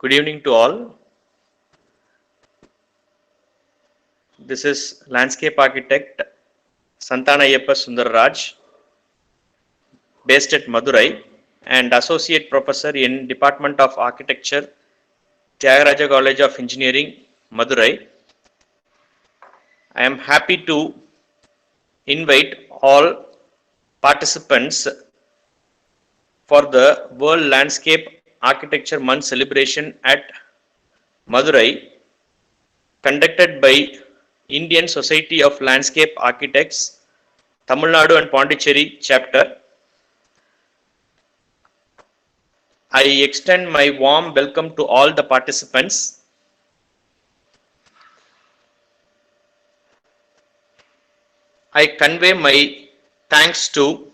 Good evening to all. This is landscape architect Santhanayappa Sundarraj, based at Madurai and associate professor in Department of Architecture, Tyagaraja College of Engineering, Madurai. I am happy to invite all participants for the World Landscape Architecture Month celebration at Madurai, conducted by Indian Society of Landscape Architects, Tamil Nadu and Pondicherry chapter. I extend my warm welcome to all the participants. I convey my thanks to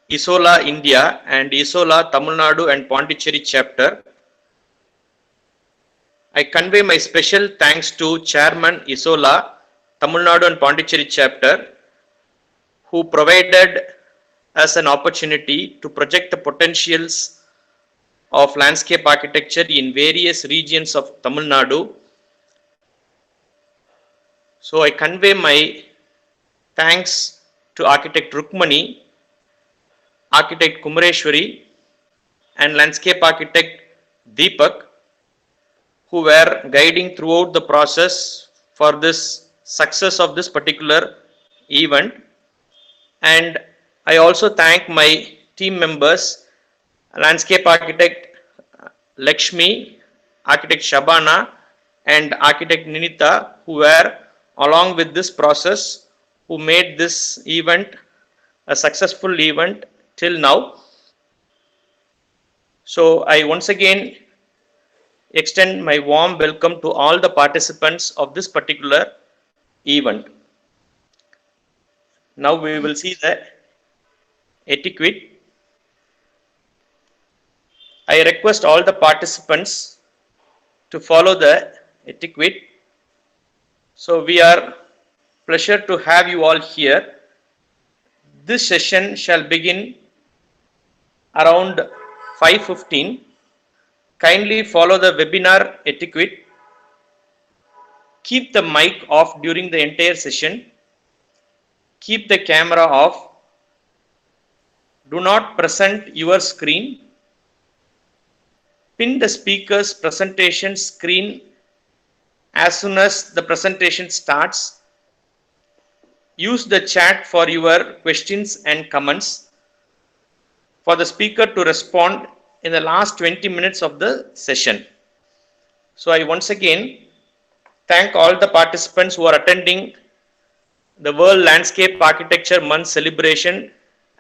Isola India and Isola Tamil Nadu and Pondicherry chapter. I convey my special thanks to Chairman Isola Tamil Nadu and Pondicherry chapter, who provided us an opportunity to project the potentials of landscape architecture in various regions of Tamil Nadu. So I convey my thanks to Architect Rukmani, Architect Kumareshwari, and Landscape Architect Deepak, who were guiding throughout the process for this success of this particular event. And I also thank my team members, Landscape Architect Lakshmi, Architect Shabana, and Architect Ninita, who were along with this process, who made this event a successful event till now. So I once again extend my warm welcome to all the participants of this particular event. Now we will see the etiquette. I request all the participants to follow the etiquette. So we are pleasure to have you all here. This session shall begin around 5:15. Kindly follow the webinar etiquette. Keep the mic off during the entire session. Keep the camera off. Do not present your screen. Pin the speaker's presentation screen as soon as the presentation starts. Use the chat for your questions and comments for the speaker to respond in the last 20 minutes of the session. So I once again thank all the participants who are attending the World Landscape Architecture Month celebration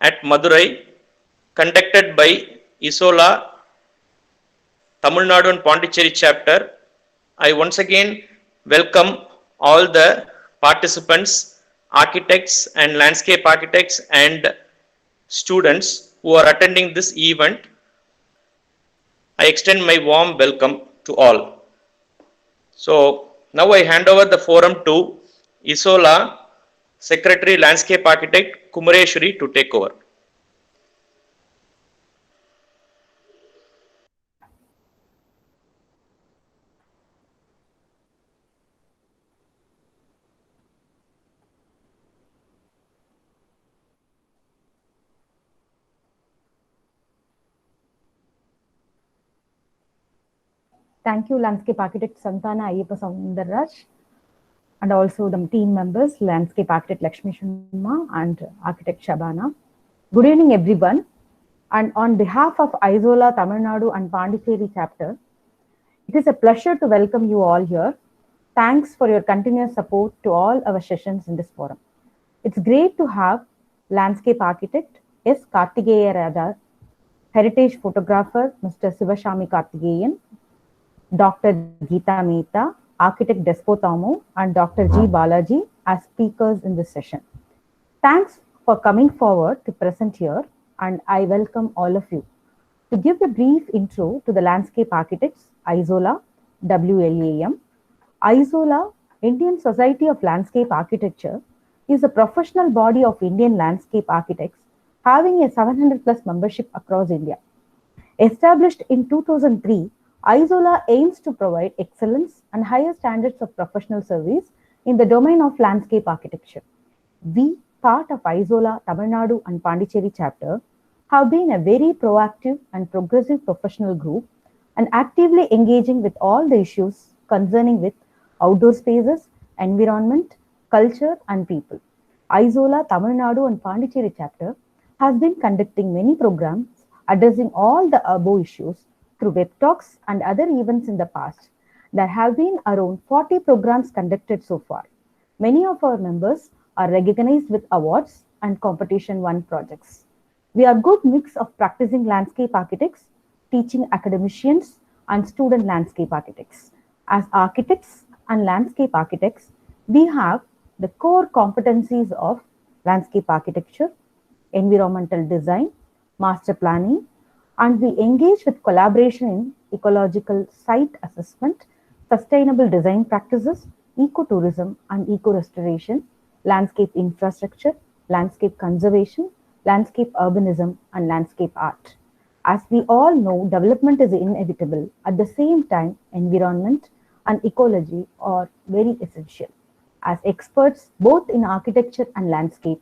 at Madurai, conducted by Isola Tamil Nadu and Pondicherry chapter. I once again welcome all the participants, architects and landscape architects and students who are attending this event. I extend my warm welcome to all. So now I hand over the forum to Isola Secretary Landscape Architect Kumareshwari to take over. Thank you, Landscape Architect Santhanayappa Sundarraj, and also the team members, Landscape Architect Lakshmi Sharma and Architect Shabana. Good evening, everyone. And on behalf of Isola, Tamil Nadu and Pondicherry chapter, it is a pleasure to welcome you all here. Thanks for your continuous support to all our sessions in this forum. It's great to have Landscape Architect S. Karthikeyan, Heritage Photographer Mr. Sivasamy Karthikeyan, Dr. Geetha Mehta, Architect Despo and Dr. G. Balaji as speakers in this session. Thanks for coming forward to present here, and I welcome all of you. To give a brief intro to the landscape architects, Isola, WLAM. Isola, Indian Society of Landscape Architecture, is a professional body of Indian landscape architects having a 700+ membership across India. Established in 2003, Isola aims to provide excellence and higher standards of professional service in the domain of landscape architecture. We, part of Isola, Tamil Nadu and Pondicherry chapter, have been a very proactive and progressive professional group and actively engaging with all the issues concerning with outdoor spaces, environment, culture and people. Isola, Tamil Nadu and Pondicherry chapter has been conducting many programs addressing all the above issues through web talks and other events in the past. There have been around 40 programs conducted so far. Many of our members are recognized with awards and competition won projects. We are good mix of practicing landscape architects, teaching academicians, and student landscape architects. As architects and landscape architects, we have the core competencies of landscape architecture, environmental design, master planning, and we engage with collaboration in ecological site assessment, sustainable design practices, ecotourism and eco-restoration, landscape infrastructure, landscape conservation, landscape urbanism, and landscape art. As we all know, development is inevitable. At the same time, environment and ecology are very essential. As experts both in architecture and landscape,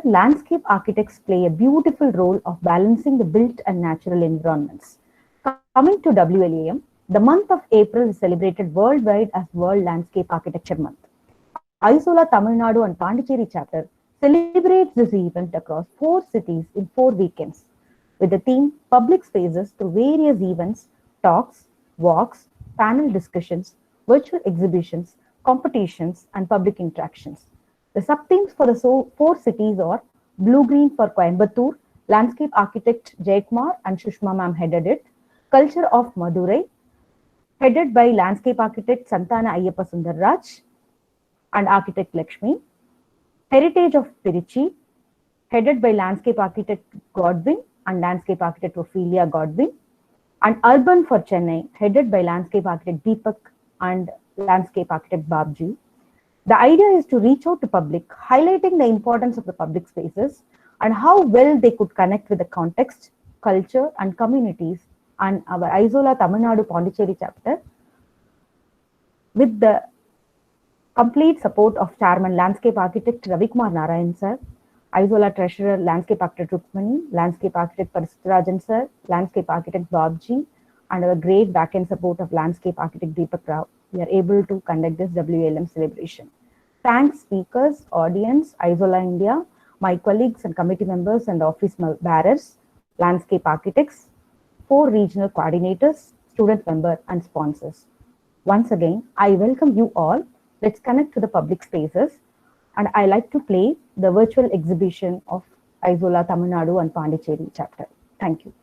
landscape architects play a beautiful role of balancing the built and natural environments. Coming to WLAM, the month of April is celebrated worldwide as World Landscape Architecture Month. Isola, Tamil Nadu and Pondicherry chapter celebrates this event across 4 cities in 4 weekends with the theme Public Spaces through various events, talks, walks, panel discussions, virtual exhibitions, competitions, and public interactions. The sub-themes for the 4 cities are Blue Green for Coimbatore, landscape architect Jaykumar and Shushma ma'am headed it, Culture of Madurai, headed by landscape architect Santana Ayyappa Sundarraj and architect Lakshmi, Heritage of Tiruchi, headed by landscape architect Godwin and landscape architect Ophelia Godwin, and Urban for Chennai, headed by landscape architect Deepak and landscape architect Babji. The idea is to reach out to public, highlighting the importance of the public spaces and how well they could connect with the context, culture, and communities. And our Isola Tamil Nadu Pondicherry chapter, with the complete support of Chairman Landscape Architect Ravikumar Narayan Sir, Isola Treasurer Landscape Architect Rukmani, Landscape Architect Parasitharajan Sir, Landscape Architect Babji, and our great backend support of Landscape Architect Deepak Rao, we are able to conduct this WLM celebration. Thanks speakers, audience, Isola India, my colleagues and committee members and office bearers, landscape architects, 4 regional coordinators, student member and sponsors. Once again, I welcome you all. Let's connect to the public spaces. And I like to play the virtual exhibition of Isola, Tamil Nadu and Pondicherry chapter. Thank you.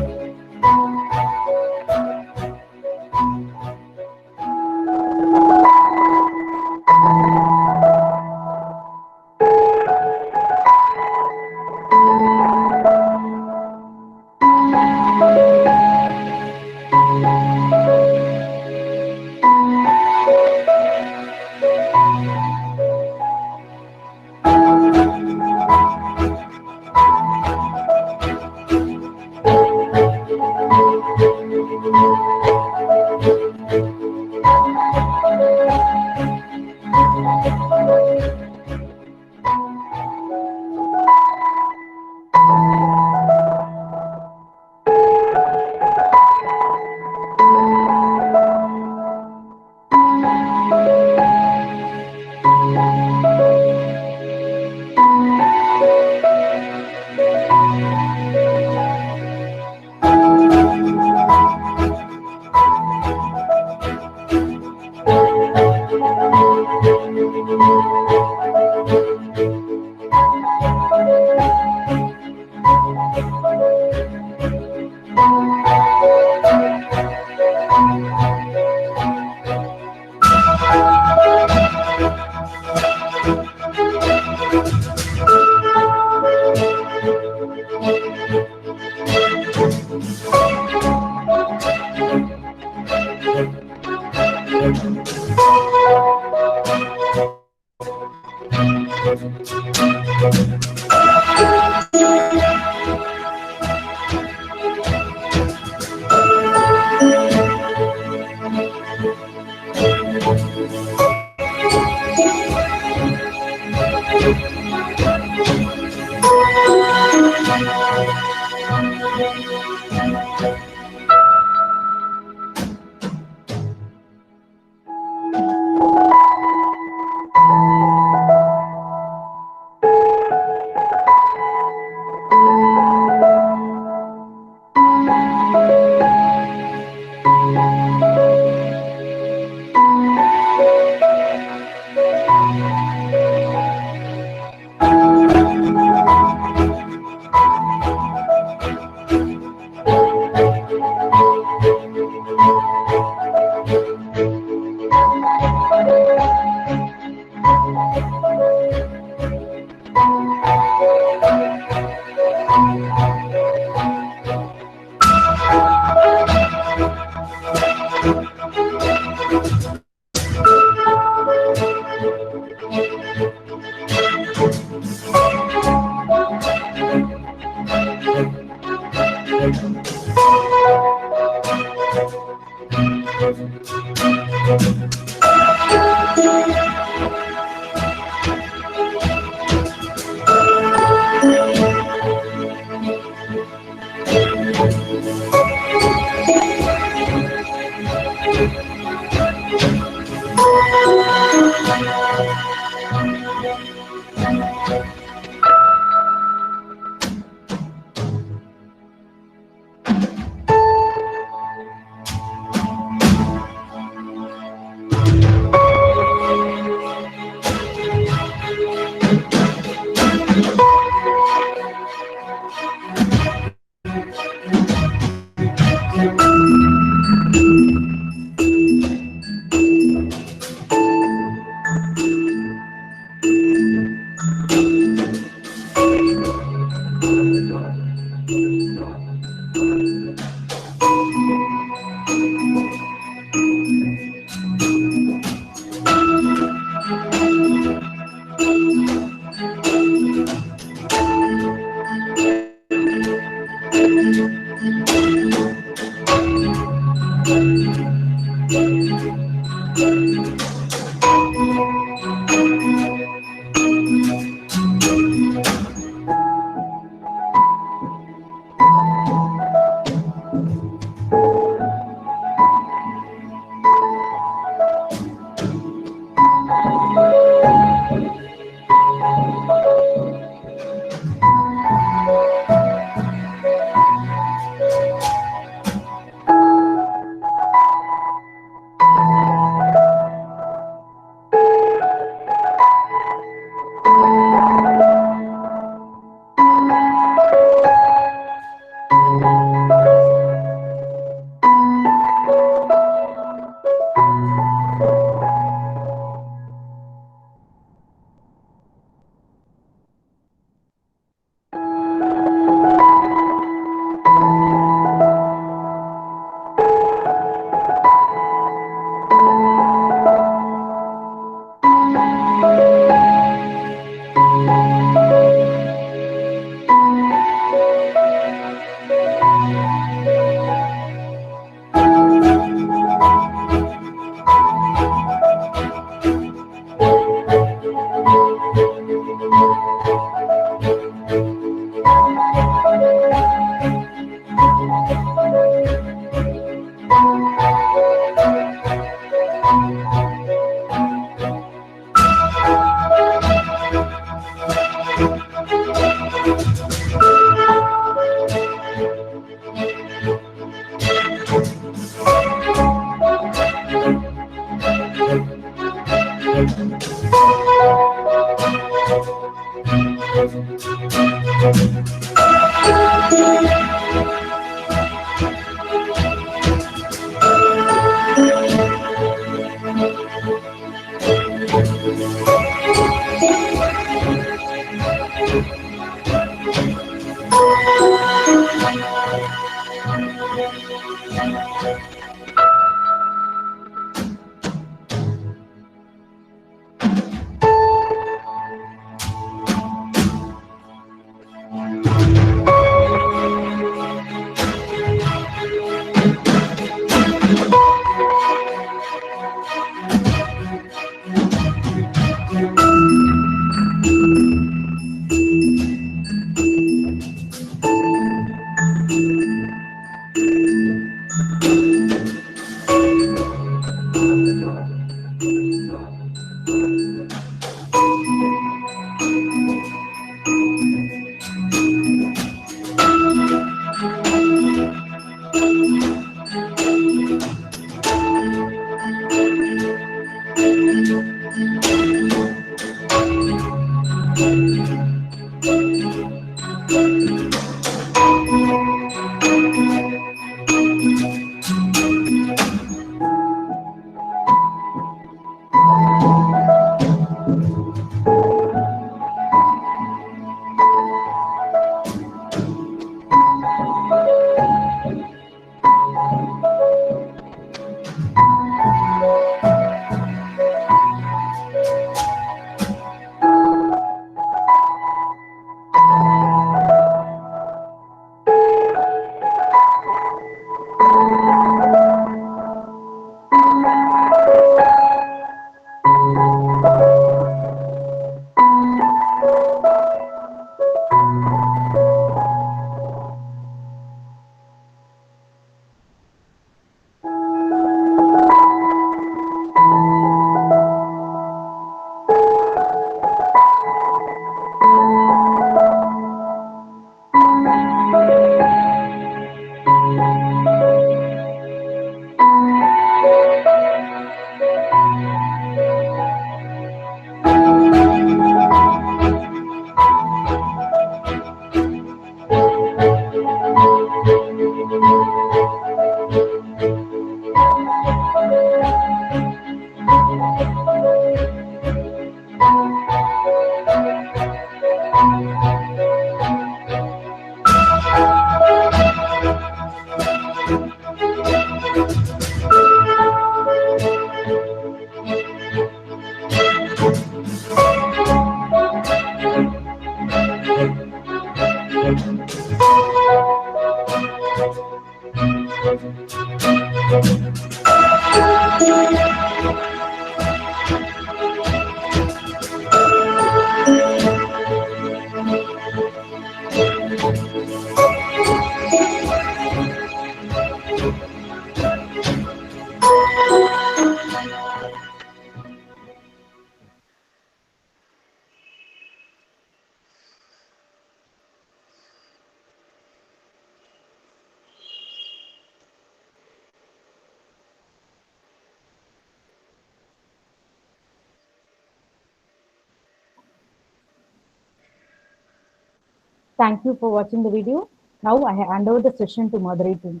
Thank you for watching the video. Now I hand over the session to Madurai team.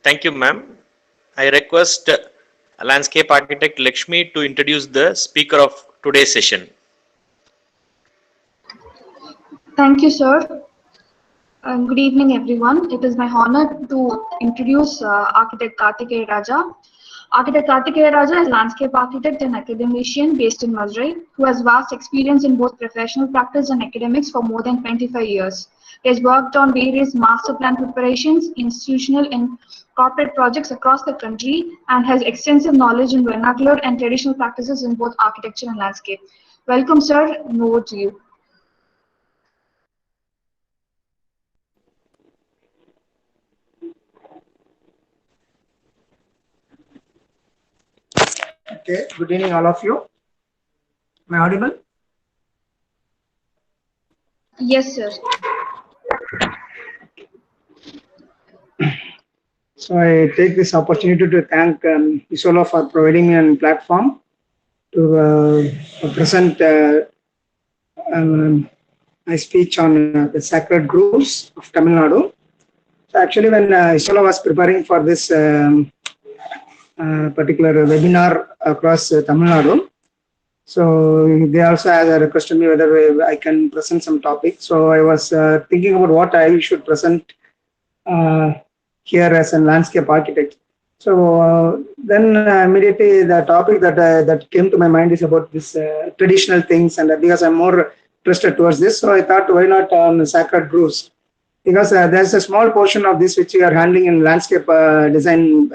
Thank you, ma'am. I request landscape architect Lakshmi to introduce the speaker of today's session. Thank you, sir. Good evening, everyone. It is my honor to introduce architect Karthikeyan Raja. Architect Karthikeyan Raja is a landscape architect and academician based in Madurai, who has vast experience in both professional practice and academics for more than 25 years. He has worked on various master plan preparations, institutional and corporate projects across the country, and has extensive knowledge in vernacular and traditional practices in both architecture and landscape. Welcome, sir, and over to you. Okay, good evening, all of you. Am I audible? Yes, sir. So I take this opportunity to thank Isola for providing me a platform to present my speech on the sacred groves of Tamil Nadu. So actually, when Isola was preparing for this particular webinar across Tamil Nadu, so they also requested me whether I can present some topic. So I was thinking about what I should present here as a landscape architect. So then immediately the topic that came to my mind is about this traditional things, and because I'm more interested towards this, so I thought why not sacred groves, because there's a small portion of this which we are handling in landscape design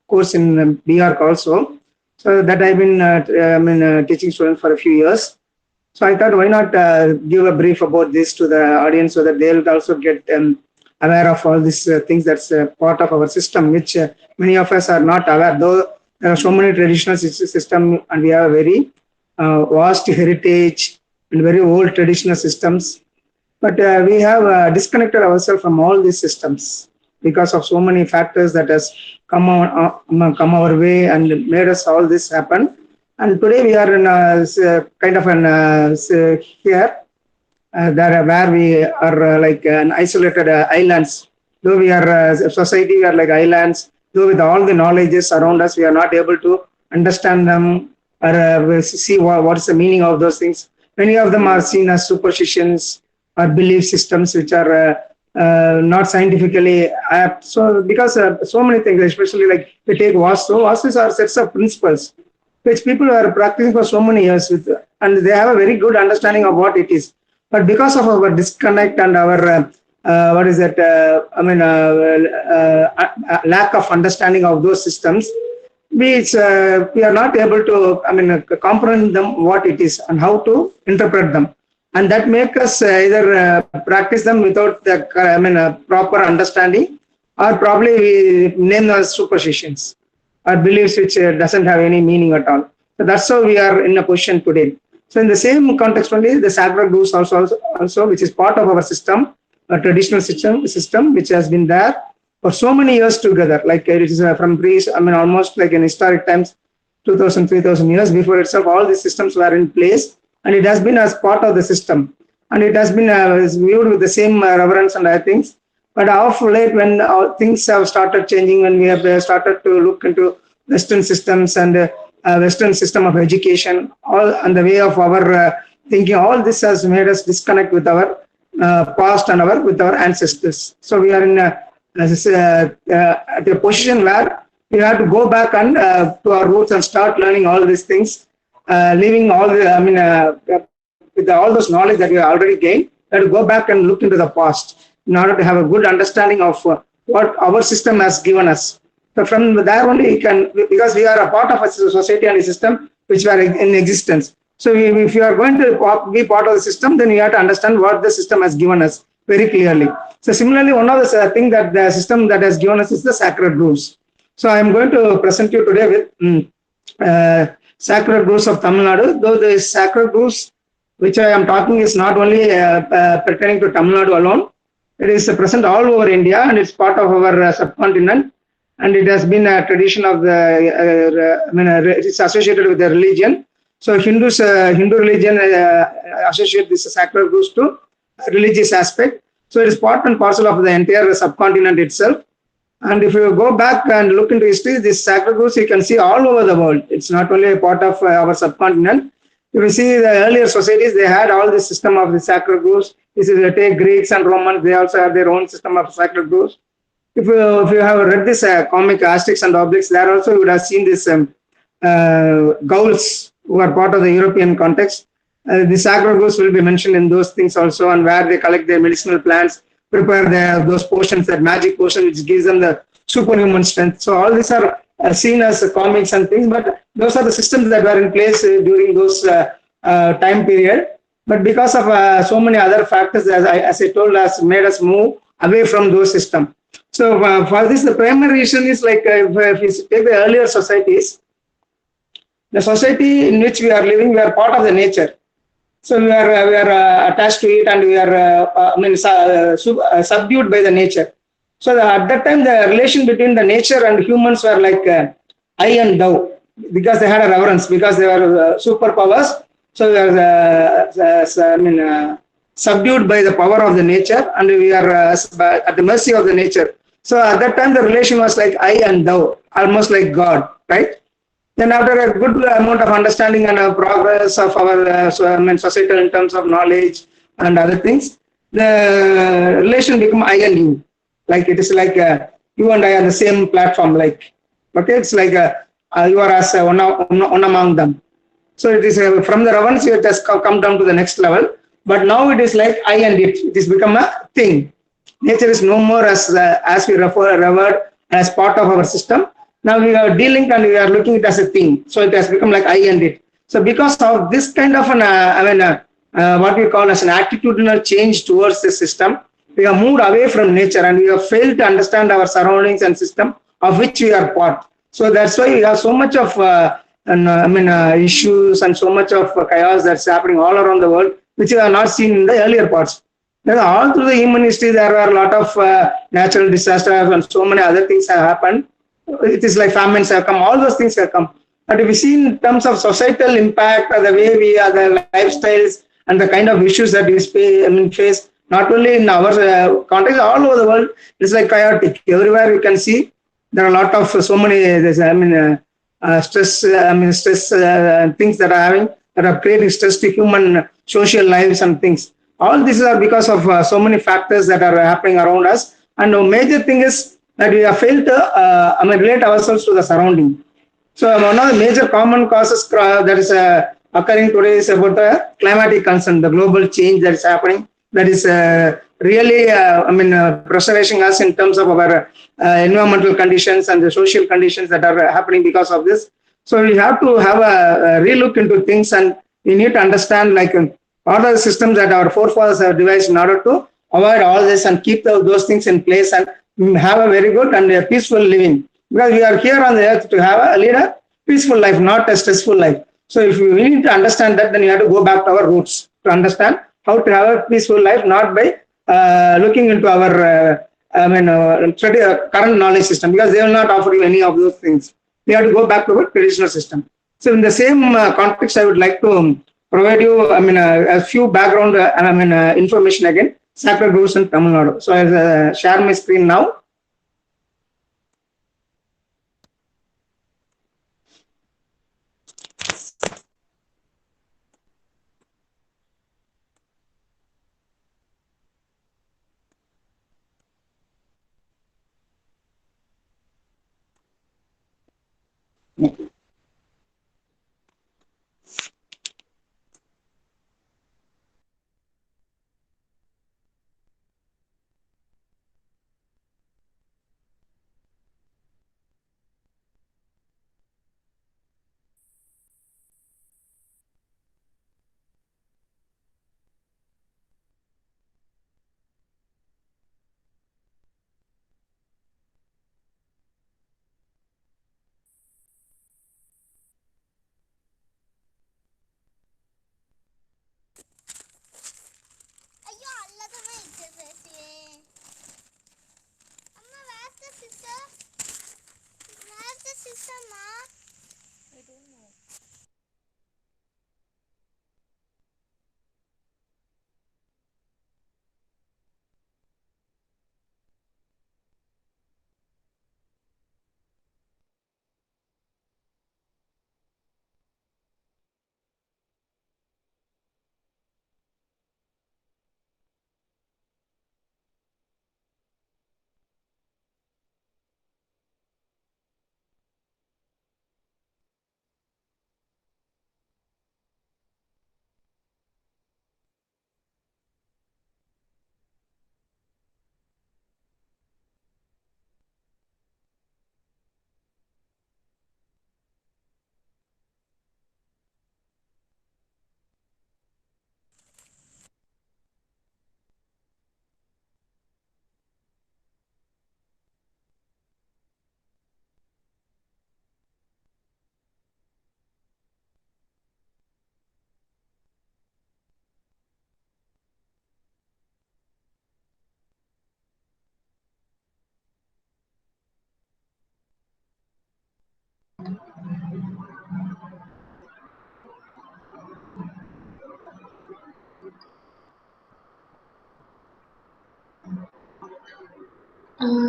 course in BArch also. So that I've been teaching students for a few years. So I thought why not give a brief about this to the audience so that they'll also get aware of all these things that's part of our system, which many of us are not aware. Though there are so many traditional systems and we have a very vast heritage and very old traditional systems, but we have disconnected ourselves from all these systems because of so many factors that has come our way and made us all this happen. And today we are in a kind of an here there where we are like an isolated islands. Though we are a society, we are like islands. Though with all the knowledges around us, we are not able to understand them or see what is the meaning of those things. Many of them are seen as superstitions or belief systems which are not scientifically apt. So because so many things, especially like we take Vastu. Vastus are sets of principles which people are practicing for so many years with, and they have a very good understanding of what it is. But because of our disconnect and our lack of understanding of those systems, we are not able to comprehend them what it is and how to interpret them, and that make us either practice them without the proper understanding, or probably we name them as superstitions or beliefs which doesn't have any meaning at all. So that's how we are in a position today. So in the same context only, the sacred groves also which is part of our system, a traditional system which has been there for so many years together. Like it is from Greece, almost like in historic times, 2,000, 3,000 years before itself, all these systems were in place, and it has been as part of the system, and it has been viewed with the same reverence and other things. But of late, when things have started changing, when we have started to look into Western systems and Western system of education, all and the way of our thinking, all this has made us disconnect with our past and with our ancestors. So we are in at a position where we have to go back and to our roots and start learning all these things, leaving all the with all those knowledge that we have already gained. We have to go back and look into the past in order to have a good understanding of what our system has given us. So from there only we can, because we are a part of a society and a system which were in existence. So if you are going to be part of the system, then you have to understand what the system has given us very clearly. So similarly, one of the things that the system that has given us is the sacred groves. So I am going to present you today with sacred groves of Tamil Nadu. Though the sacred groves which I am talking is not only pertaining to Tamil Nadu alone, it is present all over India, and it's part of our subcontinent, and it has been a tradition of the it's associated with the religion. So Hindu religion associate this sacred groves to religious aspect. So it is part and parcel of the entire subcontinent itself. And if you go back and look into history, this sacred groves you can see all over the world. It's not only a part of our subcontinent. If you see the earlier societies, they had all the system of the sacred groves. This is take Greeks and Romans, they also have their own system of sacred groves. If you have read this comic Asterix and Obelix, there also you would have seen this Gauls who are part of the European context. The sacred groves will be mentioned in those things also, and where they collect their medicinal plants, prepare those potions, that magic potion which gives them the superhuman strength. So all these are seen as comics and things, but those are the systems that were in place during those time period. But because of so many other factors, as I told, has made us move away from those systems. So for this, the primary reason is like if you take the earlier societies, the society in which we are living, we are part of the nature. So we are attached to it, and we are subdued by the nature. So at that time, the relation between the nature and humans were like I and thou, because they had a reverence, because they were superpowers. So we are subdued by the power of the nature, and we are at the mercy of the nature. So at that time, the relation was like I and thou, almost like God, right? Then after a good amount of understanding and progress of our societal in terms of knowledge and other things, the relation become I and you. Like it is like you and I are the same platform. Like okay, it's like you are as one among them. So it is from the reverence it has come down to the next level. But now it is like I and it. It is become a thing. Nature is no more as we revered as part of our system. Now we are dealing and we are looking it as a thing. So it has become like I and it. So because of this kind of an what we call as an attitudinal change towards the system, we have moved away from nature and we have failed to understand our surroundings and system of which we are part. So that's why we have so much of issues and so much of chaos that's happening all around the world, which we have not seen in the earlier parts. Then all through the human history, there were a lot of natural disasters and so many other things have happened. It is like famines have come, all those things have come. But if we see in terms of societal impact or the way we are, the lifestyles and the kind of issues that we face, not only in our context, all over the world, it's like chaotic. Everywhere you can see there are a lot of so many stress. Stress things that are having that are creating stress to human social lives and things. All these are because of so many factors that are happening around us. And the major thing is that we have failed to relate ourselves to the surrounding. So one of the major common causes that is occurring today is about the climatic concern, the global change that is happening. That is really, pressurizing us in terms of our environmental conditions and the social conditions that are happening because of this. So we have to have a relook into things, and we need to understand like what are the systems that our forefathers have devised in order to avoid all this and keep those things in place and have a very good and peaceful living. Because we are here on the earth to have lead a peaceful life, not a stressful life. So if we need to understand that, then we have to go back to our roots to understand how to have a peaceful life, not by looking into our current knowledge system, because they will not offer you any of those things. We have to go back to our traditional system. So in the same context, I would like to provide you a few background information again. Sacred Groves in Tamil Nadu. So I share my screen now.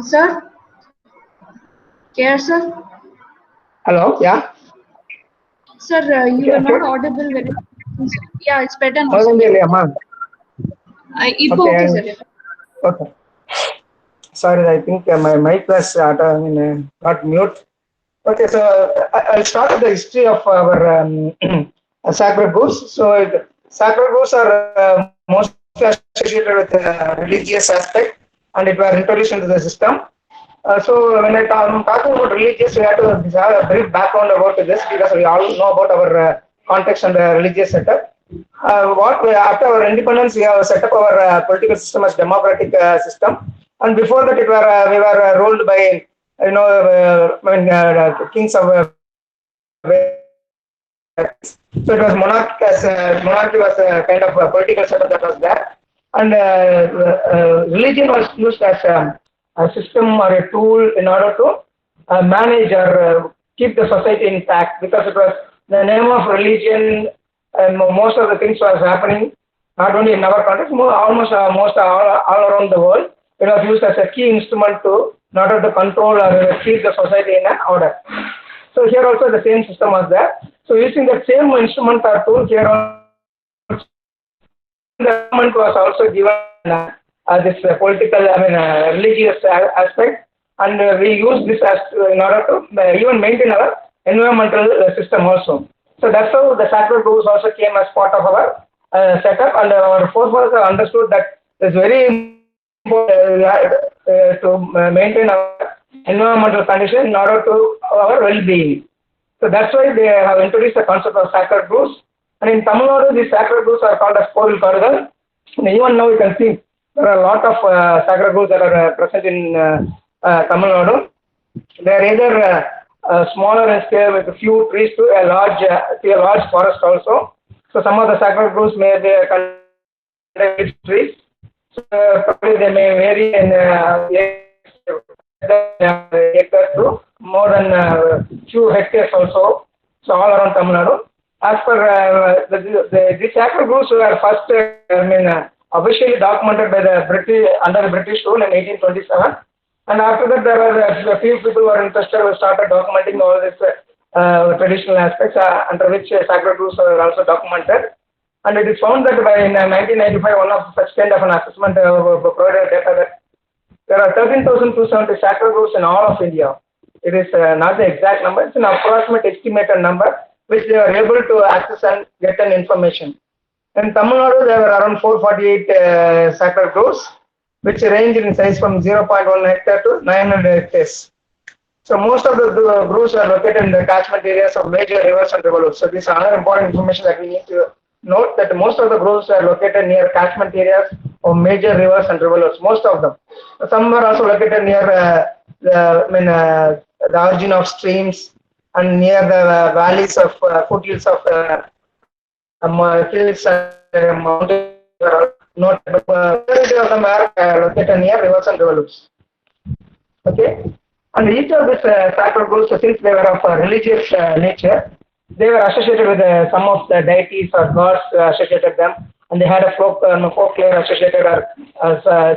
Sir? Care, sir? Hello, yeah. Sir, you were not audible when yeah, it's better now, sir. Okay. Ipo okay, sir. Okay. Sorry, I think my mic was got mute. Okay, so I'll start with the history of our sacred books. So sacred books are mostly associated with religious aspect, and it were introduced into the system. So when I'm talking about religious, we have to have a brief background about this because we all know about our context and religious setup. After our independence, we have set up our political system as democratic system, and before that, we were ruled by kings of so it was monarchy was a kind of a political setup that was there, and religion was used as a system or a tool in order to manage or keep the society intact, because it was the name of religion, and most of the things was happening not only in our country, almost all around the world. It was used as a key instrument to in order to control or keep the society in an order. So here also the same system was there. So using the same instrument or tool here, the government was also given this political, religious aspect, and we use this as in order to even maintain our environmental system also. So that's how the sacred rules also came as part of our setup, and our forefathers understood that it's very important to maintain our environmental condition in order to our well-being. So that's why they have introduced the concept of sacred groves. And in Tamil Nadu, these sacred groves are called as Kovil Kadugal. And even now you can see there are a lot of sacred groves that are present in Tamil Nadu. They are either smaller in scale with a few trees to a large forest also. So some of the sacred groves may be contain trees. So probably they may vary in acres to more than few hectares also. So all around Tamil Nadu. As per the sacred groves were first officially documented by the British under the British rule in 1827, and after that there were a few people who were interested who started documenting all these traditional aspects under which sacred groves were also documented. And it is found that by in 1995 one of such kind of an assessment provided data that there are 13,270 sacred groves in all of India. It is not the exact number; it's an approximate estimated number which they are able to access and get an information. In Tamil Nadu, there were around 448 sacred groves, which range in size from 0.1 hectare to 900 hectares. So most of the groves are located in the catchment areas of major rivers and rivulets. So this is another important information that we need to note, that most of the groves are located near catchment areas of major rivers and rivulets. Most of them. Some are also located near the origin of streams and near the valleys of foothills of hills and mountains. Not majority of them are located near rivers and rivulets. Okay, and each of these sacred groves, since they were of religious nature, they were associated with some of the deities or gods associated them, and they had a folklore associated or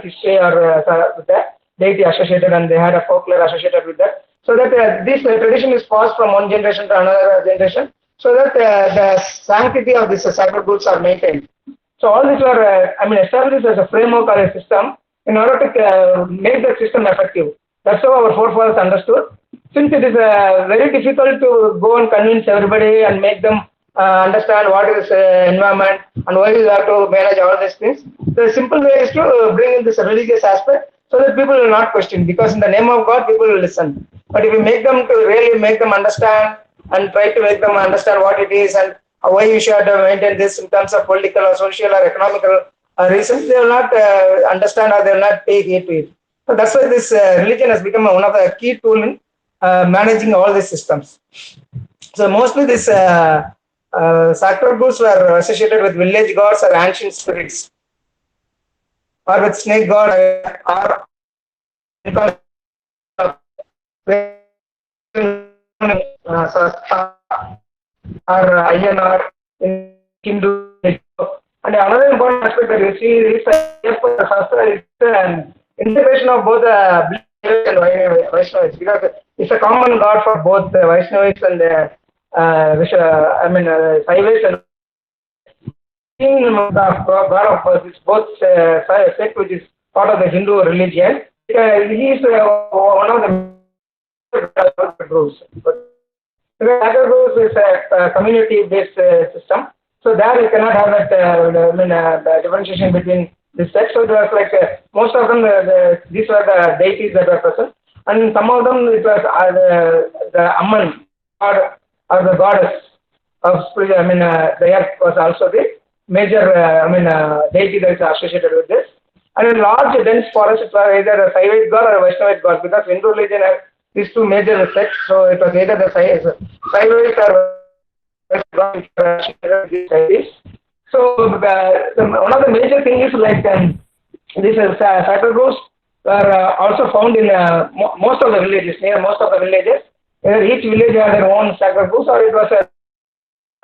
history or with the deity associated, and they had a folklore associated with that. So that this tradition is passed from one generation to another generation, so that the sanctity of these sacred groves are maintained. So all these were, established as a framework or a system in order to make the system effective. That's how our forefathers understood. Since it is very difficult to go and convince everybody and make them understand what is environment and why you have to manage all these things, the simple way is to bring in this religious aspect so that people will not question, because in the name of God people will listen. But if you make them to really make them understand and try to make them understand what it is and why you should maintain this in terms of political or social or economical reasons, they will not understand or they will not pay heed to it. So that's why this religion has become one of the key tools in managing all these systems. So mostly these sacred groves were associated with village gods or ancient spirits, or with snake god, or INR in Hindu. And another important aspect that you see is an integration of both Vaishnavis and Vaishnavis, because it's a common god for both the Vaishnavis and the Saivis, and being the god of both sect, which is part of the Hindu religion. he is one of the groups. Hacker groups is a community-based system, so there you cannot have that the differentiation between the sex. So it was like most of them, these were the deities that were present, and some of them it was the Amman or the goddess of spirit. The earth was also the major deity that is associated with this. And in large dense forest, it was either a Saivite god or a Vaishnavite god, because Hindu religion has these two major sects, so it was either the Saivite or Vaishnavite. So one of the major things is like these sacred groves were also found in most of the villages, near most of the villages. Each village had their own sacred groves, or it was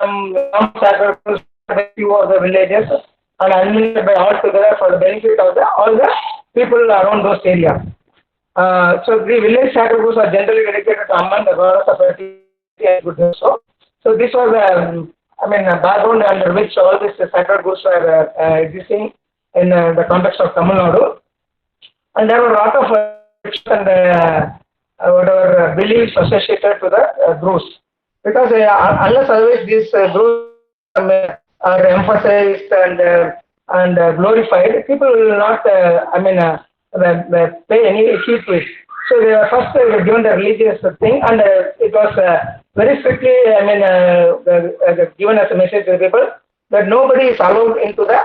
some sacred groves for a few of the villages, and administered by all together for the benefit of all the people around those areas. So the village sacred groves are generally dedicated to Amman, the goddess of fertility and goodness. So this was the background under which all these sacred groves were existing in the context of Tamil Nadu. And there were a lot of whatever beliefs associated to the groves, because unless otherwise these groves are emphasized and glorified, people will not pay any heed to it. So they were first given the religious thing, and it was very strictly given as a message to the people that nobody is allowed into the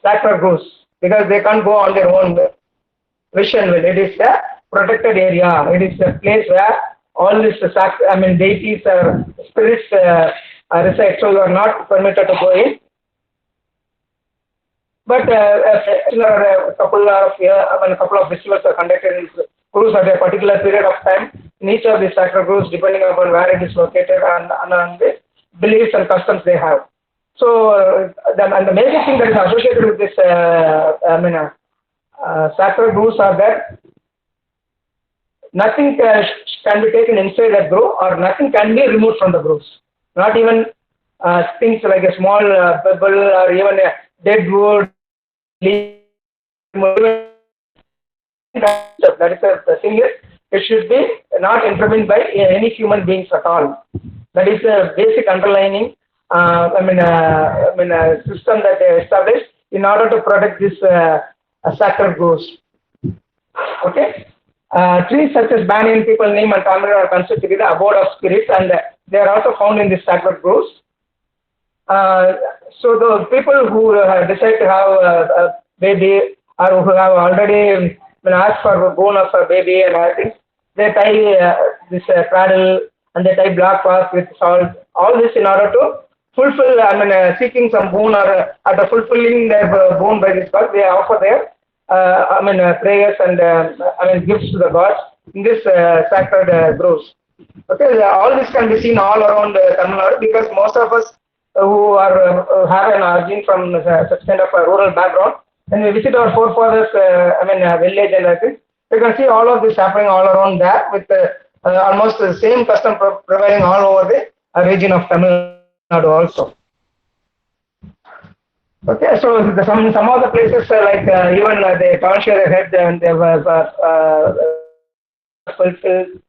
sacred groves, because they can't go on their own vision. It is a protected area. It is a place where all these deities or spirits reside. So you are not permitted to go in. But a couple of festivals are conducted in groves at a particular period of time in each of these sacred groves, depending upon where it is located and the beliefs and customs they have. So the major thing that is associated with this sacred groves are that nothing can be taken inside that grove, or nothing can be removed from the groves. Not even things like a small pebble or even a dead wood. That is the thing is, it should be not intervened by any human beings at all. That is the basic underlining system that they established in order to protect this sacred groves. Okay. Trees such as banyan, people, neem, and tamarind are considered to be the abode of spirits, and they are also found in these sacred groves. So the people who decide to have a baby, or who have already been asked for a bone of a baby and everything, they tie this cradle, and they tie black wax with salt. All this in order to fulfill, seeking some boon, or after fulfilling their boon by this god, they offer their prayers and gifts to the gods in this sacred groves. Okay, all this can be seen all around Tamil Nadu, because most of us who are have an origin from such kind of a rural background, when we visit our forefathers, village and everything, we can see all of this happening all around there, with almost the same custom prevailing all over the region of Tamil Nadu also. Okay, so some of the places like even they tarnish their head and they were fulfilled.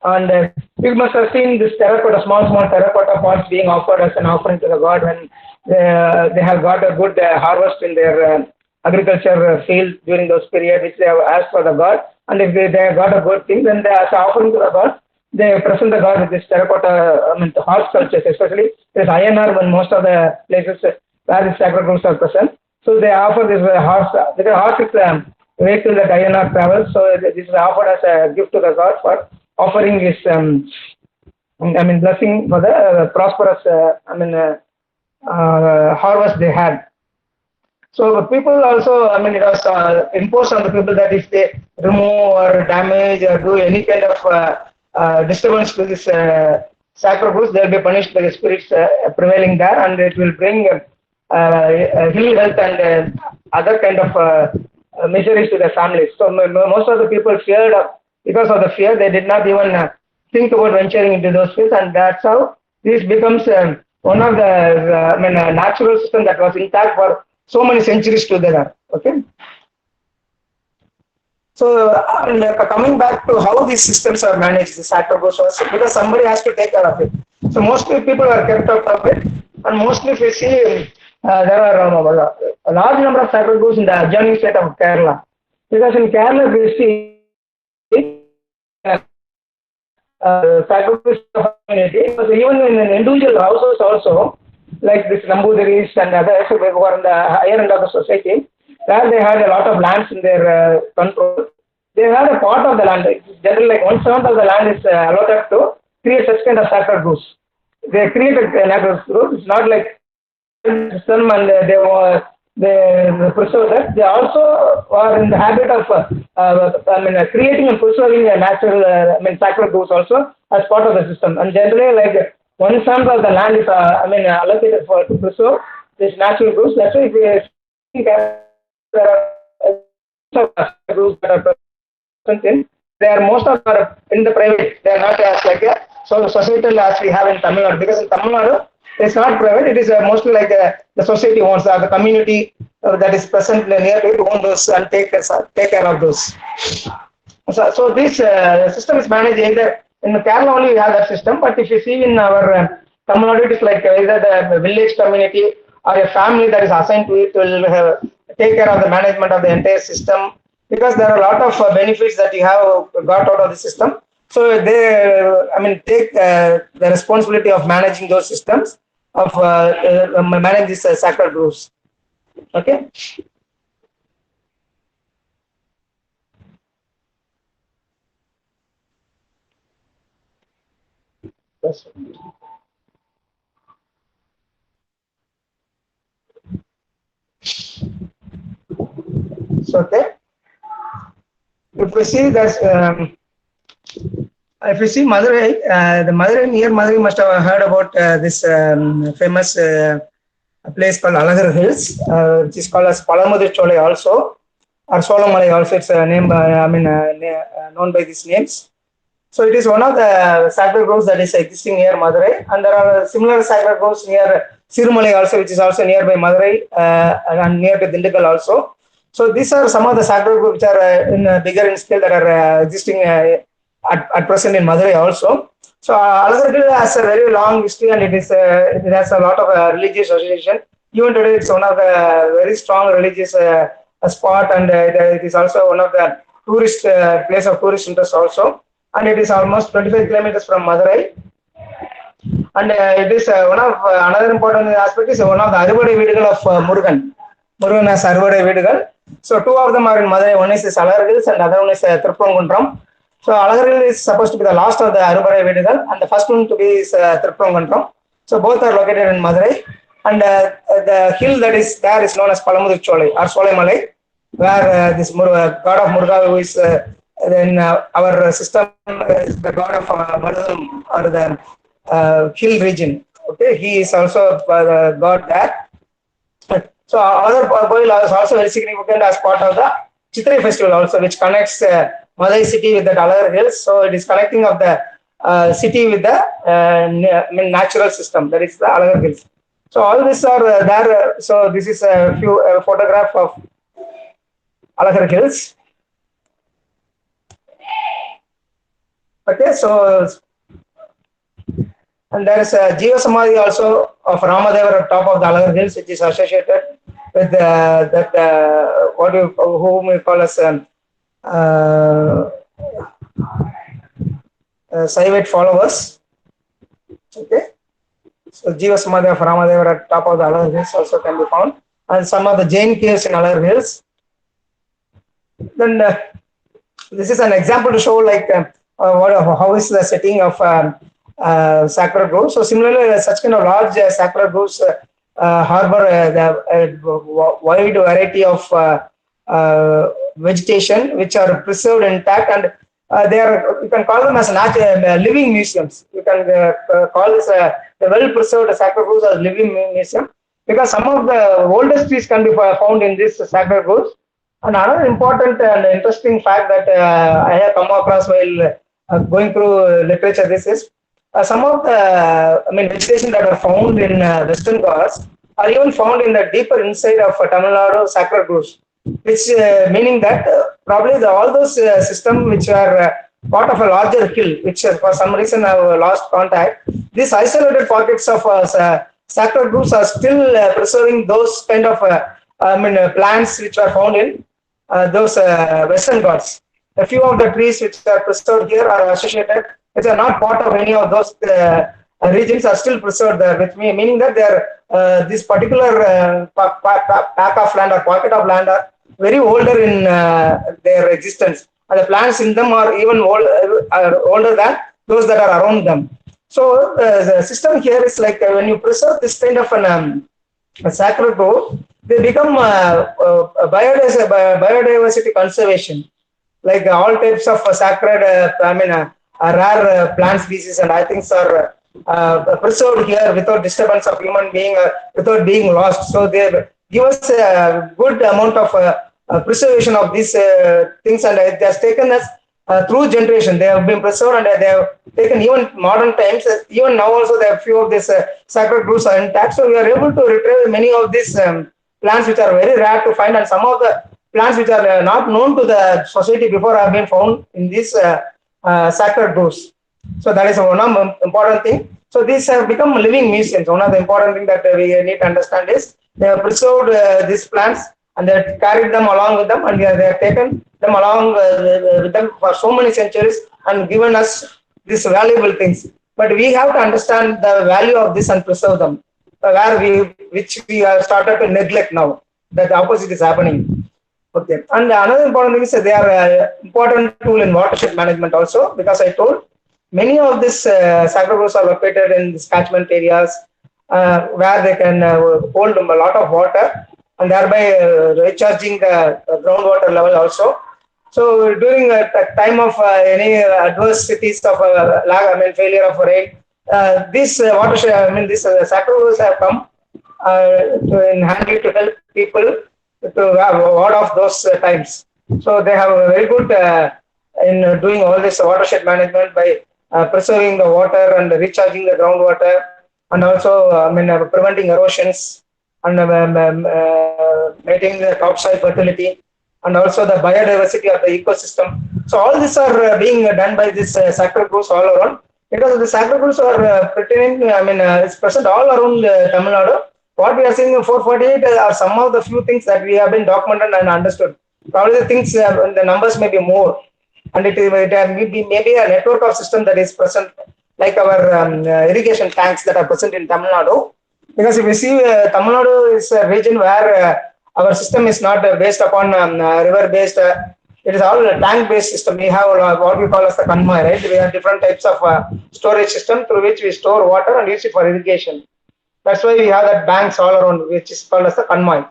And you must have seen this terracotta, small terracotta pots being offered as an offering to the god when they have got a good harvest in their agriculture field during those periods, which they have asked for the god. And if they have got a good thing, then as an offering to the god, they present the god with this terracotta, horse sculptures, especially there's INR when most of the places where the sacred groves are present. So they offer this horse, because horse is a vehicle that INR travels, so this is offered as a gift to the god for offering his, blessing for the prosperous, harvest they had. So people also, it was imposed on the people that if they remove or damage or do any kind of disturbance to this sacred groves, they will be punished by the spirits prevailing there, and it will bring ill health and other kind of miseries to their families. So most of the people feared, because of the fear, they did not even think about venturing into those fields, and that's how this becomes one of the natural system that was intact for so many centuries together. Okay. So, coming back to how these systems are managed, the sacred groves, because somebody has to take care of it. So mostly people are kept out of it, and mostly if you see, there are a large number of sacred groves in the adjoining state of Kerala. Because in Kerala, we see sacred groves of community, because even in individual houses also, like this Nambudiris and others who were in the higher end of the society, where they had a lot of lands in their control. They had a part of the land. Generally, like 1/7 of the land is allotted to create such kind of sacred groves. They created sacred groves. It's not like system and they preserve that. They also are in the habit of creating and preserving a natural sacred groves also as part of the system. And generally, like 1/7 of the land is allocated for to preserve this natural groves. That's why if we think there are groves that are in, they are most of them are in the private. They are not as like a societal as we have in Tamil Nadu. Because in Tamil Nadu, it's not private. It is mostly like the society owns, the community that is present near to own those and take care of those. So this system is managed either in Kerala only we have that system. But if you see in our Tamil Nadu, it is like either the village community or a family that is assigned to it will take care of the management of the entire system. Because there are a lot of benefits that you have got out of the system. So they take the responsibility of managing those systems, of manage these sacred groves. Okay. Yes. So, okay. If we see that, if you see Madurai, the Madurai near Madurai must have heard about this famous place called Alagar Hills, which is called as Palamudir also, or Solamalai also. It's named, known by these names. So it is one of the sacred groves that is existing near Madurai, and there are similar sacred groves near Sirumalai also, which is also nearby Madurai and near to Dindigul also. So these are some of the sacred groves which are bigger in scale that are existing at present in Madurai also. So Alagarh has a very long history, and it has a lot of religious association. Even today, it's one of the very strong religious spot, and it is also one of the tourist place of tourist interest also. And it is almost 25 kilometers from Madurai. And it is one of another important aspect is one of the Aruvadai Veedugal of Murugan. Murugan has Aruvadai Veedugal. So two of them are in Madurai. One is Alagar Hills and the other one is Thirupangundram. So Alagar Hills is supposed to be the last of the Aruvadai Veedugal, and the first one to be is Thirupangundram. So both are located in Madurai. And the hill that is there is known as Palamudir Cholai or Solaimalai, where this god of Muruga, who is in our system, is the god of Madhum, or the hill region. Okay, he is also the god there. So other Boil is also very significant as part of the Chitrai festival also, which connects Madurai city with the Alagar Hills. So it is connecting of the city with the natural system, that is the Alagar Hills. So all these are there. So this is a few photograph of Alagar Hills. Okay, so and there is a Sivasamy also of Ramadeva at top of the Alagar Hills, which is associated with whom we call as Saivite followers. Okay, so Sivasamy of Ramadeva at top of the Alagar Hills also can be found, and some of the Jain caves in Alagar Hills. Then this is an example to show like how is the setting of sacred groves. So similarly, such kind of large sacred groves harbor the wide variety of vegetation which are preserved intact, and they are, you can call them as living museums. You can call this the well preserved sacred groves as living museum, because some of the oldest trees can be found in this sacred groves. And another important and interesting fact that I have come across while going through literature, this is some of the vegetation that are found in Western Ghats are even found in the deeper inside of Tamil Nadu sacred groves. which meaning that probably all those systems which are part of a larger hill, which for some reason have lost contact. These isolated pockets of sacred groups are still preserving those kind of plants which are found in those Western Ghats. A few of the trees which are preserved here are associated, which are not part of any of those regions, are still preserved there with me, meaning that they are this particular pack of land or pocket of land are very older in their existence, and the plants in them are even older than those that are around them. So the system here is like when you preserve this kind of an a sacred grove, they become biodiversity conservation, like all types of sacred, rare plant species and I think are preserved here without disturbance of human being, without being lost. So they give us a good amount of preservation of these things, and it has taken us through generation. They have been preserved and they have taken even modern times. Even now also, there are few of these sacred groups are intact. So we are able to retrieve many of these plants which are very rare to find, and some of the plants which are not known to the society before have been found in these sacred groves. So that is one of important thing. So these have become living museums. One of the important thing that we need to understand is they have preserved these plants and they have carried them along with them, and they have taken them along with them for so many centuries and given us these valuable things. But we have to understand the value of this and preserve them, which we have started to neglect now. That the opposite is happening. Okay, and another important thing is that they are an important tool in watershed management also, because I told many of these sacred groves are located in these catchment areas where they can hold a lot of water and thereby recharging the groundwater level also. So during a time of any adversities of failure of rain, these watershed, these sacred groves have come in handy to help people to ward off those times. So they have a very good in doing all this watershed management by preserving the water and recharging the groundwater, and also preventing erosions and maintaining the topsoil fertility, and also the biodiversity of the ecosystem. So all these are being done by this sacred groves all around, because the sacred groves are pertaining, it's present all around Tamil Nadu. What we are seeing in 448 are some of the few things that we have been documented and understood. Probably the things, the numbers may be more, and it may be maybe a network of system that is present, like our irrigation tanks that are present in Tamil Nadu. Because if you see, Tamil Nadu is a region where our system is not based upon river-based. It is all a tank-based system. We have what we call as the convoy, right? We have different types of storage system through which we store water and use it for irrigation. That's why we have that banks all around, which is called as the convoy.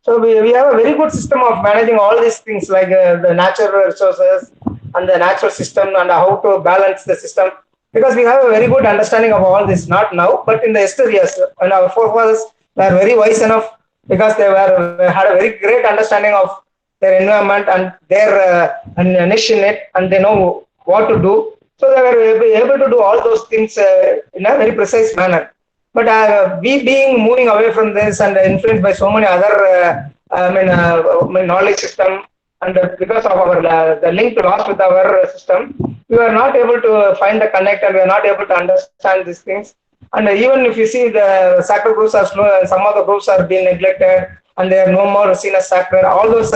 So we have a very good system of managing all these things, like the natural resources and the natural system and how to balance the system. Because we have a very good understanding of all this, not now, but in the yesteryears years. And our forefathers were very wise enough, because they had a very great understanding of their environment and their niche in it, and they know what to do. So they were able to do all those things in a very precise manner. But we being moving away from this and influenced by so many other knowledge system, and because of our the link lost with our system, we are not able to find the connect, and we are not able to understand these things. And even if you see, the sacred groves are slow, some of the groves are being neglected, and they are no more seen as sacred. All those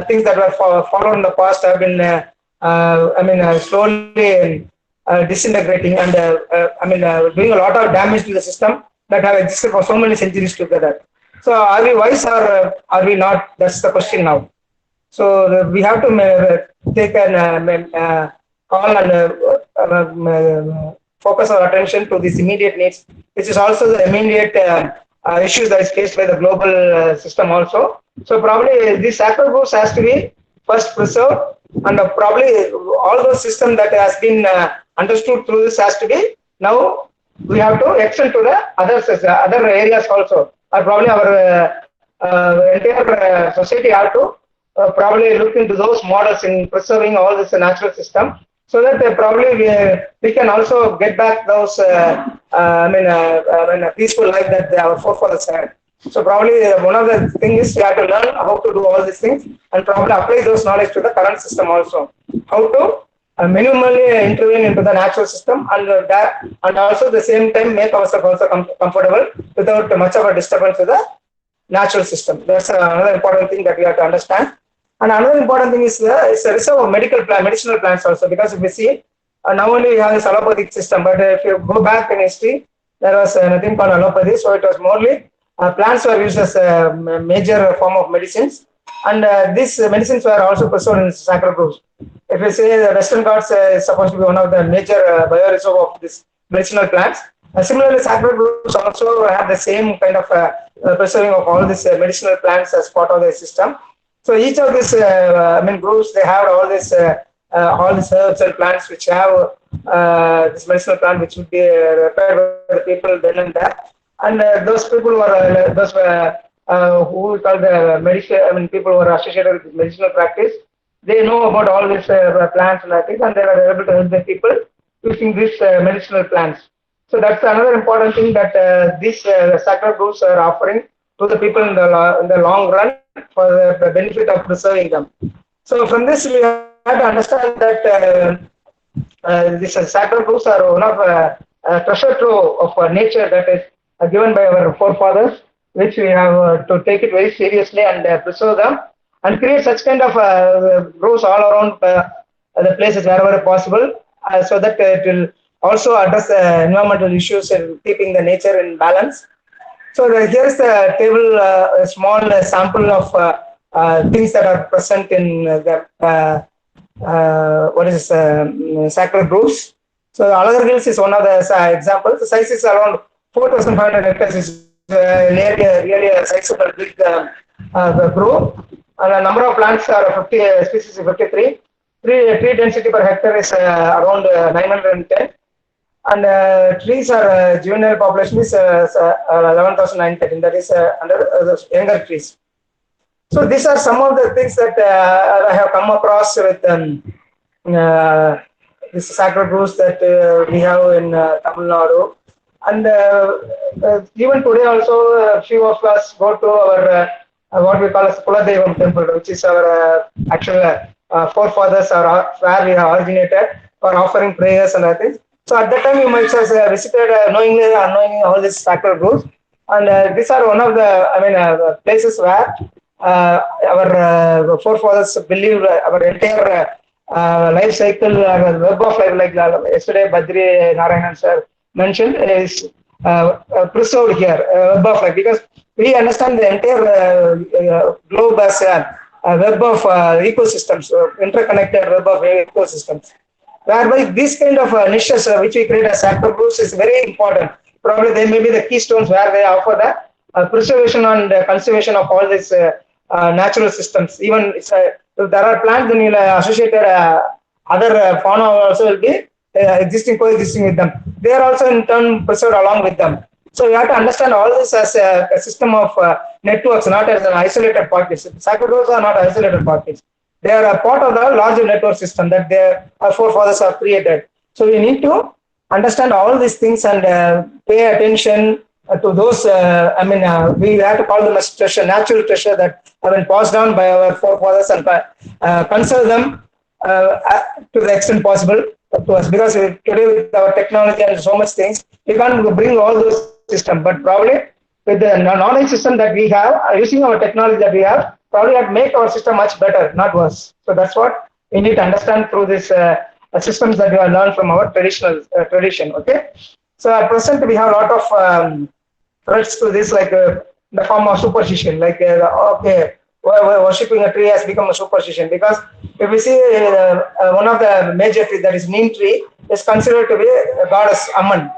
things that were followed in the past have been, slowly disintegrating and doing a lot of damage to the system that have existed for so many centuries together. So are we wise or are we not? That's the question now. So we have to take an call and focus our attention to these immediate needs, which is also the immediate issues that is faced by the global system also. So probably this sacred groves has to be first preserved, and probably all those systems that has been understood through this has to be, now we have to extend to the other areas also. Or probably our entire society have to probably look into those models in preserving all this natural system, so that probably we can also get back those peaceful life that our forefathers had. So probably one of the things is you have to learn how to do all these things and probably apply those knowledge to the current system also. How to minimally intervene into the natural system and that, and also the same time make ourselves also comfortable without much of a disturbance to the natural system. That's another important thing that we have to understand. And another important thing is it's a reserve of medicinal plants also, because if we see now only we have this allopathic system, but if you go back in history, there was nothing called allopathy, so it was morely plants were used as a major form of medicines, and these medicines were also preserved in sacred groves. If we say the Western Ghats is supposed to be one of the major bioreserve of this medicinal plants, similarly sacred groves also have the same kind of preserving of all these medicinal plants as part of the system. So each of these, groves, they have all these herbs and plants which have this medicinal plant which would be required by the people then and there. And those people were who we call the medicine. People who are associated with medicinal practice. They know about all these plants and things, and they are able to help the people using these medicinal plants. So that's another important thing that these sacred groves are offering to the people in the long run for the benefit of preserving them. So from this we have to understand that these sacred groves are one of treasure trove of nature that is given by our forefathers, which we have to take it very seriously and preserve them and create such kind of groves all around the places wherever possible, so that it will also address environmental issues and keeping the nature in balance. So here's the table, a small sample of things that are present in the sacred groves. So Alagar Hills is one of the examples. The size is around 4,500 hectares. Is really a sizable big grove. And the number of plants are 50 species, 53. Tree density per hectare is around 910. And trees are juvenile population is 11,913. That is under the younger trees. So these are some of the things that I have come across with this sacred groves that we have in Tamil Nadu. And even today also, a few of us go to our what we call as Kuladevam temple, which is our actual forefathers are where we have originated for offering prayers and other things. So at that time, you might have visited knowingly or unknowingly all these sacred groves, and these are one of the places where our forefathers believe our entire life cycle, web of life, like yesterday Badri Narayanan sir mentioned, is preserved here, web of life, because we understand the entire globe as a web of ecosystems, interconnected web of ecosystems, whereby these kind of niches which we create as sacred groves is very important. Probably they may be the keystones where they offer the preservation and conservation of all these natural systems. Even if there are plants, then you'll associate other fauna also will be coexisting with them. They are also in turn preserved along with them. So you have to understand all this as a system of networks, not as an isolated parties. Sacred groves are not isolated parties. They are a part of the larger network system that their forefathers have created. So we need to understand all these things and pay attention to those. We have to call them as treasure, natural treasure that have been passed down by our forefathers, and conserve them to the extent possible to us. Because today with our technology and so much things, we can't bring all those systems. But probably with the knowledge system that we have, using our technology that we have, probably have make our system much better, not worse. So that's what we need to understand through this systems that we have learned from our traditional tradition. Okay. So at present we have a lot of threats to this, like the form of superstition, like worshipping a tree has become a superstition, because if we see one of the major trees, that is neem tree, is considered to be a goddess Amman,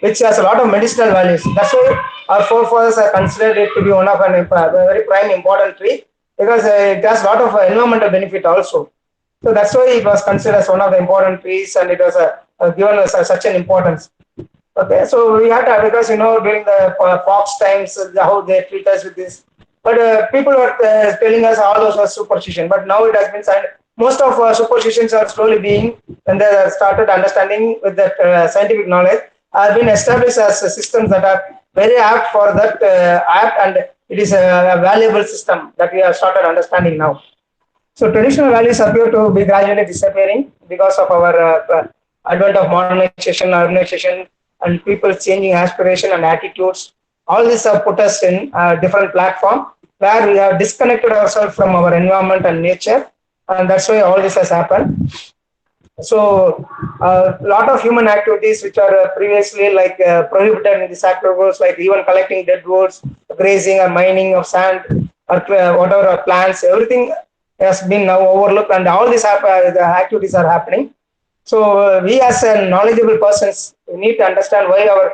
which has a lot of medicinal values. That's why our forefathers have considered it to be one of a very prime important tree, because it has a lot of environmental benefit also. So that's why it was considered as one of the important trees, and it was given such an importance. Okay, so we have to, because during the fox times, how they treat us with this. But people were telling us all those were superstition. But now it has been signed. Most of superstitions are slowly being, when they started understanding with that scientific knowledge, have been established as systems that are very apt for that apt, and it is a valuable system that we have started understanding now. So traditional values appear to be gradually disappearing because of our advent of modernization, urbanization, and people changing aspiration and attitudes. All this have put us in a different platform where we have disconnected ourselves from our environment and nature, and that's why all this has happened. So a lot of human activities which are previously like prohibited in the sector goes, like even collecting dead woods, grazing or mining of sand, or whatever plants, everything has been now overlooked, and all these the activities are happening. So we as knowledgeable persons, we need to understand why our,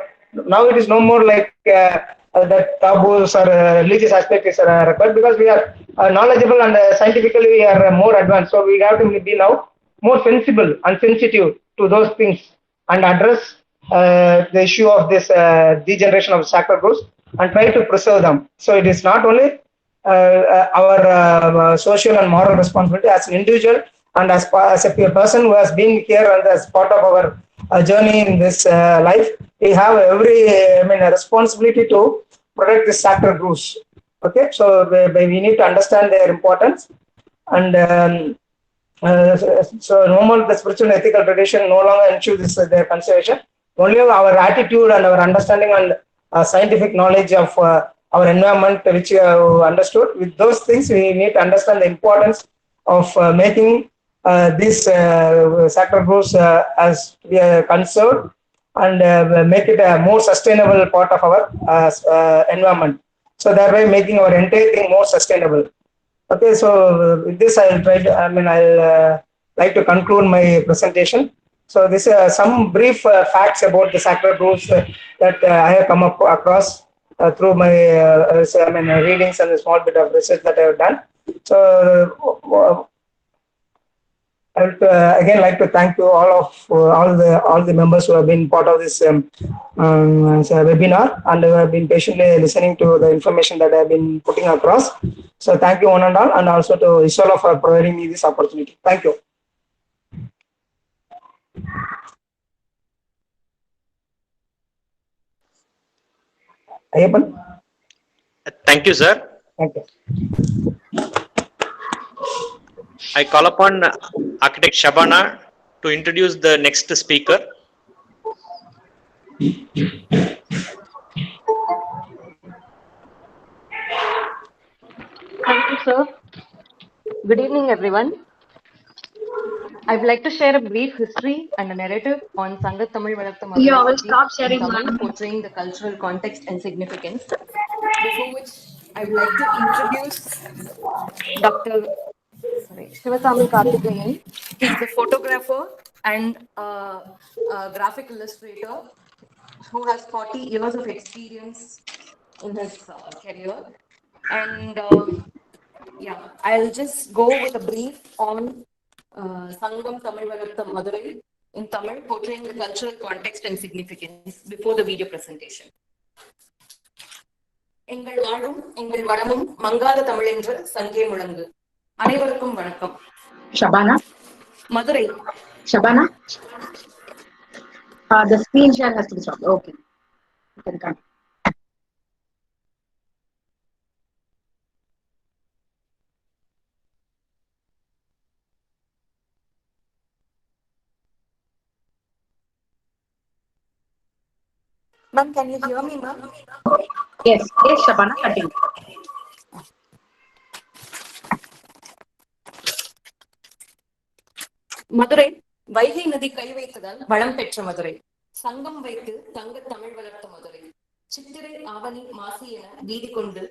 now it is no more like that taboos or religious aspect is required, because we are knowledgeable and scientifically we are more advanced. So we have to be now more sensible and sensitive to those things and address the issue of this degeneration of sacred groves and try to preserve them. So it is not only our social and moral responsibility as an individual and as a person who has been here and as part of our journey in this life, we have every responsibility to protect the sacred groves. Okay, so we need to understand their importance, and so no more the spiritual and ethical tradition no longer ensure this their conservation. Only our attitude and our understanding and scientific knowledge of our environment, which we have understood. With those things, we need to understand the importance of making these sacred groves as conserved and make it a more sustainable part of our environment. So thereby making our entire thing more sustainable. Okay, so with this I'll try to, I'll like to conclude my presentation. So this some brief facts about the sacred groves that I have come across through my readings and a small bit of research that I have done. So I would again like to thank you all the members who have been part of this webinar and who have been patiently listening to the information that I have been putting across. So thank you one and all, and also to Isola for providing me this opportunity. Thank you. Ayappan? Thank you, sir. Thank you. I call upon Architect Shabana to introduce the next speaker. Thank you, sir. Good evening, everyone. I would like to share a brief history and a narrative on Sangat Tamil Valartha Madurai Yeah, I will stop in sharing, Tamil, ma'am. portraying the cultural context and significance. Before which, I would like to introduce Dr. Sivasamy Karthikeyan. He is a photographer and a graphic illustrator who has 40 years of experience in his career. And yeah, I'll just go with a brief on Sangam Tamil Valartha Madurai in Tamil, portraying the cultural context and significance before the video presentation. எங்கள் வாழும் எங்கள் வளமும் மங்காத தமிழ் என்ற சங்கே முழங்கு. அனைவருக்கும் வணக்கம். Shabana? Madurai. Shabana? The screen share has to be stopped. Okay. You can come. Ma'am, can you hear me, ma'am? Yes, yes, Shabana, continue. Madurai Vaigai நதி கை வைத்ததால் வளம் பெற்ற மதுரை. சங்கம் வைத்து தங்க தமிழ் வளர்த்த மதுரை. சித்திரை ஆவணி மாசி என வீதி கொண்டு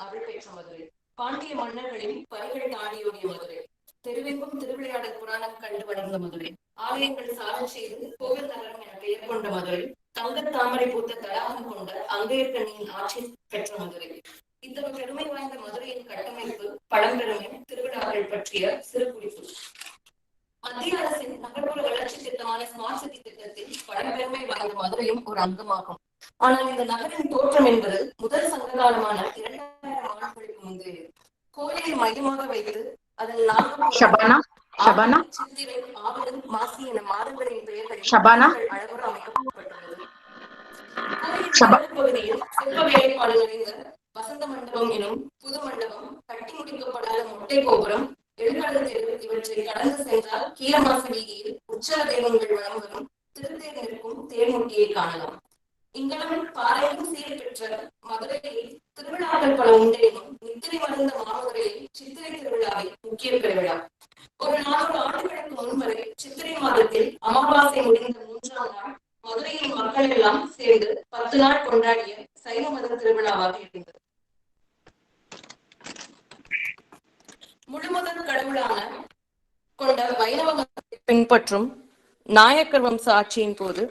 அவள் பெற்ற மதுரை. பாண்டிய மன்னர்களின் பரிகள் தாண்டியோடிய மதுரை. தெருவெங்கும் திருவிளையாடல் புராணம் கண்டு வளர்ந்த மதுரை. ஆலயங்கள் சாதம் செய்து கோவில் நகரம் என பெயர் கொண்ட மதுரை. தங்க தாமரை பூத்த தடாகம் கொண்ட அங்கேற்கண்ணியின் ஆட்சி பெற்ற மதுரை. இத்தகைய பெருமை வாய்ந்த மதுரையின் கட்டமைப்பு, பழம்பெருமை, திருவிழாக்கள் பற்றிய சிறு குறிப்பு. மத்திய அரசின் நகர்ப்புற வளர்ச்சி திட்டமான ஸ்மார்ட் சிட்டி திட்டத்தில் பழம்பெருமை வாய்ந்த மதுரையும் ஒரு அங்கமாகும். ஆனால் இந்த நகரின் தோற்றம் என்பது முதல் சங்ககாலமான 2000 ஆண்டுகளுக்கு முந்தையது. கோயிலை மையமாக வைத்து அதன் Shabana, Shabana? சித்திரை, ஆவணி, மாசி என மாதங்களின் பெயர்களில் Shabana? அழகுற அமைக்கப்பட்டுள்ளது. கோயில் வடக்கு பகுதியில் சிற்ப வேலைப்பாடு நிறைந்த வசந்த மண்டபம் எனும் புது மண்டபம், கட்டி முடிக்கப்படாத மொட்டை கோபுரம், எழுகடல் தெரு இவற்றை கடந்து சென்றால் கீரமாச வீதியில் உற்சவ தெய்வங்கள் வலம் வரும் திருத்தேர் நிற்கும் தேர்முட்டியை காணலாம். இங்கனம் பாறையும் சீர் பெற்ற மதுரையில் திருவிழாக்கள் பல உண்டெனும் நித்திரை மறந்த மாமதுரையில் சித்திரை திருவிழாவை முக்கிய பெருவிழா. ஒரு 400 ஆண்டுகளுக்கு முன்வரை சித்திரை மாதத்தில் அமாவாசை முடிந்த 3ஆம் நாள் மதுரையின் மக்கள் எல்லாம் சேர்ந்து 10 நாள் கொண்டாடிய சைவ மத திருவிழாவாக இருந்தது. முழுமுதற் கடவுளான கொண்ட வைணவ மதத்தை பின்பற்றும் நாயக்கர் வம்ச ஆட்சியின் போது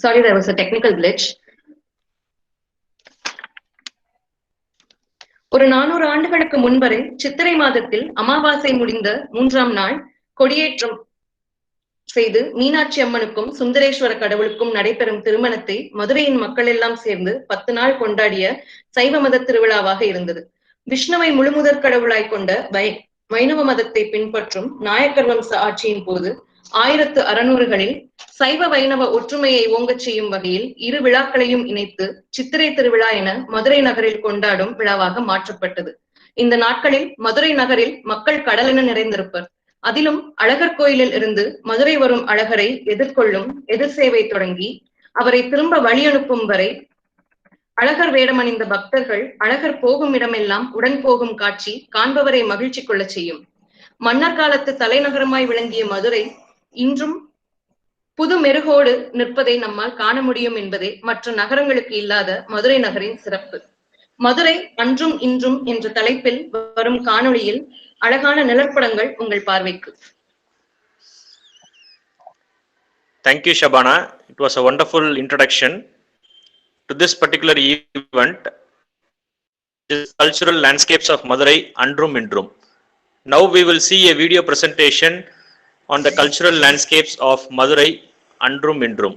Sorry, there was a technical glitch. ஒரு 400 ஆண்டுகளுக்கு முன்வரை சித்திரை மாதத்தில் அமாவாசை முடிந்த 3ஆம் நாள் கொடியேற்றம் செய்து மீனாட்சி அம்மனுக்கும் சுந்தரேஸ்வர கடவுளுக்கும் நடைபெறும் திருமணத்தை மதுரையின் மக்கள் எல்லாம் சேர்ந்து 10 நாள் கொண்டாடிய சைவ மத திருவிழாவாக இருந்தது. விஷ்ணுவை முழுமுதற் கடவுளாய் கொண்ட வைணவ மதத்தை பின்பற்றும் நாயக்கர் வம்ச ஆட்சியின் போது 1600களில் சைவ வைணவ ஒற்றுமையை ஓங்கச் செய்யும் வகையில் இரு விழாக்களையும் இணைத்து சித்திரை திருவிழா என மதுரை நகரில் கொண்டாடும் விழாவாக மாற்றப்பட்டது. இந்த நாட்களில் மதுரை நகரில் மக்கள் கடலென நிறைந்திருப்பர். அதிலும் அழகர் கோயிலில் இருந்து மதுரை வரும் அழகரை எதிர்கொள்ளும் எதிர் சேவை தொடங்கி அவரை திரும்ப வழி அனுப்பும் வரை அழகர் வேடமணிந்த பக்தர்கள் அழகர் போகும் இடமெல்லாம் உடன் போகும் காட்சி காண்பவரை மகிழ்ச்சி கொள்ள செய்யும். மன்னர் காலத்து தலைநகரமாய் விளங்கிய மதுரை இன்றும் புது மெருகோடு நிற்பதை நம்மால் காண முடியும் என்பதே மற்ற நகரங்களுக்கு இல்லாத மதுரை நகரின் சிறப்பு. மதுரை அன்றும் இன்றும் என்ற தலைப்பில் வரும் காணொளியில் அழகான நிழற்படங்கள் உங்கள் பார்வைக்கு. Thank you, Shabana. It was a wonderful introduction to this particular event, which is cultural landscapes of Madurai Andrum Indrum. Now we will see a video presentation on the cultural landscapes of Madurai Andrum Indrum.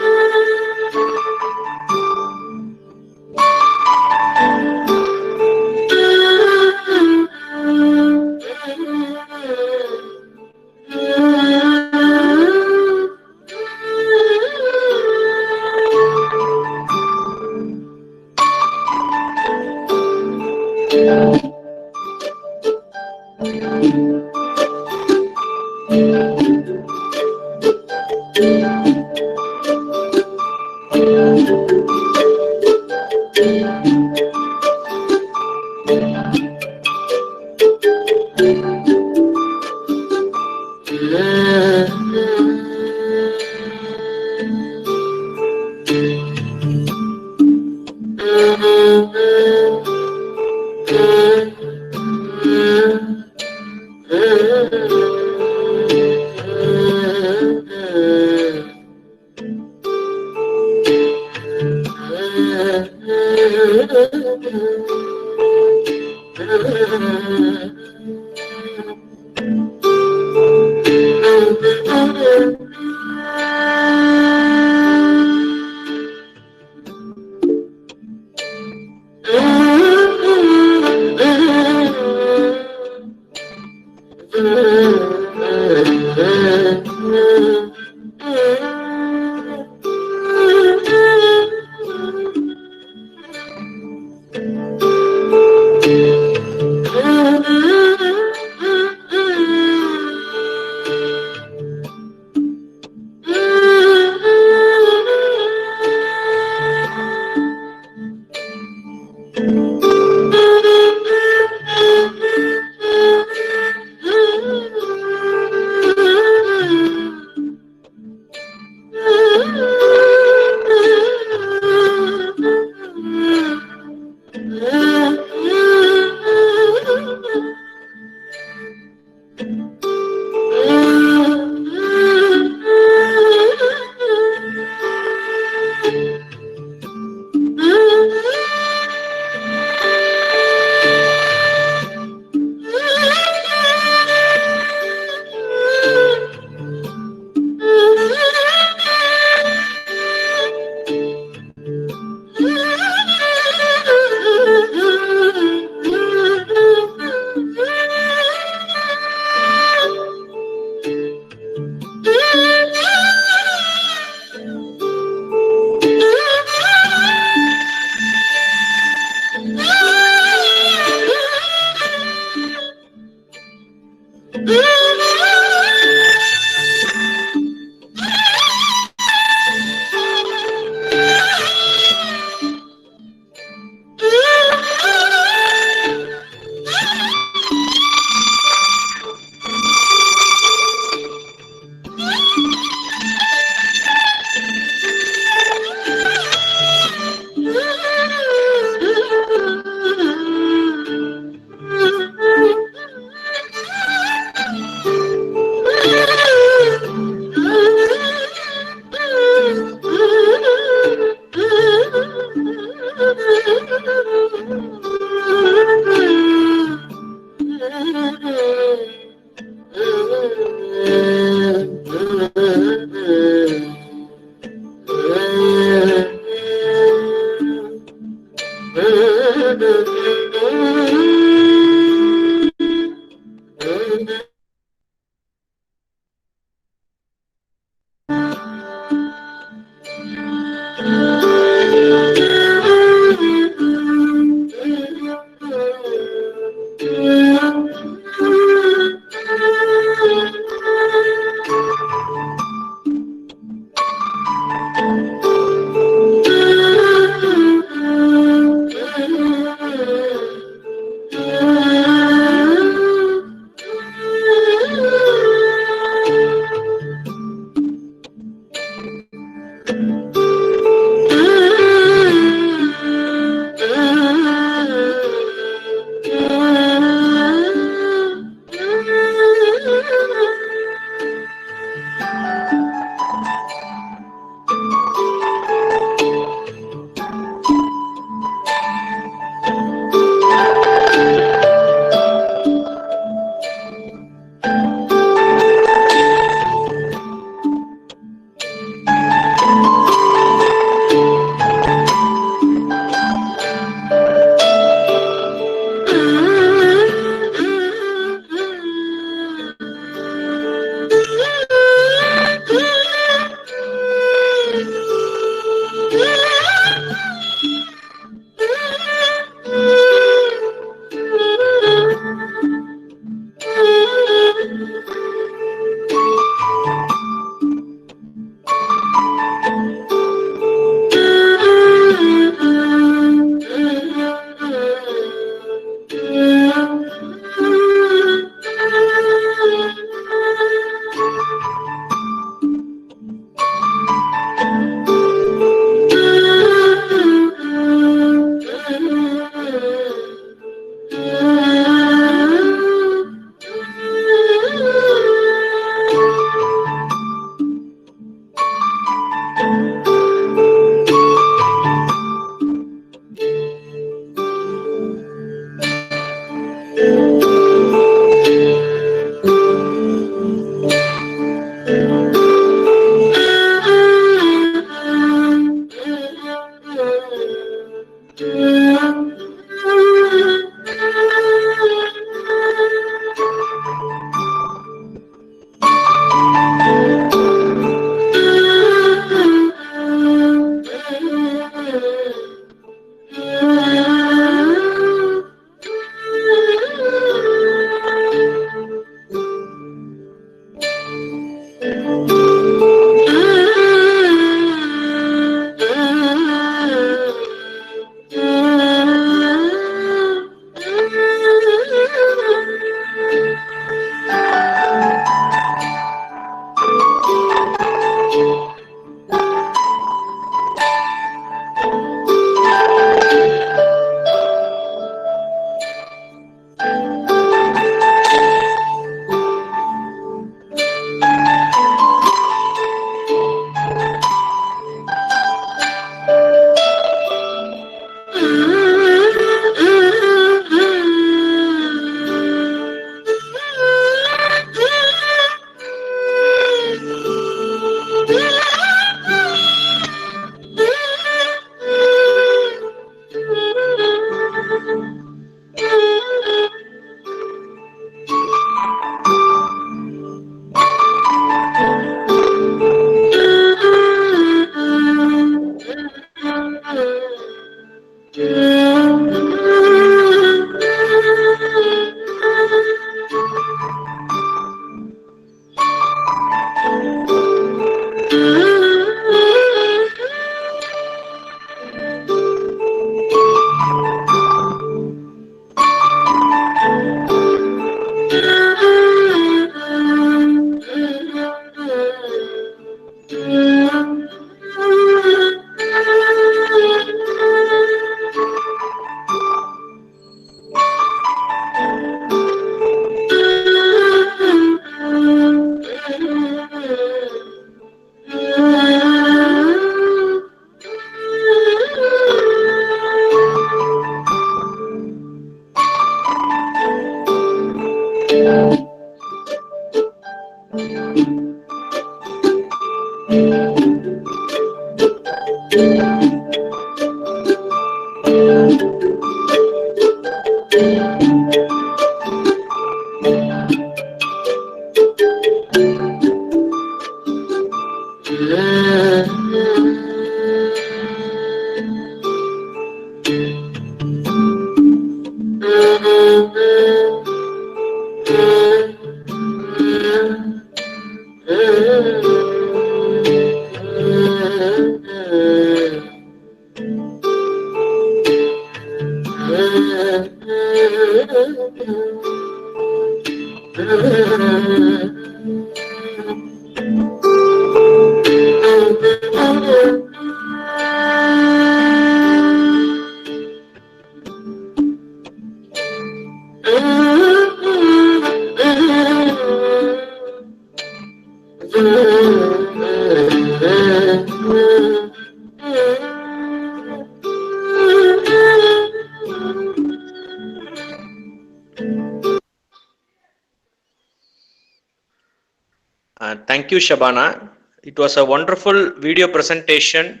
Thank you, Shabana. It was a wonderful video presentation.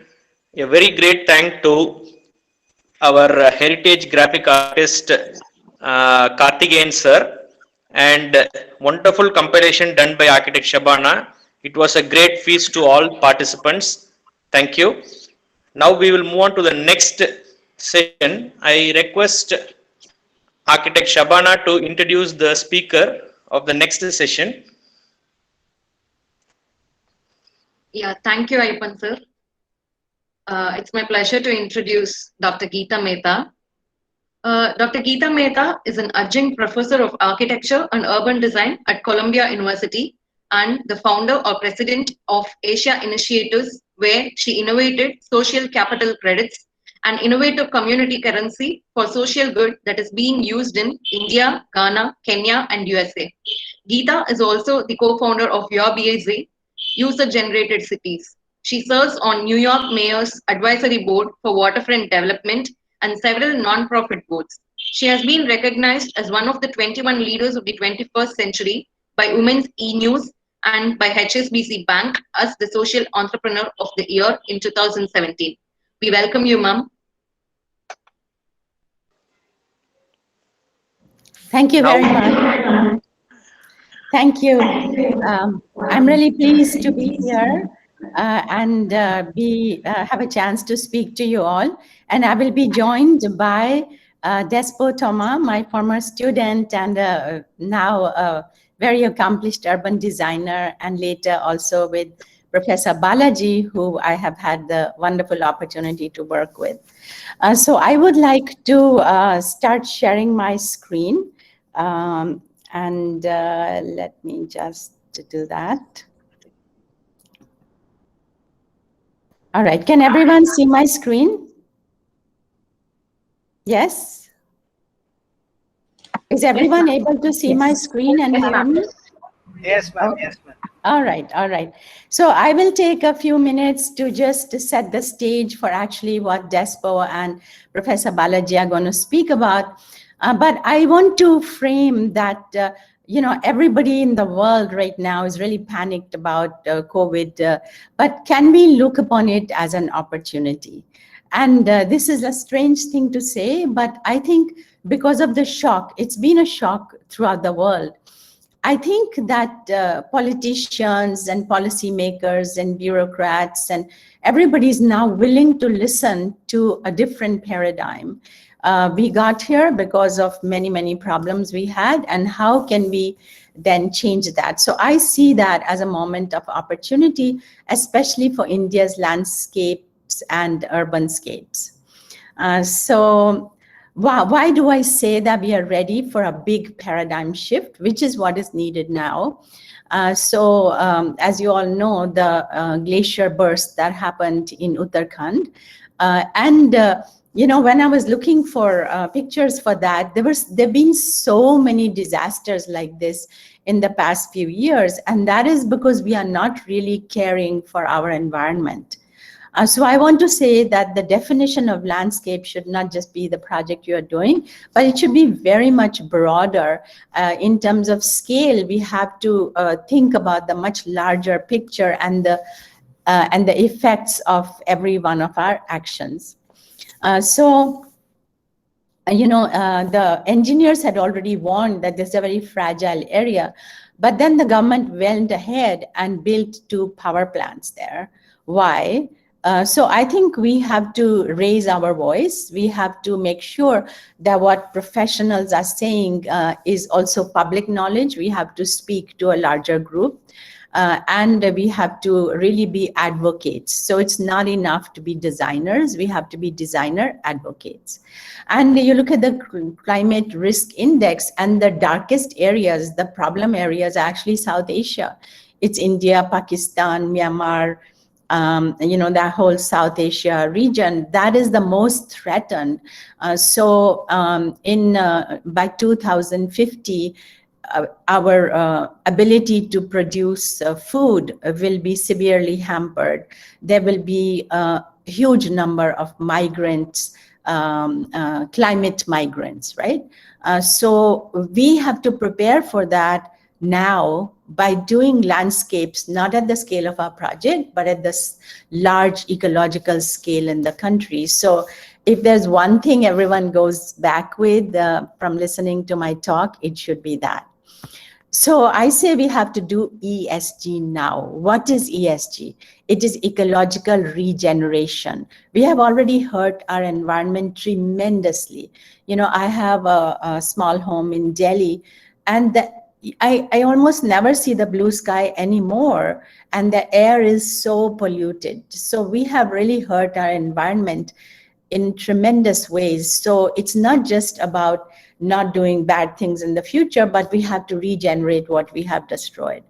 A very great thank to our heritage graphic artist Karthikeyan sir, and wonderful compilation done by architect Shabana. It was a great feast to all participants. Thank you. Now we will move on to the next session. I request architect Shabana to introduce the speaker of the next session. Yeah, thank you, Ayyappan sir. It's my pleasure to introduce Dr. Geetha Mehta. Dr. Geetha Mehta is an adjunct professor of architecture and urban design at Columbia University and the founder or president of Asia Initiatives, where she innovated social capital credits, an innovative community currency for social good that is being used in India, Ghana, Kenya, and USA. Geetha is also the co-founder of Your BAZ, User-Generated Cities. She serves on New York Mayor's Advisory Board for Waterfront Development and several non-profit boards. She has been recognized as one of the 21 leaders of the 21st century by Women's E-News and by HSBC Bank as the Social Entrepreneur of the Year in 2017. We welcome you, ma'am. Thank you very much. Thank you. I'm really pleased to be here and have a chance to speak to you all. And I will be joined by Despo Toma, my former student and now a very accomplished urban designer, and later also with Professor Balaji, who I have had the wonderful opportunity to work with. So I would like to start sharing my screen. Let me just do that. All right, can everyone see my screen? Yes? Is everyone able to see my screen and hear me? Yes, ma'am. Yes, ma'am. All right, all right. So I will take a few minutes to just set the stage for actually what Despo and Professor Balaji are going to speak about. But I want to frame that, you know, everybody in the world right now is really panicked about COVID, but can we look upon it as an opportunity? And this is a strange thing to say, but I think because of the shock, it's been a shock throughout the world. I think that politicians and policymakers and bureaucrats and everybody is now willing to listen to a different paradigm. We got here because of many, many problems we had, and how can we then change that? So I see that as a moment of opportunity, especially for India's landscapes and urbanscapes. Why do I say that we are ready for a big paradigm shift, which is what is needed now? As you all know, the glacier burst that happened in Uttarakhand, you know, when I was looking for pictures for that, there've been so many disasters like this in the past few years, and that is because we are not really caring for our environment. So I want to say that the definition of landscape should not just be the project you are doing, but it should be very much broader. In terms of scale, we have to think about the much larger picture and the effects of every one of our actions. You know, the engineers had already warned that this is a very fragile area, but then the government went ahead and built 2 power plants there. Why? So I think we have to raise our voice. We have to make sure that what professionals are saying is also public knowledge. We have to speak to a larger group. And we have to really be advocates. So it's not enough to be designers. We have to be designer advocates. And you look at the climate risk index, and the darkest areas, the problem areas, are actually South Asia. It's India, Pakistan, Myanmar, that whole South Asia region. That is the most threatened. By 2050, our ability to produce food will be severely hampered. There will be a huge number of migrants, climate migrants, right? So we have to prepare for that now by doing landscapes, not at the scale of our project, but at this large ecological scale in the country. So if there's one thing everyone goes back with from listening to my talk, it should be that. So I say we have to do ESG now. What is ESG? It is ecological regeneration. We have already hurt our environment tremendously. I have a small home in Delhi, and I almost never see the blue sky anymore, and the air is so polluted. So we have really hurt our environment in tremendous ways. So it's not just about not doing bad things in the future, but we have to regenerate what we have destroyed.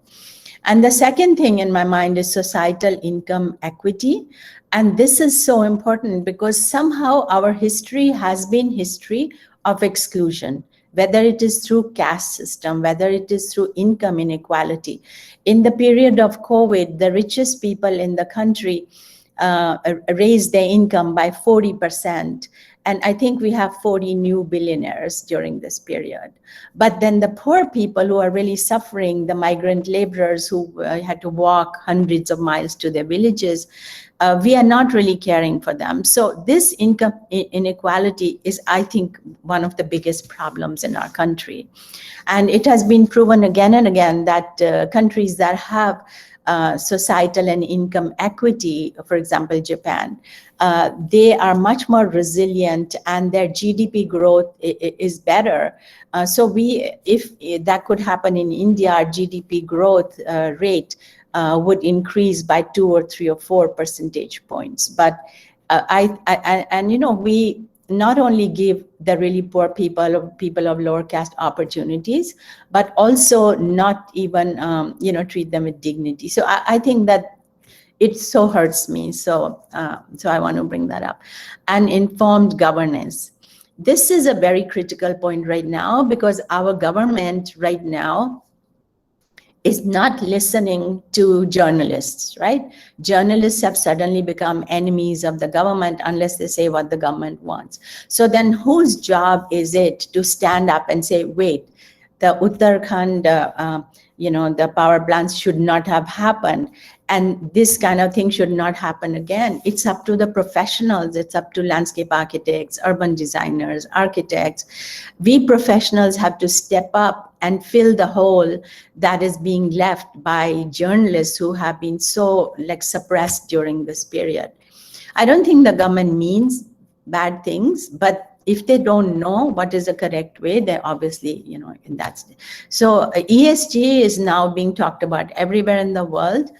And the second thing in my mind is societal income equity. And this is so important because somehow our history has been history of exclusion, whether it is through caste system, whether it is through income inequality. In the period of COVID, the richest people in the country raised their income by 40%. And I think we have 40 new billionaires during this period. But then the poor people who are really suffering, the migrant laborers who had to walk hundreds of miles to their villages, we are not really caring for them. So this income inequality is, I think, one of the biggest problems in our country. And it has been proven again and again that countries that have societal and income equity, for example, Japan, they are much more resilient and their GDP growth is better. So if that could happen in India, our GDP growth rate would increase by 2 or 3 or 4 percentage points. But we not only give the really poor people of lower caste opportunities, but also not even treat them with dignity. So I think that it so hurts me. So I want to bring that up. And informed governance. This is a very critical point right now because our government right now is not listening to journalists, right? Journalists have suddenly become enemies of the government unless they say what the government wants. So then whose job is it to stand up and say, wait, the Uttarakhand, the power plants should not have happened. And this kind of thing should not happen again. It's up to the professionals. It's up to landscape architects, urban designers, architects. We professionals have to step up and fill the hole that is being left by journalists who have been so suppressed during this period. I don't think the government means bad things, but if they don't know what is the correct way, they're obviously, in that state. So ESG is now being talked about everywhere in the world.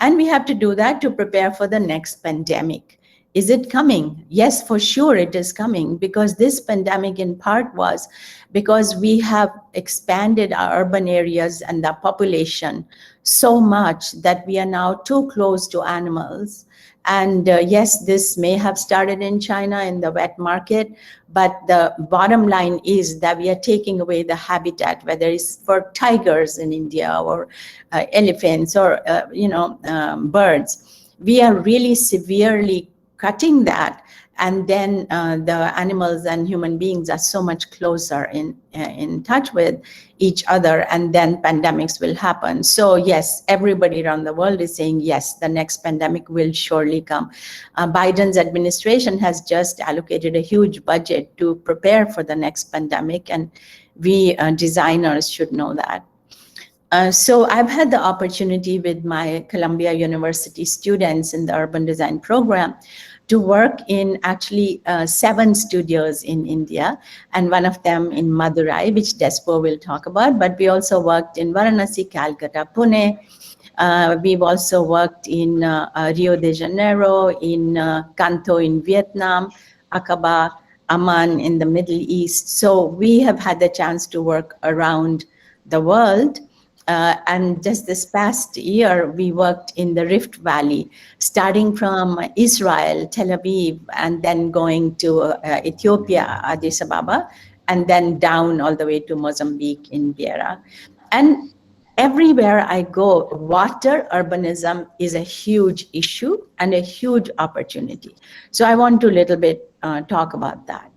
And we have to do that to prepare for the next pandemic. Is it coming? Yes, for sure it is coming, because this pandemic in part was because we have expanded our urban areas and the population so much that we are now too close to animals. And yes, this may have started in China in the wet market, but the bottom line is that we are taking away the habitat, whether it's for tigers in India or elephants or birds. We are really severely cutting that, and then the animals and human beings are so much closer in touch with each other, and then pandemics will happen. So yes, everybody around the world is saying yes, the next pandemic will surely come. Biden's administration has just allocated a huge budget to prepare for the next pandemic, and we designers should know that. So I've had the opportunity with my Columbia University students in the urban design program to work in actually 7 studios in India, and one of them in Madurai, which Despo will talk about. But we also worked in Varanasi, Calcutta, Pune. We've also worked in Rio de Janeiro, in Kanto in Vietnam, Aqaba, Amman in the Middle East. So we have had the chance to work around the world. And just this past year, we worked in the Rift Valley, starting from Israel, Tel Aviv, and then going to Ethiopia, Addis Ababa, and then down all the way to Mozambique in Beira. And everywhere I go, water urbanism is a huge issue and a huge opportunity. So I want to a little bit talk about that.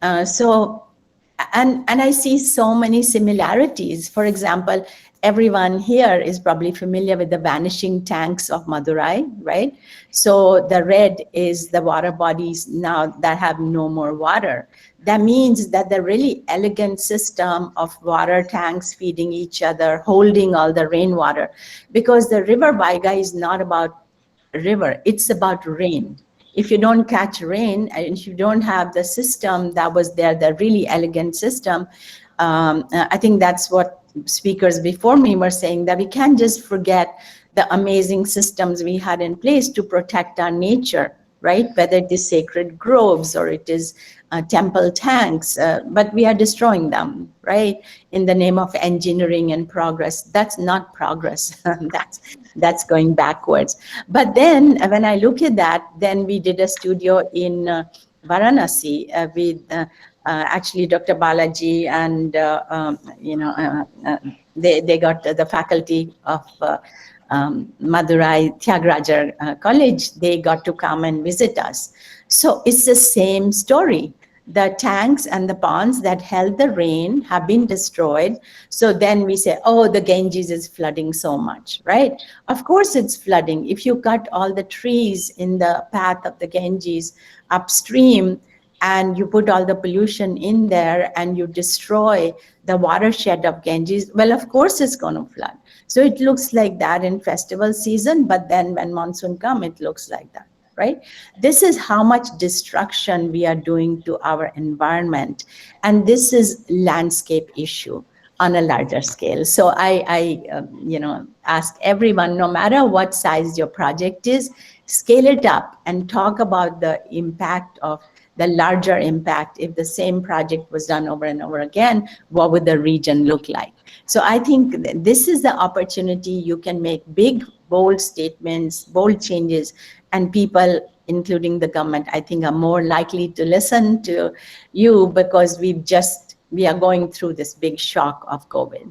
And I see so many similarities. For example, everyone here is probably familiar with the vanishing tanks of Madurai, right? So the red is the water bodies now that have no more water. That means that the really elegant system of water tanks feeding each other, holding all the rainwater, because the river Vaiga is not about river, it's about rain. If you don't catch rain and if you don't have the system that was there, the really elegant system, I think that's what speakers before me were saying, that we can't just forget the amazing systems we had in place to protect our nature, right? Whether it is sacred groves or it is temple tanks, but we are destroying them, right? In the name of engineering and progress. That's not progress. That's going backwards. But then when I look at that, then we did a studio in Varanasi with actually Dr. Balaji and, they got the faculty of Madurai Tyagaraja College, they got to come and visit us. So it's the same story. The tanks and the ponds that held the rain have been destroyed. So then we say, oh, the Ganges is flooding so much, right? Of course it's flooding. If you cut all the trees in the path of the Ganges upstream and you put all the pollution in there and you destroy the watershed of Ganges, well, of course it's going to flood. So it looks like that in festival season, but then when monsoon comes, it looks like that. Right? This is how much destruction we are doing to our environment. And this is landscape issue on a larger scale. So I ask everyone, no matter what size your project is, scale it up and talk about the impact of the larger impact. If the same project was done over and over again, what would the region look like? So I think this is the opportunity. You can make big, bold statements, bold changes, and people, including the government, I think are more likely to listen to you because we are going through this big shock of COVID.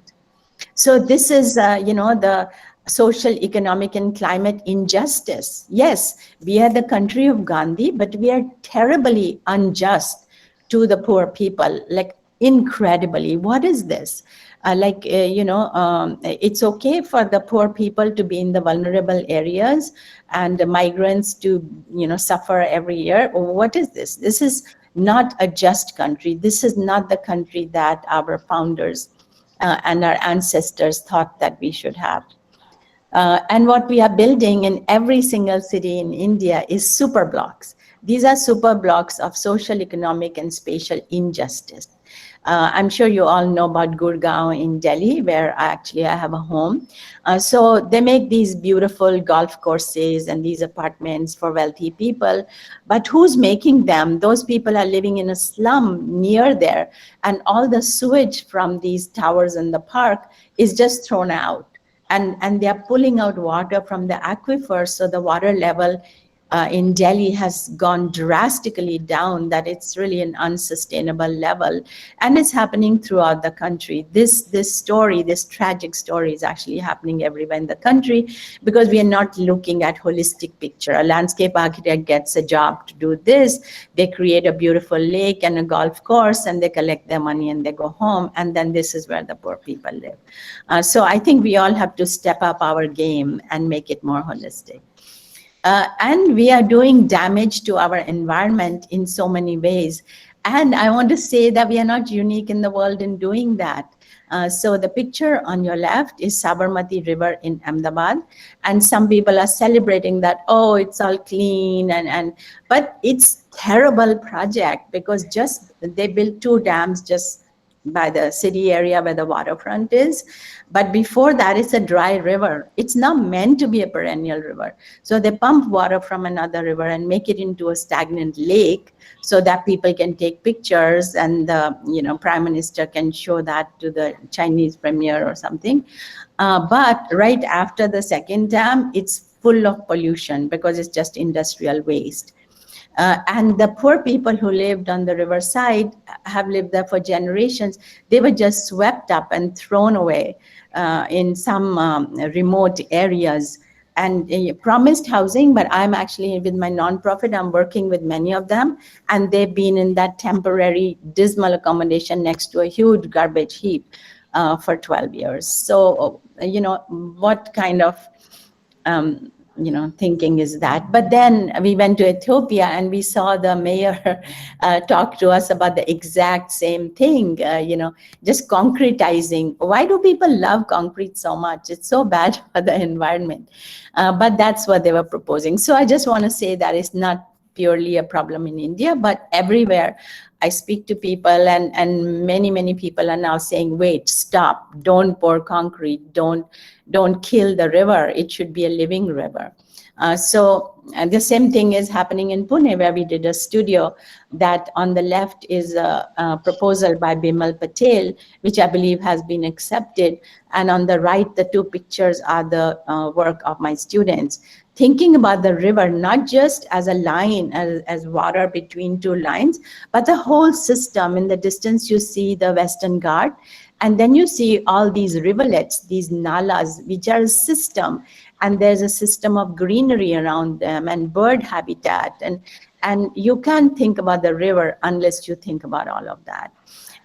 So this is, the social, economic, and climate injustice. Yes, we are the country of Gandhi, but we are terribly unjust to the poor people, like incredibly. What is this? It's okay for the poor people to be in the vulnerable areas and the migrants to, suffer every year. What is this? This is not a just country. This is not the country that our founders and our ancestors thought that we should have. And what we are building in every single city in India is super blocks. These are super blocks of social, economic, and spatial injustice. I'm sure you all know about Gurgaon in Delhi, where I have a home. So they make these beautiful golf courses and these apartments for wealthy people. But who's making them? Those people are living in a slum near there. And all the sewage from these towers in the park is just thrown out. And they are pulling out water from the aquifer. So the water level in Delhi has gone drastically down, that it's really an unsustainable level. And it's happening throughout the country. This story, this tragic story is actually happening everywhere in the country because we are not looking at holistic picture. A landscape architect gets a job to do this. They create a beautiful lake and a golf course and they collect their money and they go home. And then this is where the poor people live. So I think we all have to step up our game and make it more holistic. And we are doing damage to our environment in so many ways. And I want to say that we are not unique in the world in doing that. So the picture on your left is Sabarmati River in Ahmedabad, and some people are celebrating that, oh, it's all clean, but it's terrible project because just they built 2 dams just by the city area where the waterfront is. But before that, it's a dry river. It's not meant to be a perennial river. So they pump water from another river and make it into a stagnant lake so that people can take pictures, and the Prime Minister can show that to the Chinese premier or something. But right after the second dam, it's full of pollution because it's just industrial waste. And the poor people who lived on the riverside have lived there for generations. They were just swept up and thrown away in some remote areas, and promised housing. But I'm actually, with my nonprofit, I'm working with many of them, and they've been in that temporary dismal accommodation next to a huge garbage heap for 12 years. So, what kind of thinking is that? But then we went to Ethiopia and we saw the mayor talk to us about the exact same thing, just concretizing. Why do people love concrete so much? It's so bad for the environment. But that's what they were proposing. So I just want to say that it's not purely a problem in India, but everywhere I speak to people, and many people are now saying, wait, stop, don't pour concrete, don't kill the river. It should be a living river. So the same thing is happening in Pune, where we did a studio that on the left is a proposal by Bimal Patel, which I believe has been accepted. And on the right, the 2 pictures are the work of my students. Thinking about the river, not just as a line, as water between 2 lines, but the whole system. In the distance, you see the Western Ghat, and then you see all these rivulets, these nalas, which are a system, and there's a system of greenery around them and bird habitat. And you can't think about the river unless you think about all of that.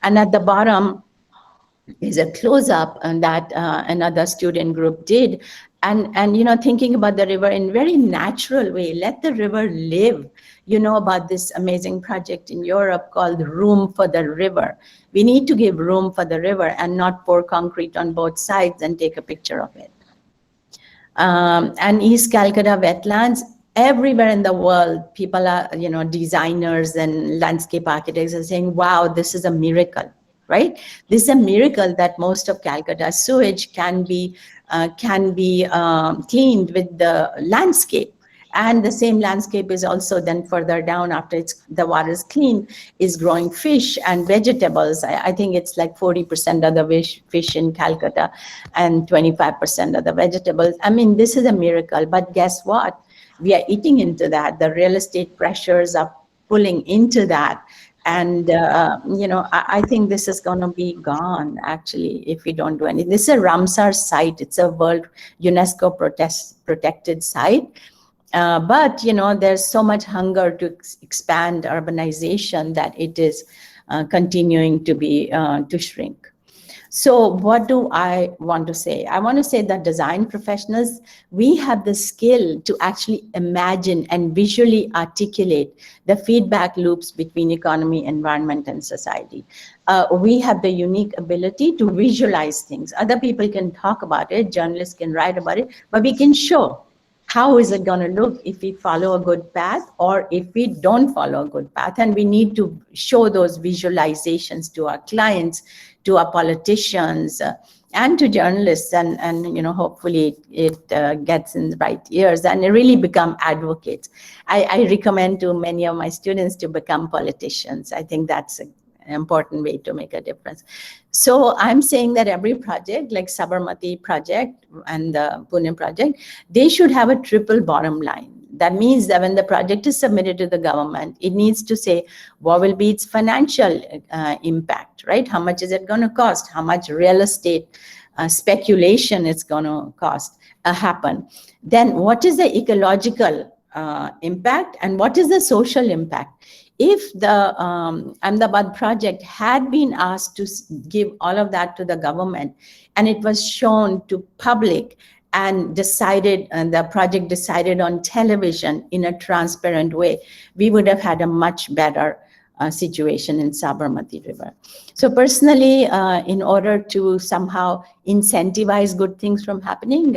And at the bottom is a close-up that another student group did. And thinking about the river in very natural way. Let the river live. You know about this amazing project in Europe called Room for the River. We need to give room for the river and not pour concrete on both sides and take a picture of it. And East Calcutta wetlands, everywhere in the world, people are, designers and landscape architects are saying, wow, this is a miracle, right? This is a miracle that most of Calcutta's sewage can be cleaned with the landscape. And the same landscape is also then further down, after the water is clean, is growing fish and vegetables. I think it's like 40% of the fish in Calcutta and 25% of the vegetables. I mean, this is a miracle, but guess what? We are eating into that. The real estate pressures are pulling into that. And, I think this is going to be gone, actually, if we don't do anything. This is a Ramsar site. It's a World UNESCO protected site. But, there's so much hunger to expand urbanization that it is continuing to be to shrink. So what do I want to say? I want to say that design professionals, we have the skill to actually imagine and visually articulate the feedback loops between economy, environment, and society. We have the unique ability to visualize things. Other people can talk about it, journalists can write about it, but we can show. How is it going to look if we follow a good path or if we don't follow a good path? And we need to show those visualizations to our clients, to our politicians, and to journalists, and hopefully it gets in the right ears and really become advocates. I recommend to many of my students to become politicians. I think that's an important way to make a difference. So I'm saying that every project, like Sabarmati project and the Pune project, they should have a triple bottom line. That means that when the project is submitted to the government, it needs to say what will be its financial impact, right? How much is it going to cost? How much real estate speculation is going to happen? Then what is the ecological impact and what is the social impact? If the Ahmedabad project had been asked to give all of that to the government and it was shown to public and decided, and the project decided on television in a transparent way, we would have had a much better situation in Sabarmati River. So personally, in order to somehow incentivize good things from happening,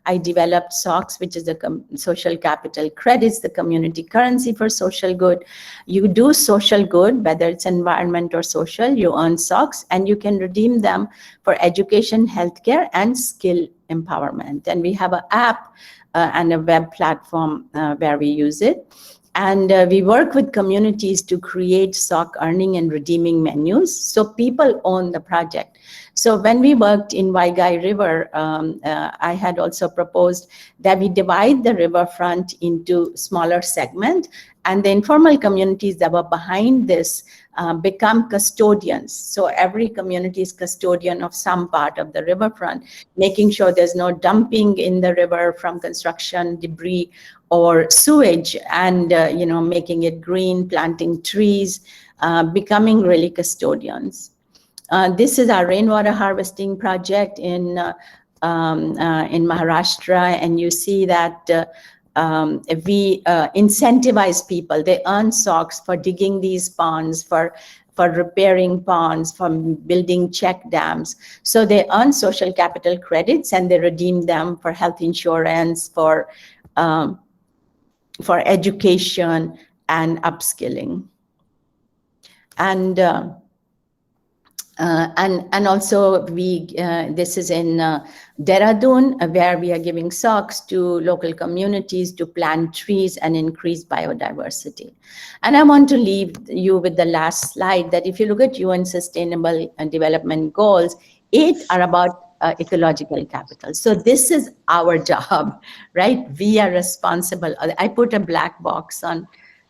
I developed SOCs, which is the social capital credits, the community currency for social good. You do social good, whether it's environment or social, you earn SOCs, and you can redeem them for education, healthcare, and skill empowerment. And we have an app and a web platform where we use it. And we work with communities to create SOC earning and redeeming menus, so people own the project. So when we worked in Waigai River, I had also proposed that we divide the riverfront into smaller segments, and the informal communities that were behind this become custodians. So every community is custodian of some part of the riverfront, making sure there's no dumping in the river from construction debris or sewage, and making it green, planting trees, becoming really custodians. This is our rainwater harvesting project in Maharashtra, and you see that we incentivize people. They earn SOCs for digging these ponds, for repairing ponds, for building check dams. So they earn social capital credits, and they redeem them for health insurance, for education and upskilling. And also this is in Dehradun, where we are giving SOCs to local communities to plant trees and increase biodiversity. And I want to leave you with the last slide, that if you look at UN Sustainable Development Goals, 8 are about ecological capital. So this is our job, right? We are responsible. I put a black box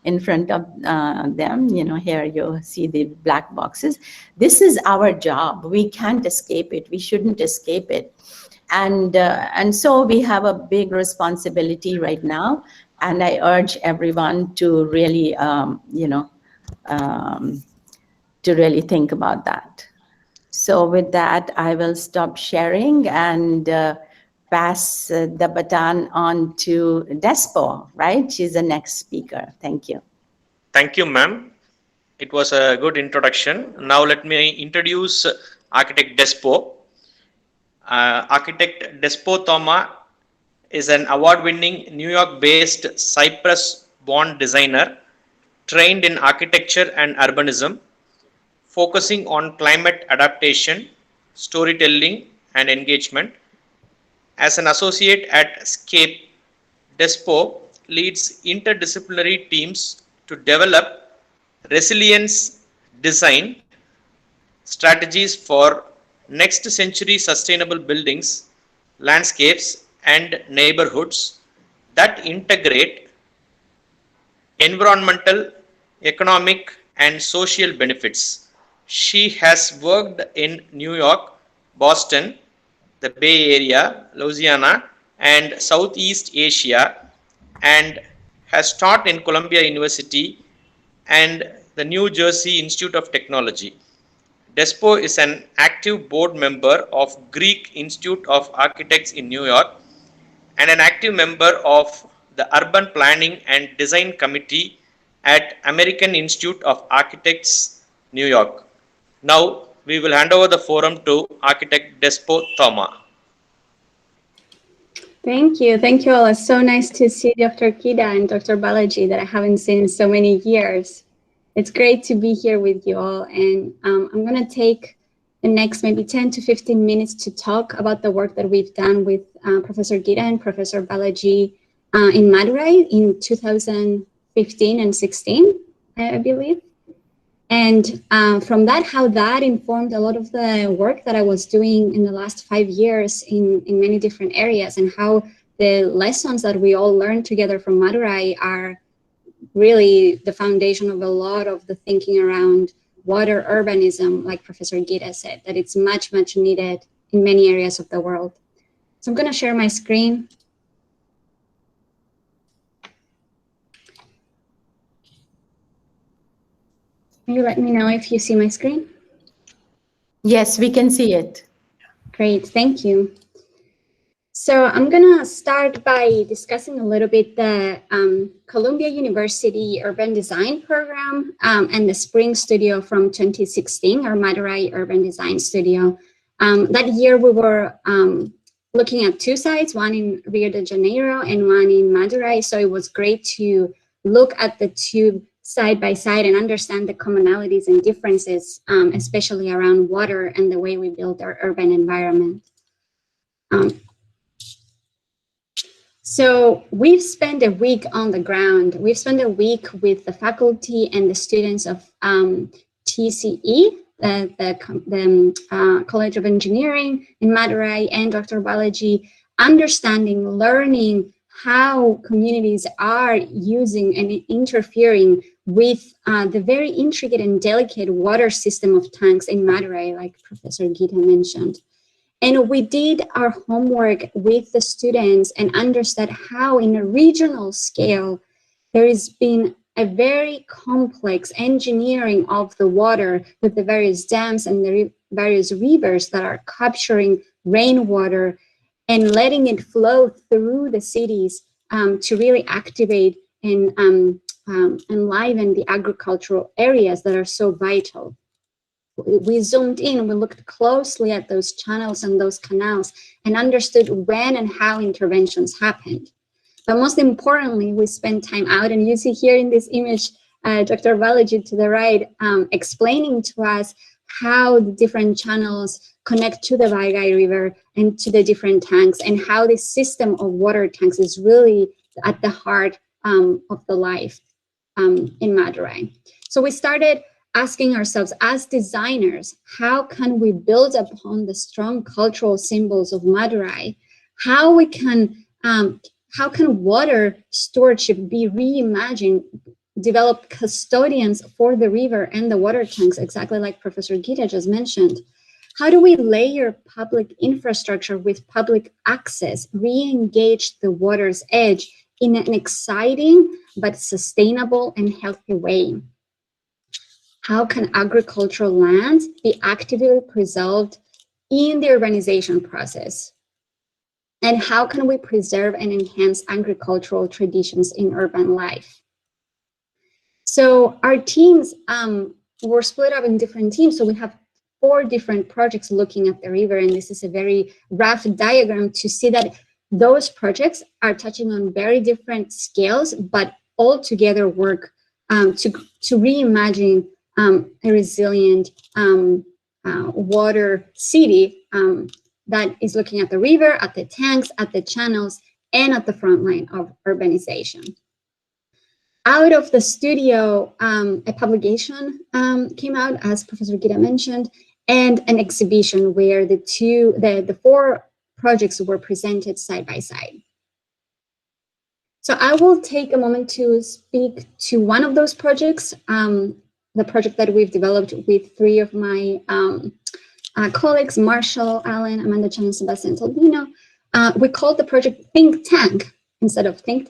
in front of them. Here you see the black boxes. This is our job. We can't escape it. We shouldn't escape it. And so we have a big responsibility right now. And I urge everyone to really, to really think about that. So with that, I will stop sharing and pass the baton on to Despo, right? She's the next speaker. Thank you. Thank you, ma'am. It was a good introduction. Now let me introduce Architect Despo. Architect Despo Thoma is an award-winning New York-based Cyprus-born designer trained in architecture and urbanism, focusing on climate adaptation, storytelling, and engagement. As an associate at Scape, Despo leads interdisciplinary teams to develop resilience design strategies for next century sustainable buildings, landscapes, and neighborhoods that integrate environmental, economic, and social benefits. She has worked in New York, Boston, the Bay Area, Louisiana, and Southeast Asia, and has taught in Columbia University and the New Jersey Institute of Technology. Despo is an active board member of Greek Institute of Architects in New York and an active member of the Urban Planning and Design Committee at American Institute of Architects, New York. Now, we will hand over the forum to Architect Despo Thoma. Thank you. Thank you all. It's so nice to see Dr. Geetha and Dr. Balaji that I haven't seen in so many years. It's great to be here with you all. And I'm going to take the next maybe 10 to 15 minutes to talk about the work that we've done with Professor Geetha and Professor Balaji in Madurai in 2015 and 16, I believe. And from that, how that informed a lot of the work that I was doing in the last 5 years in many different areas, and how the lessons that we all learned together from Madurai are really the foundation of a lot of the thinking around water urbanism, like Professor Geetha said, that it's much, much needed in many areas of the world. So I'm going to share my screen. Can you let me know if you see my screen? Yes, we can see it. Great, thank you. So I'm gonna start by discussing a little bit the Columbia University Urban Design Program and the Spring Studio from 2016, our Madurai Urban Design Studio. That year we were looking at two sites, one in Rio de Janeiro and one in Madurai. So it was great to look at the two side by side and understand the commonalities and differences, especially around water and the way we build our urban environment. So we've spent a week on the ground. We've spent a week with the faculty and the students of TCE, the College of Engineering in Madurai, and Dr. Balaji, understanding, learning how communities are using and interfering with the very intricate and delicate water system of tanks in Madurai, like Professor Geetha mentioned. And we did our homework with the students and understood how in a regional scale, there has been a very complex engineering of the water with the various dams and the various rivers that are capturing rainwater and letting it flow through the cities to really activate and enliven the agricultural areas that are so vital. We zoomed in, we looked closely at those channels and those canals and understood when and how interventions happened. But most importantly, we spent time out, and you see here in this image, Dr. Balaji to the right, explaining to us how the different channels connect to the Vaigai River and to the different tanks, and how this system of water tanks is really at the heart of the life in Madurai. So we started asking ourselves as designers, how can we build upon the strong cultural symbols of Madurai? How can water stewardship be reimagined, develop custodians for the river and the water tanks, exactly like Professor Geetha just mentioned? How do we layer public infrastructure with public access, re-engage the water's edge in an exciting but sustainable and healthy way? How can agricultural lands be actively preserved in the urbanization process? And how can we preserve and enhance agricultural traditions in urban life? So our teams were split up in different teams. So we have 4 different projects looking at the river, and this is a very rough diagram to see that those projects are touching on very different scales, but all together work to reimagine a resilient water city that is looking at the river, at the tanks, at the channels, and at the front line of urbanization. Out of the studio, a publication came out, as Professor Geetha mentioned, and an exhibition where the 4 projects were presented side by side. So I will take a moment to speak to one of those projects, the project that we've developed with 3 of my colleagues, Marshall, Allen, Amanda Chan, and Sebastian Tolbino. We called the project Think Tank. Instead of Think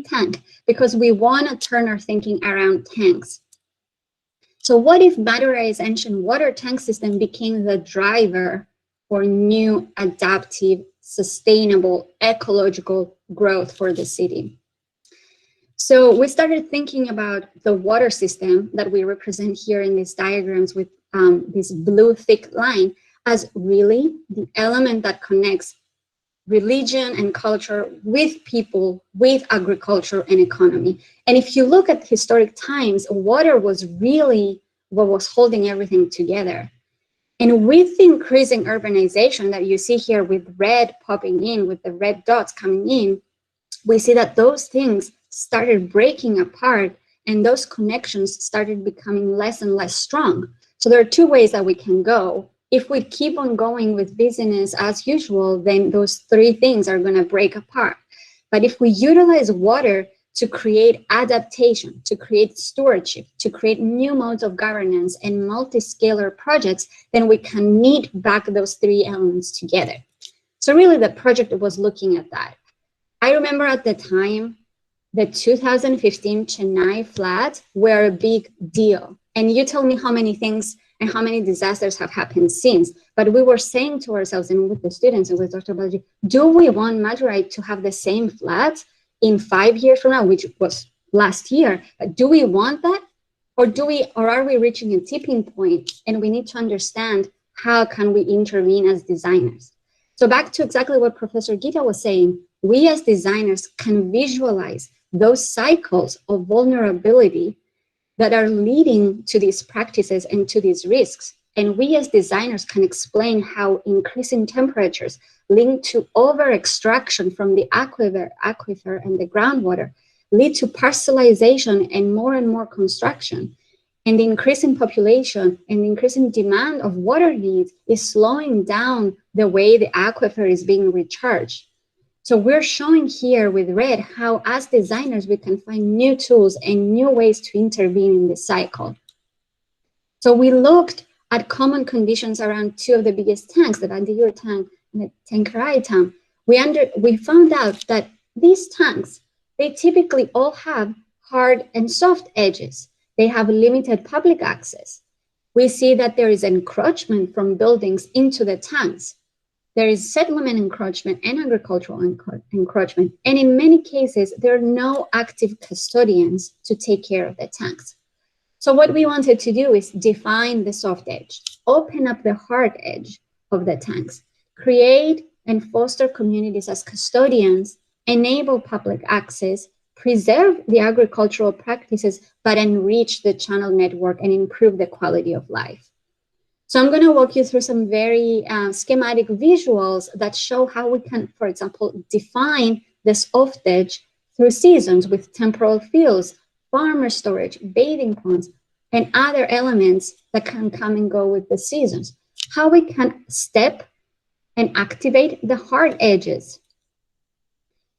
Tank, because we want to turn our thinking around tanks. So what if Madurai's ancient water tank system became the driver for new, adaptive, sustainable, ecological growth for the city? So we started thinking about the water system that we represent here in these diagrams with this blue thick line as really the element that connects religion and culture with people, with agriculture and economy. And if you look at historic times, water was really what was holding everything together. And with the increasing urbanization that you see here with red popping in, with the red dots coming in, we see that those things started breaking apart and those connections started becoming less and less strong. So there are 2 ways that we can go. If we keep on going with business as usual, then those 3 things are going to break apart. But if we utilize water to create adaptation, to create stewardship, to create new modes of governance and multi-scalar projects, then we can knit back those 3 elements together. So really the project was looking at that. I remember at the time, the 2015 Chennai floods were a big deal. And you tell me how many things and how many disasters have happened since. But we were saying to ourselves and with the students and with Dr. Balaji, do we want Madurai to have the same floods in 5 years from now, which was last year? Do we want that? Or are we reaching a tipping point and we need to understand how can we intervene as designers? So back to exactly what Professor Geetha was saying, we as designers can visualize those cycles of vulnerability that are leading to these practices and to these risks. And we as designers can explain how increasing temperatures linked to over-extraction from the aquifer and the groundwater lead to parcelization and more construction. And the increasing population and the increasing demand of water needs is slowing down the way the aquifer is being recharged. So we're showing here with red how as designers we can find new tools and new ways to intervene in this cycle. So we looked at common conditions around two of the biggest tanks, the Bandigur tank and the Tangkarai tank. We found out that these tanks, they typically all have hard and soft edges. They have limited public access. We see that there is encroachment from buildings into the tanks. There is settlement encroachment and agricultural encroachment. And in many cases, there are no active custodians to take care of the tanks. So what we wanted to do is define the soft edge, open up the hard edge of the tanks, create and foster communities as custodians, enable public access, preserve the agricultural practices, but enrich the channel network and improve the quality of life. So I'm going to walk you through some very schematic visuals that show how we can, for example, define the soft edge through seasons with temporal fields, farmer storage, bathing ponds, and other elements that can come and go with the seasons. How we can step and activate the hard edges.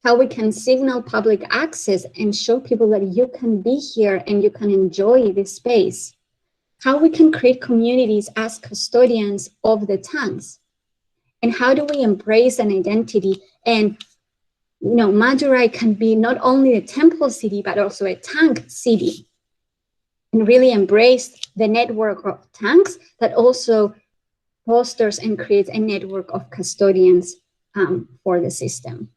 How we can signal public access and show people that you can be here and you can enjoy this space. How we can create communities as custodians of the tanks. And how do we embrace an identity? And Madurai can be not only a temple city, but also a tank city. And really embrace the network of tanks that also fosters and creates a network of custodians for the system.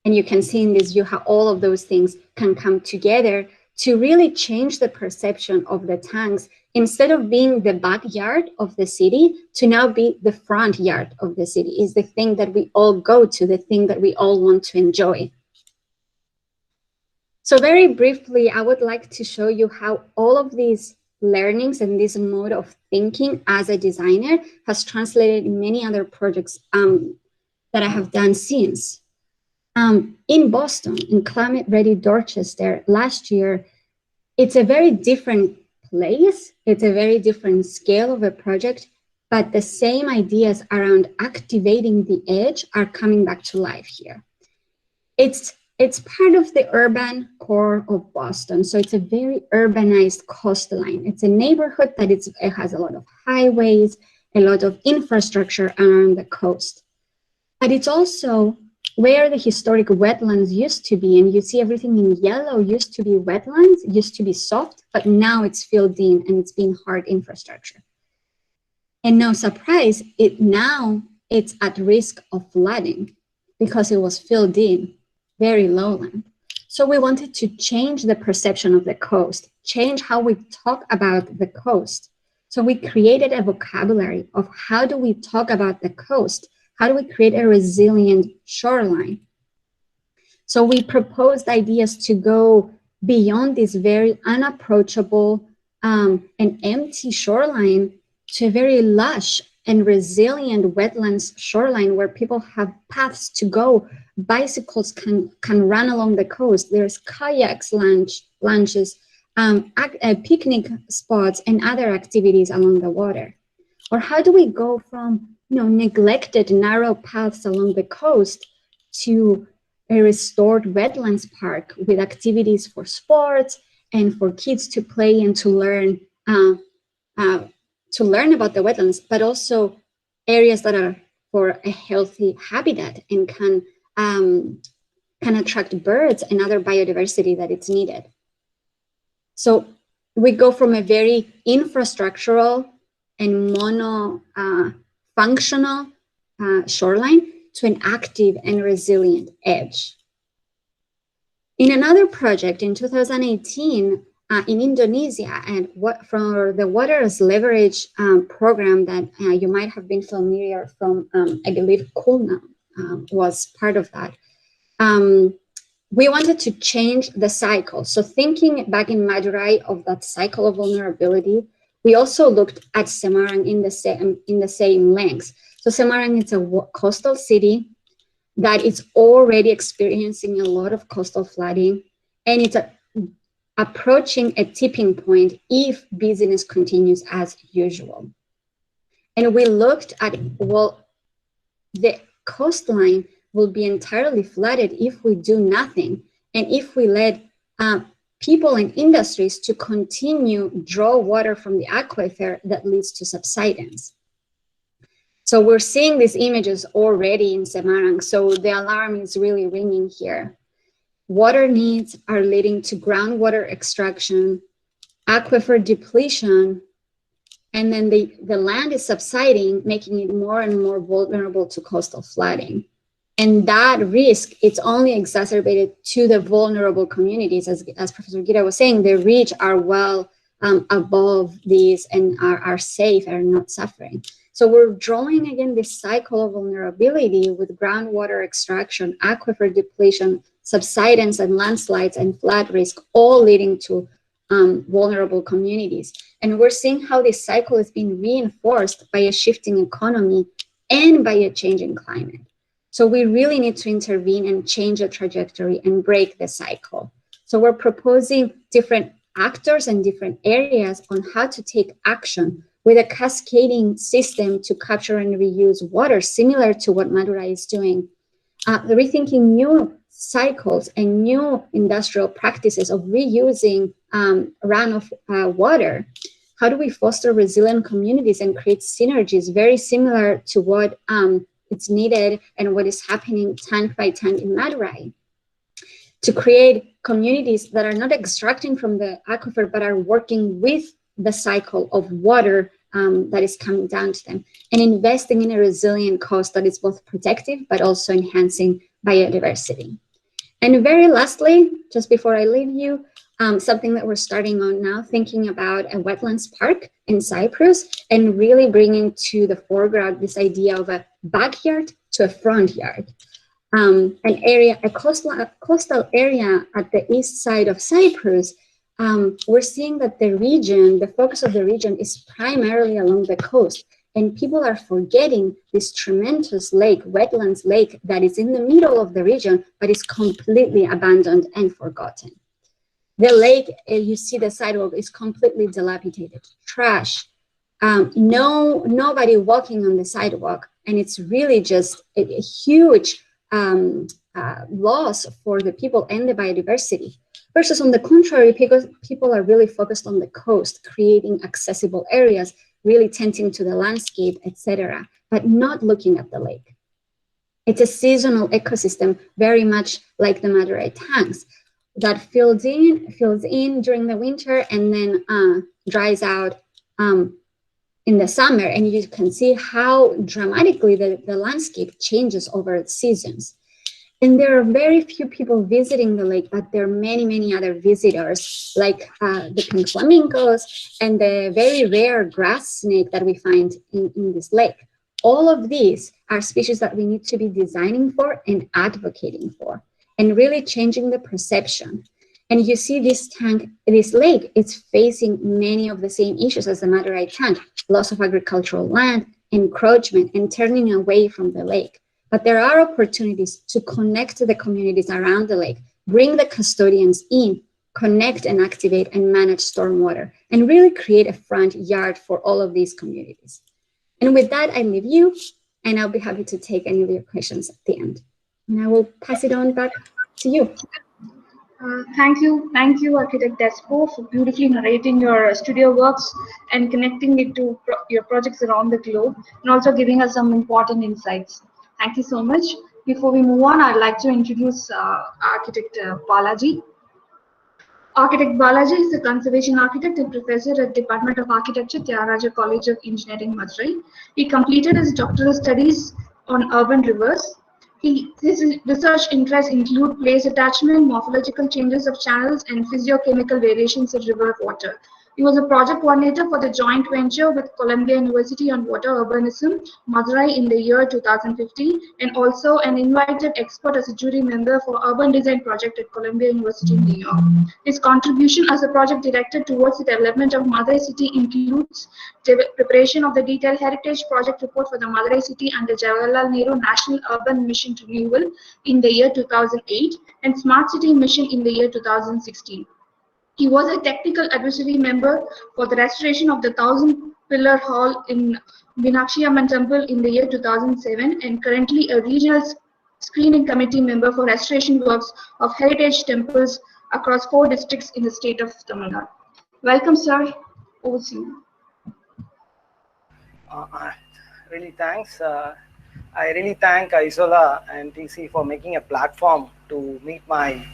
And you can see in this view how all of those things can come together to really change the perception of the tanks. Instead of being the backyard of the city, to now be the front yard of the city, is the thing that we all go to, the thing that we all want to enjoy. So very briefly, I would like to show you how all of these learnings and this mode of thinking as a designer has translated in many other projects that I have done since. In Boston, in Climate Ready Dorchester last year, it's a very different place. It's a very different scale of a project, but the same ideas around activating the edge are coming back to life here. It's part of the urban core of Boston. So it's a very urbanized coastline. It's a neighborhood that it has a lot of highways, a lot of infrastructure around the coast. But it's also where the historic wetlands used to be, and you see everything in yellow used to be wetlands, used to be soft, but now it's filled in and it's been hard infrastructure. And no surprise, it's at risk of flooding because it was filled in, very lowland. So we wanted to change the perception of the coast, change how we talk about the coast. So we created a vocabulary of how do we talk about the coast. How do we create a resilient shoreline? So we proposed ideas to go beyond this very unapproachable and empty shoreline to a very lush and resilient wetlands shoreline where people have paths to go. Bicycles can run along the coast. There's kayaks, lunches, picnic spots, and other activities along the water. Or how do we go from neglected narrow paths along the coast to a restored wetlands park with activities for sports and for kids to play and to learn about the wetlands, but also areas that are for a healthy habitat and can attract birds and other biodiversity that it's needed. So we go from a very infrastructural and mono-functional shoreline to an active and resilient edge. In another project in 2018 in Indonesia, and from the Waters Leverage program that you might have been familiar from, I believe Kulna was part of that. We wanted to change the cycle. So thinking back in Madurai of that cycle of vulnerability, we also looked at Semarang in the same length. So Semarang is a coastal city that is already experiencing a lot of coastal flooding, and it's approaching a tipping point if business continues as usual. And we looked at, well, the coastline will be entirely flooded if we do nothing, and if we let people and industries to continue draw water from the aquifer that leads to subsidence. So we're seeing these images already in Semarang, so the alarm is really ringing here. Water needs are leading to groundwater extraction, aquifer depletion, and then the land is subsiding, making it more and more vulnerable to coastal flooding. And that risk, it's only exacerbated to the vulnerable communities. As Professor Geetha was saying, the rich are well above these and are safe, are not suffering. So we're drawing again this cycle of vulnerability with groundwater extraction, aquifer depletion, subsidence and landslides and flood risk, all leading to vulnerable communities. And we're seeing how this cycle is being reinforced by a shifting economy and by a changing climate. So we really need to intervene and change the trajectory and break the cycle. So we're proposing different actors and different areas on how to take action with a cascading system to capture and reuse water, similar to what Madurai is doing. Rethinking new cycles and new industrial practices of reusing runoff water. How do we foster resilient communities and create synergies very similar to what it's needed and what is happening tank by tank in Madurai? To create communities that are not extracting from the aquifer, but are working with the cycle of water that is coming down to them, and investing in a resilient coast that is both protective, but also enhancing biodiversity. And very lastly, just before I leave you, something that we're starting on now, thinking about a wetlands park in Cyprus and really bringing to the foreground this idea of a backyard to a front yard. An area, a coastal area at the east side of Cyprus. We're seeing that the region, the focus of the region is primarily along the coast, and people are forgetting this tremendous lake, wetlands lake, that is in the middle of the region, but is completely abandoned and forgotten. The lake, you see the sidewalk is completely dilapidated, trash, nobody walking on the sidewalk, and it's really just a huge loss for the people and the biodiversity. Versus on the contrary, because people are really focused on the coast, creating accessible areas, really tending to the landscape, etc., but not looking at the lake. It's a seasonal ecosystem, very much like the Madurai tanks, that fills in during the winter and then dries out in the summer. And you can see how dramatically the landscape changes over the seasons. And there are very few people visiting the lake, but there are many, many other visitors, like the pink flamingos and the very rare grass snake that we find in this lake. All of these are species that we need to be designing for and advocating for, and really changing the perception. And you see this tank, this lake, it's facing many of the same issues as the Madurai tank: loss of agricultural land, encroachment, and turning away from the lake. But there are opportunities to connect to the communities around the lake, bring the custodians in, connect and activate and manage stormwater, and really create a front yard for all of these communities. And with that, I leave you, and I'll be happy to take any of your questions at the end. And I will pass it on back to you. Thank you, Architect Despo, for beautifully narrating your studio works and connecting it to your projects around the globe, and also giving us some important insights. Thank you so much. Before we move on, I'd like to introduce Architect Balaji. Architect Balaji is a conservation architect and professor at Department of Architecture, Tyagaraja College of Engineering, Madurai. He completed his doctoral studies on urban rivers. His research interests include place attachment, morphological changes of channels, and physiochemical variations of river water. He was a project coordinator for the joint venture with Columbia University on water urbanism, Madurai, in the year 2015, and also an invited expert as a jury member for urban design project at Columbia University in New York. His contribution as a project director towards the development of Madurai city includes preparation of the detailed heritage project report for the Madurai city and the Jawaharlal Nehru National Urban Mission Renewal in the year 2008 and Smart City Mission in the year 2016. He was a technical advisory member for the restoration of the 1,000-pillar hall in Meenakshi Amman Temple in the year 2007 and currently a regional screening committee member for restoration works of heritage temples across 4 districts in the state of Tamil Nadu. Welcome, sir. Over to you. Really thanks. I really thank Isola and TC for making a platform to meet my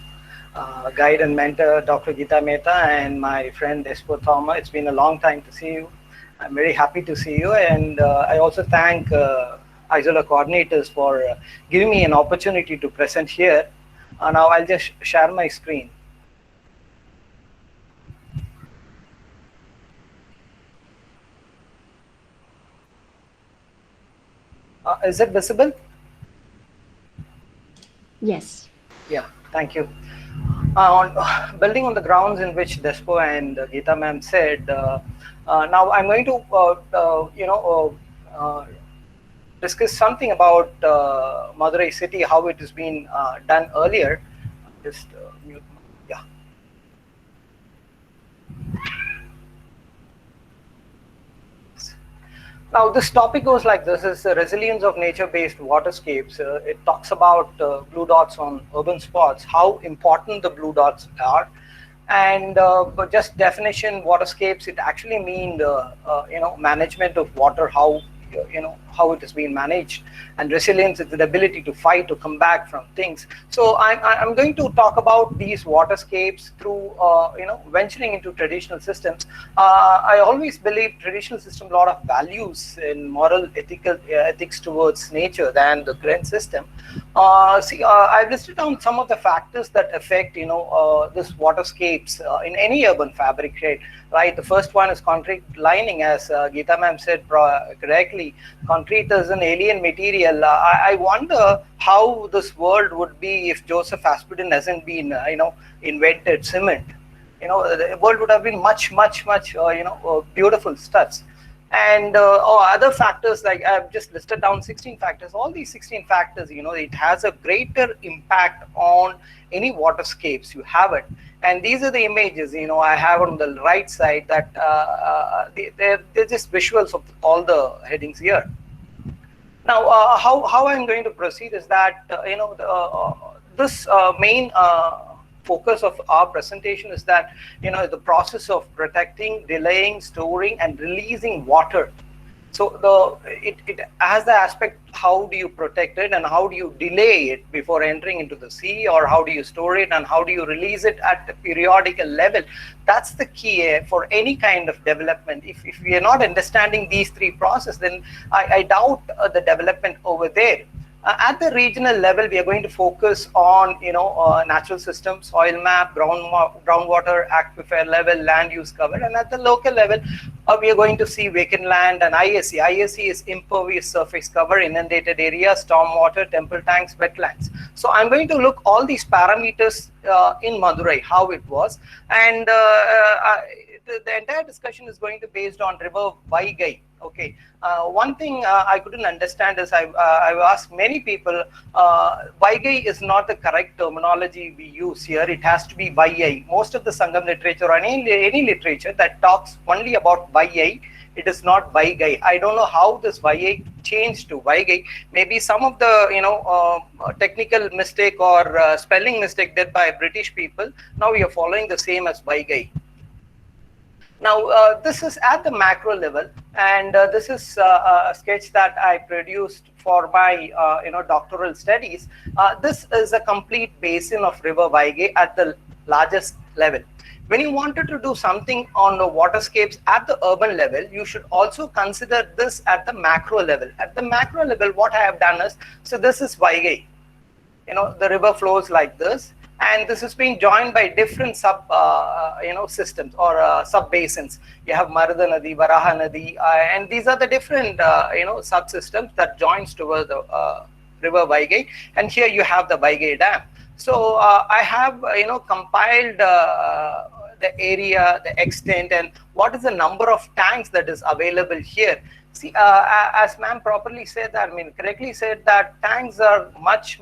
guide and mentor, Dr. Geetha Mehta, and my friend Despo. It's been a long time to see you. I'm very happy to see you, and I also thank Isola coordinators for giving me an opportunity to present here. Now I'll just share my screen. Is it visible? Yes. Yeah, thank you. Building on the grounds in which Despo and Geetha ma'am said, now I'm going to discuss something about Madurai city, how it has been done earlier. Just mute. Yeah. Now this topic goes like this: is the resilience of nature-based waterscapes. It talks about blue dots on urban spots, how important the blue dots are, and but just definition, waterscapes, it actually means management of water, how it has been managed, and resilience is the ability to fight, to come back from things. So I'm going to talk about these waterscapes through venturing into traditional systems. I always believe traditional system a lot of values in moral ethics towards nature than the current system. I've listed down some of the factors that affect this waterscapes in any urban fabric, right? The first one is concrete lining, as Geetha ma'am said correctly. Concrete is an alien material. I wonder how this world would be if Joseph Aspidin hasn't been invented cement. The world would have been much beautiful studs. And other factors, like I've just listed down 16 factors. All these 16 factors, it has a greater impact on any waterscapes you have it. And these are the images, I have on the right side that they're just visuals of all the headings here. Now, how I'm going to proceed is that, this main focus of our presentation is that, the process of protecting, delaying, storing, and releasing water. So it has the aspect, how do you protect it and how do you delay it before entering into the sea, or how do you store it and how do you release it at the periodical level. That's the key for any kind of development. If we are not understanding these 3 processes, then I doubt the development over there. At the regional level, we are going to focus on natural systems, soil map, groundwater, aquifer level, land use cover, and at the local level, we are going to see vacant land and ISC. ISC is impervious surface cover, inundated area, stormwater, temple tanks, wetlands. So I'm going to look all these parameters in Madurai, how it was, and the entire discussion is going to be based on river Vaigai. Okay. One thing I couldn't understand is I've asked many people, Vaigai is not the correct terminology we use here. It has to be Vaiyai. Most of the Sangam literature or any literature that talks only about Vaiyai, it is not Vaigai. I don't know how this Vaiyai changed to Vaigai. Maybe some of the technical mistake or spelling mistake did by British people. Now we are following the same as Vaigai. Now, this is at the macro level, and this is a sketch that I produced for my doctoral studies. This is a complete basin of river Vaigai at the largest level. When you wanted to do something on the waterscapes at the urban level, you should also consider this at the macro level. At the macro level, what I have done is, so this is Vaigai. The river flows like this, and this is being joined by different sub systems or sub basins. You have Maruda Nadi, Varaha Nadi, and these are the different subsystems that joins towards the river Vaigai. And here you have the Vaigai Dam. So I have compiled the area, the extent, and what is the number of tanks that is available here. See, as ma'am properly said, correctly said, that tanks are much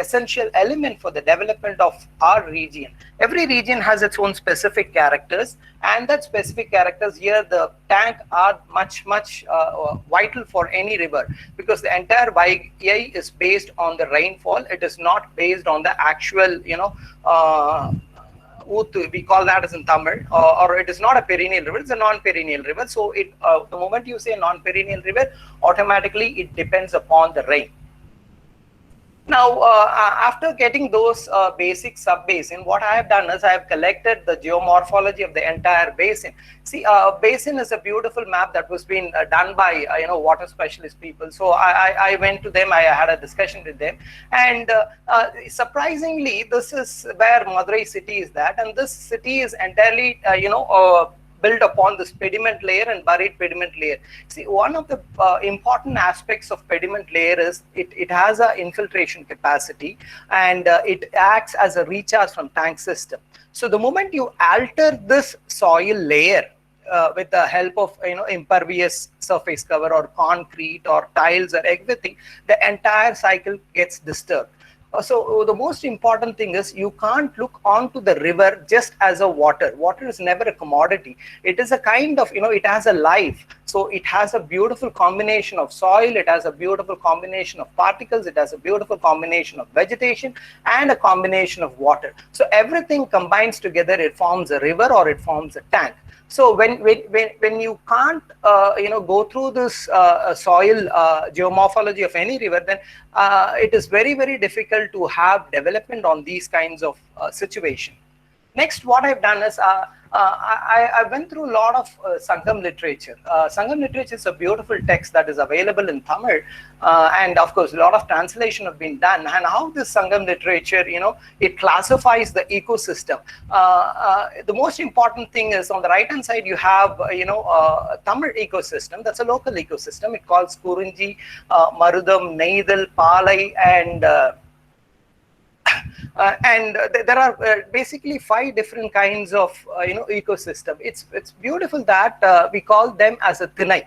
essential element for the development of our region. Every region has its own specific characters, and that specific characters here, the tank are much vital for any river, because the entire Vaigai is based on the rainfall. It is not based on the actual we call that as in Tamil, or it is not a perennial river, it's a non-perennial river. So the moment you say non-perennial river, automatically it depends upon the rain. Now, after getting those basic sub-basin, what I have done is I have collected the geomorphology of the entire basin. See, basin is a beautiful map that was being done by water specialist people. So I went to them, I had a discussion with them, and surprisingly, this is where Madurai city is that, and this city is entirely built upon this pediment layer and buried pediment layer. See, one of the important aspects of pediment layer is it has an infiltration capacity, and it acts as a recharge from tank system. So the moment you alter this soil layer with the help of impervious surface cover or concrete or tiles or everything, the entire cycle gets disturbed. So the most important thing is you can't look onto the river just as a water. Water is never a commodity. It is a kind of, it has a life. So it has a beautiful combination of soil, it has a beautiful combination of particles, it has a beautiful combination of vegetation and a combination of water. So everything combines together, it forms a river or it forms a tank. So when you can't go through this soil geomorphology of any river, then it is very difficult to have development on these kinds of situation. Next, what I've done is I went through a lot of Sangam literature. Sangam literature is a beautiful text that is available in Tamil, and of course a lot of translation have been done. And how this Sangam literature, it classifies the ecosystem. The most important thing is on the right hand side you have Tamil ecosystem. That's a local ecosystem. It calls Kurunji, Marudam, Neidal, Palai, and there are basically 5 different kinds of ecosystem. It's beautiful that we call them as a Thinai.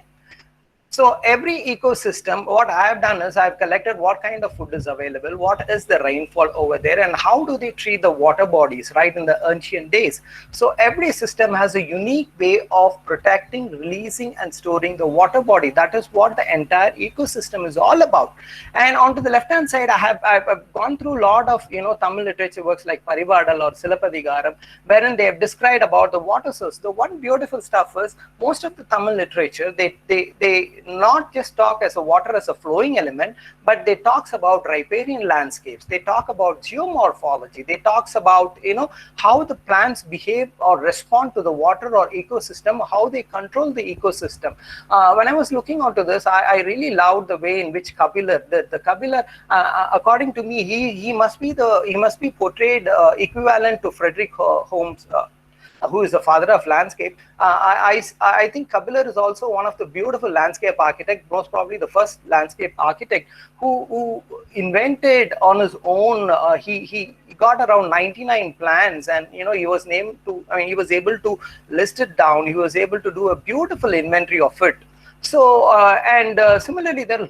So every ecosystem, what I have done is I have collected what kind of food is available, what is the rainfall over there, and how do they treat the water bodies right in the ancient days. So every system has a unique way of protecting, releasing and storing the water body. That is what the entire ecosystem is all about. And onto the left hand side, I've gone through a lot of Tamil literature works like Parivadal or Silapadigaram, wherein they have described about the water source. The one beautiful stuff is most of the Tamil literature, they not just talk as a water as a flowing element, but they talks about riparian landscapes. They talk about geomorphology. They talks about how the plants behave or respond to the water or ecosystem, how they control the ecosystem. When I was looking onto this, I really loved the way in which Kabilar, the Kabilar, according to me, he must be portrayed equivalent to Frederick Holmes, who is the father of landscape. I think Kabilar is also one of the beautiful landscape architects, most probably the first landscape architect who invented on his own. He got around 99 plans, and he was he was able to list it down. He was able to do a beautiful inventory of it. So similarly, there are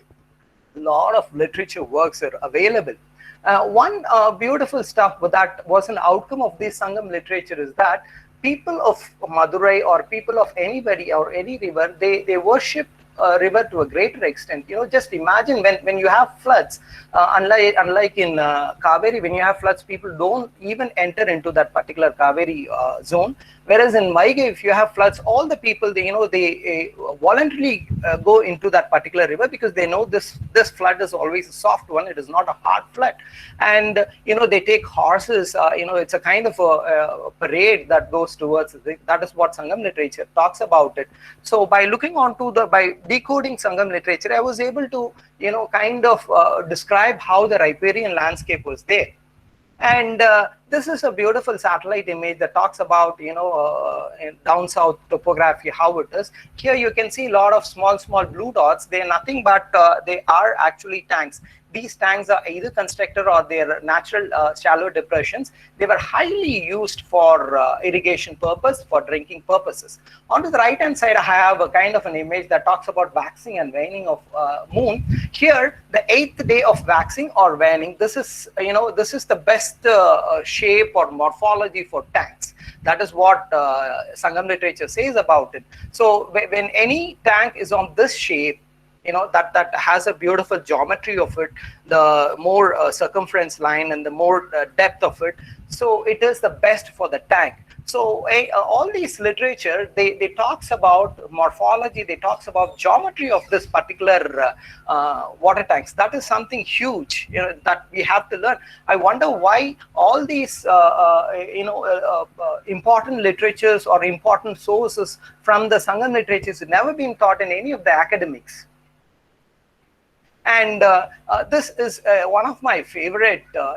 a lot of literature works are available. One beautiful stuff that was an outcome of this Sangam literature is that people of Madurai or people of anybody or any river, they worship a river to a greater extent. Just imagine when you have floods, unlike in Kaveri, when you have floods, people don't even enter into that particular Kaveri zone. Whereas in Vaigai, if you have floods, all the people, they voluntarily go into that particular river because they know this flood is always a soft one. It is not a hard flood. And, they take horses, it's a kind of a parade that goes towards it. That is what Sangam literature talks about it. So by by decoding Sangam literature, I was able to, kind of describe how the riparian landscape was there. And this is a beautiful satellite image that talks about, down south topography, how it is. Here you can see a lot of small blue dots. They are nothing but they are actually tanks. These tanks are either constructed or they are natural shallow depressions. They were highly used for irrigation purpose, for drinking purposes. On to the right hand side, I have a kind of an image that talks about waxing and waning of moon. Here, the 8th day of waxing or waning, this is the best shape or morphology for tanks. That is what Sangam literature says about it. So when any tank is on this shape, that has a beautiful geometry of it, the more circumference line and the more depth of it. So it is the best for the tank. So all these literature, they talks about morphology, they talks about geometry of this particular water tanks. That is something huge, that we have to learn. I wonder why all these, important literatures or important sources from the Sangam literatures have never been taught in any of the academics. And this is one of my favorite, now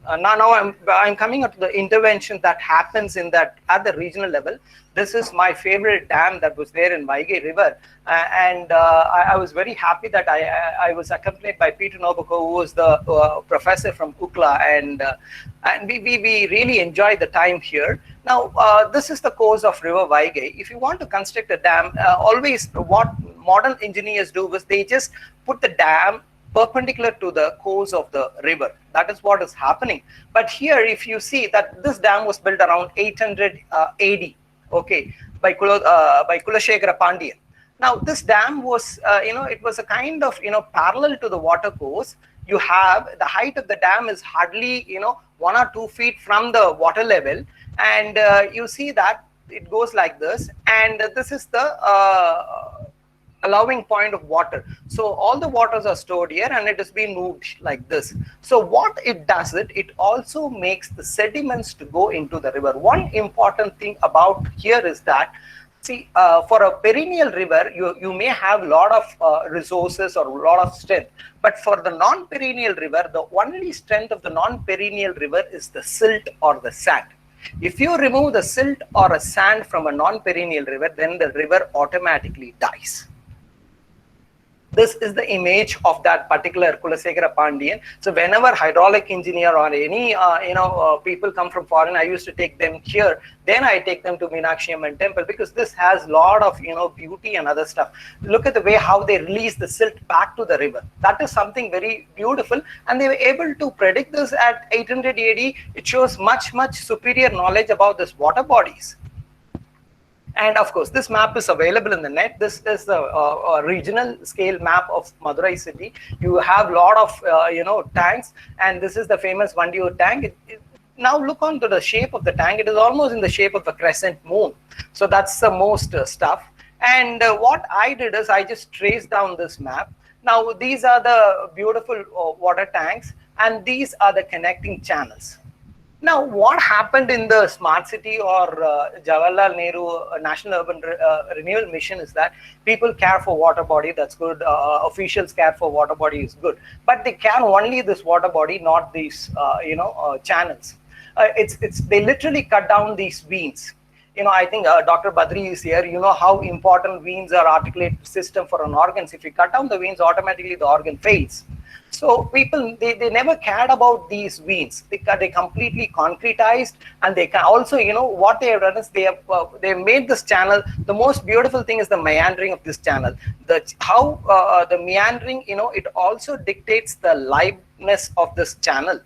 I'm coming up to the intervention that happens at the regional level. This is my favorite dam that was there in Vaigai River. I was very happy that I was accompanied by Peter Noboko, who was the professor from Ukla, and we really enjoyed the time here. Now, this is the course of River Vaigai. If you want to construct a dam, always what modern engineers do is they just put the dam perpendicular to the course of the river. That is what is happening. But here, if you see that this dam was built around 800 AD, okay, by Kulashekara Pandyan. Now, this dam was, it was a kind of, parallel to the water course. You have the height of the dam is hardly, 1 or 2 feet from the water level. And you see that it goes like this. And this is the allowing point of water. So all the waters are stored here and it has been moved like this. So what it does, it also makes the sediments to go into the river. One important thing about here is that, see, for a perennial river, you may have a lot of resources or a lot of strength. But for the non-perennial river, the only strength of the non-perennial river is the silt or the sand. If you remove the silt or a sand from a non-perennial river, then the river automatically dies. This is the image of that particular Kulashekara Pandyan. So whenever hydraulic engineer or any people come from foreign, I used to take them here. Then I take them to Meenakshi Amman temple, because this has a lot of beauty and other stuff. Look at the way how they release the silt back to the river. That is something very beautiful, and they were able to predict this at 800 AD. It shows much superior knowledge about this water bodies. And of course, this map is available in the net. This is the regional scale map of Madurai city. You have a lot of tanks, and this is the famous Vandiur tank. Now look onto the shape of the tank. It is almost in the shape of a crescent moon. So that's the most stuff. And what I did is I just traced down this map. Now these are the beautiful water tanks, and these are the connecting channels. Now, what happened in the smart city or Jawaharlal Nehru National Urban Renewal Mission is that people care for water body. That's good. Officials care for water body is good. But they care only this water body, not these channels. They literally cut down these veins. I think Dr. Badri is here. You know how important veins are articulate system for an organ. If you cut down the veins, automatically the organ fails. So people, they never cared about these veins. They completely concretized, and they can also, what they have done is they have made this channel. The most beautiful thing is the meandering of this channel. How the meandering, it also dictates the liveness of this channel.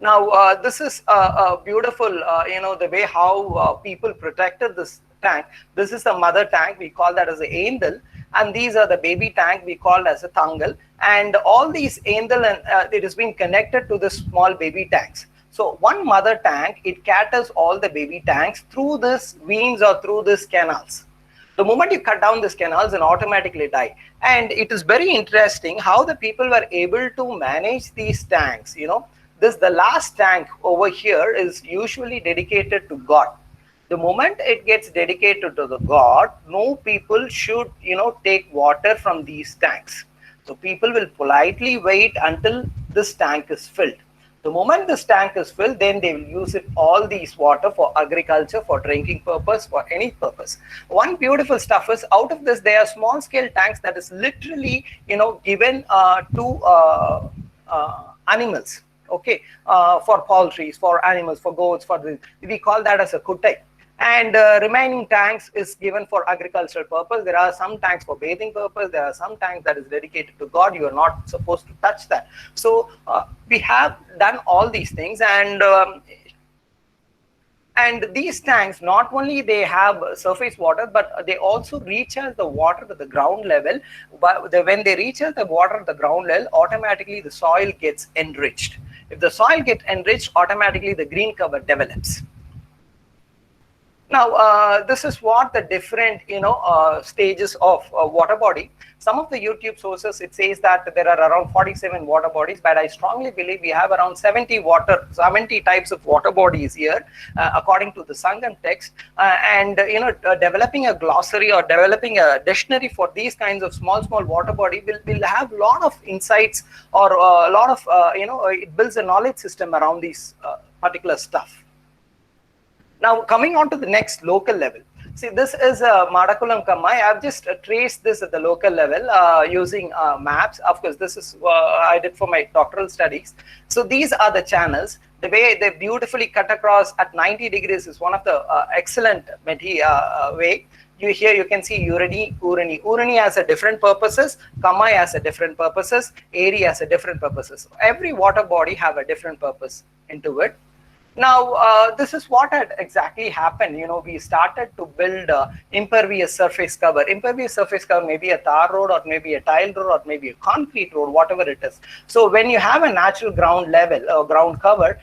Now, this is a beautiful, the way how people protected this tank. This is the mother tank. We call that as a Aindal. And these are the baby tank we call as a Tangal. And all these Aindal, and it has been connected to the small baby tanks. So one mother tank, it caters all the baby tanks through this veins or through these canals. The moment you cut down these canals, and automatically die. And it is very interesting how the people were able to manage these tanks. You know, the last tank over here is usually dedicated to God. The moment it gets dedicated to the God, no people should, you know, take water from these tanks. So people will politely wait until this tank is filled. The moment this tank is filled, then they will use it, all these water, for agriculture, for drinking purpose, for any purpose. One beautiful stuff is, out of this, there are small scale tanks that is literally, you know, given to animals, okay, for poultry, for animals, for goats, for this. We call that as a kutai. And remaining tanks is given for agricultural purpose. There are some tanks for bathing purpose. There are some tanks that is dedicated to God. You are not supposed to touch that. So we have done all these things, and these tanks, not only they have surface water, but they also recharge the water to the ground level. But when they recharge the water at the ground level, automatically the soil gets enriched. If the soil gets enriched, automatically the green cover develops. Now, this is what the different, you know, stages of water body. Some of the YouTube sources, it says that there are around 47 water bodies, but I strongly believe we have around 70 types of water bodies here, according to the Sangam text. And you know, developing a glossary or developing a dictionary for these kinds of small water body will have a lot of insights, or a lot of you know, it builds a knowledge system around these particular stuff. Now, coming on to the next local level. See, this is Madakulam Kammai. I have just traced this at the local level using maps. Of course, this is I did for my doctoral studies. So these are the channels. The way they beautifully cut across at 90 degrees is one of the excellent way. Here you can see Urani, Urani. Urani has a different purposes. Kammai has a different purposes. Eri has a different purposes. Every water body have a different purpose into it. Now, this is what had exactly happened. You know, we started to build impervious surface cover. Impervious surface cover may be a tar road, or maybe a tile road, or maybe a concrete road, whatever it is. So when you have a natural ground level or ground cover,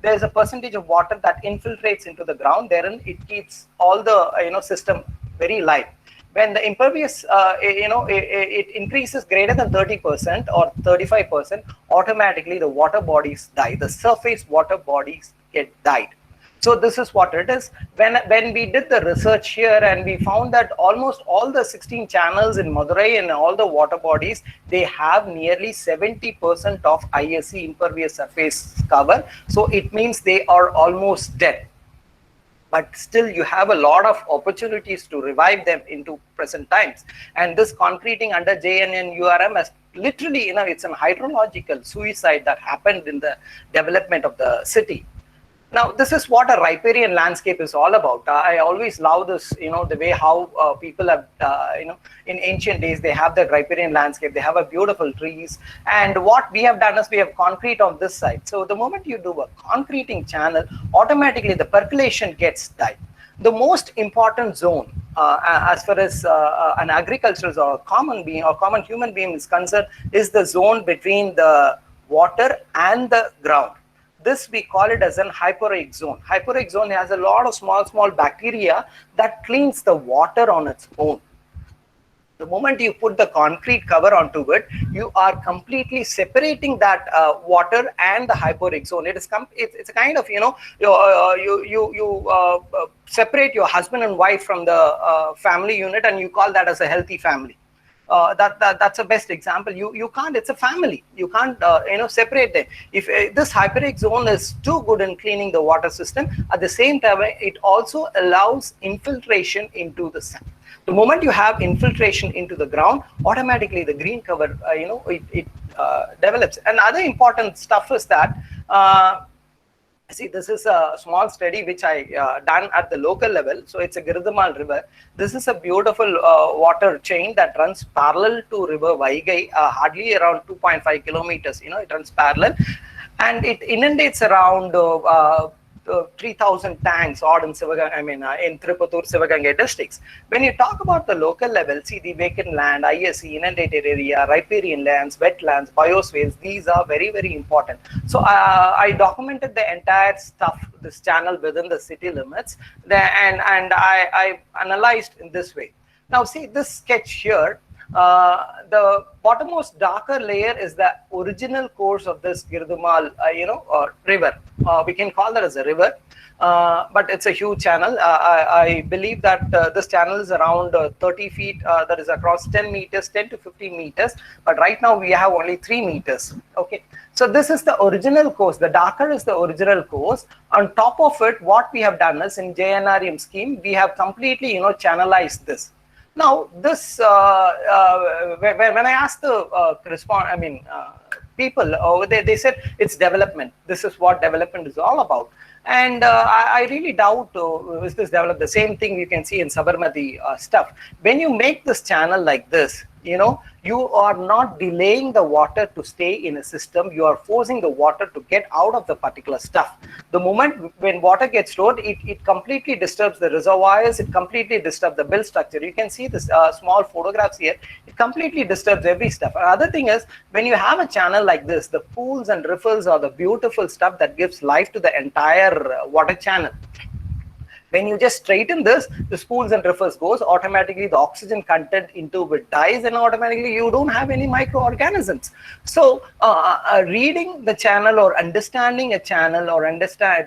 there's a percentage of water that infiltrates into the ground. Therein it keeps all the, you know, system very light. When the impervious, you know, it increases greater than 30% or 35%, automatically the water bodies die. The surface water bodies get died. So this is what it is. When we did the research here, and we found that almost all the 16 channels in Madurai and all the water bodies, they have nearly 70% of ISC, impervious surface cover. So it means they are almost dead. But still you have a lot of opportunities to revive them into present times. And this concreting under JNN-URM has literally, you know, it's a hydrological suicide that happened in the development of the city. Now, this is what a riparian landscape is all about. I always love this, you know, the way how people have, you know, in ancient days, they have the riparian landscape. They have a beautiful trees. And what we have done is we have concrete on this side. So the moment you do a concreting channel, automatically the percolation gets died. The most important zone, as far as an agricultural or common being or common human being is concerned, is the zone between the water and the ground. This we call it as an hyporeic zone. Hyporeic zone has a lot of small bacteria that cleans the water on its own. The moment you put the concrete cover onto it, you are completely separating that water and the hyporeic zone. It's a kind of, you know, you separate your husband and wife from the family unit, and you call that as a healthy family. That's a best example. You can't, it's a family. You can't you know, separate them. If this hyporeic zone is too good in cleaning the water system, at the same time it also allows infiltration into the sand. The moment you have infiltration into the ground, automatically the green cover, you know, it develops. And other important stuff is that see, this is a small study which I done at the local level. So it's a Giridhamal river. This is a beautiful water chain that runs parallel to river Vaigai, hardly around 2.5 kilometers. You know, it runs parallel, and it inundates around 3,000 tanks odd in in Tripatur, Sivaganga districts. When you talk about the local level, see the vacant land, ISE, inundated area, riparian lands, wetlands, biospheres, these are very, very important. So I documented the entire stuff, this channel within the city limits, and I analyzed in this way. Now see this sketch here. The bottommost darker layer is the original course of this Girdumal, river. We can call that as a river, but it's a huge channel. I believe that this channel is around 30 feet, that is across 10 meters, 10 to 15 meters. But right now we have only 3 meters. Okay, so this is the original course. The darker is the original course. On top of it, what we have done is in JNRM scheme, we have completely, channelized this. Now, this when I asked the people over there, they said it's development. This is what development is all about. And I really doubt is this developed. The same thing you can see in Sabarmati stuff. When you make this channel like this, you are not delaying the water to stay in a system. You are forcing the water to get out of the particular stuff. The moment when water gets stored, it completely disturbs the reservoirs. It completely disturbs the build structure. You can see this small photographs here. It completely disturbs every stuff. Another thing is, when you have a channel like this, the pools and riffles are the beautiful stuff that gives life to the entire water channel. When you just straighten this, the spools and riffles goes, automatically the oxygen content into it dies, and automatically you don't have any microorganisms. So reading the channel or understanding a channel or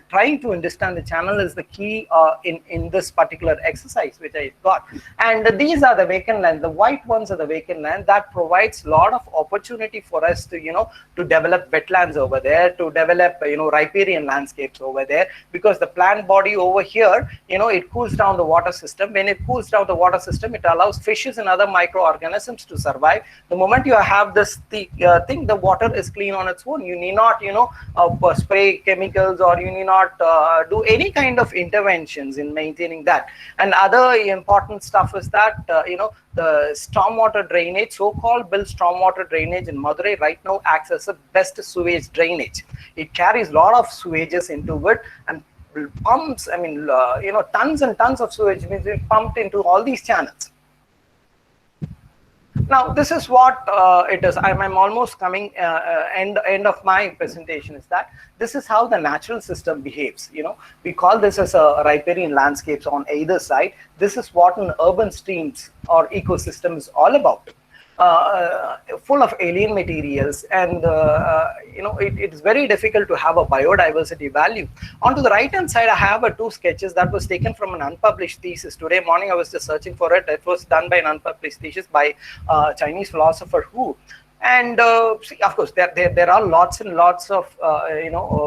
trying to understand the channel is the key in this particular exercise which I got. And these are the vacant land. The white ones are the vacant land that provides a lot of opportunity for us to to develop wetlands over there, to develop riparian landscapes over there, because the plant body over here, it cools down the water system. When it cools down the water system, it allows fishes and other microorganisms to survive. The moment you have this thing, the water is clean on its own. You need not, spray chemicals, or you need not do any kind of interventions in maintaining that. And other important stuff is that, the stormwater drainage, so-called built stormwater drainage in Madurai right now acts as a best sewage drainage. It carries a lot of sewages into it and pumps, tons and tons of sewage means being pumped into all these channels. Now, this is what it is. I'm almost coming end of my presentation. Is that this is how the natural system behaves. We call this as a riparian landscapes on either side. This is what an urban streams or ecosystem is all about. Full of alien materials, and it's very difficult to have a biodiversity value. On to the right hand side, I have two sketches that was taken from an unpublished thesis. Today morning I was just searching for it. It was done by an unpublished thesis by Chinese philosopher Hu. And see, of course, there are lots and lots of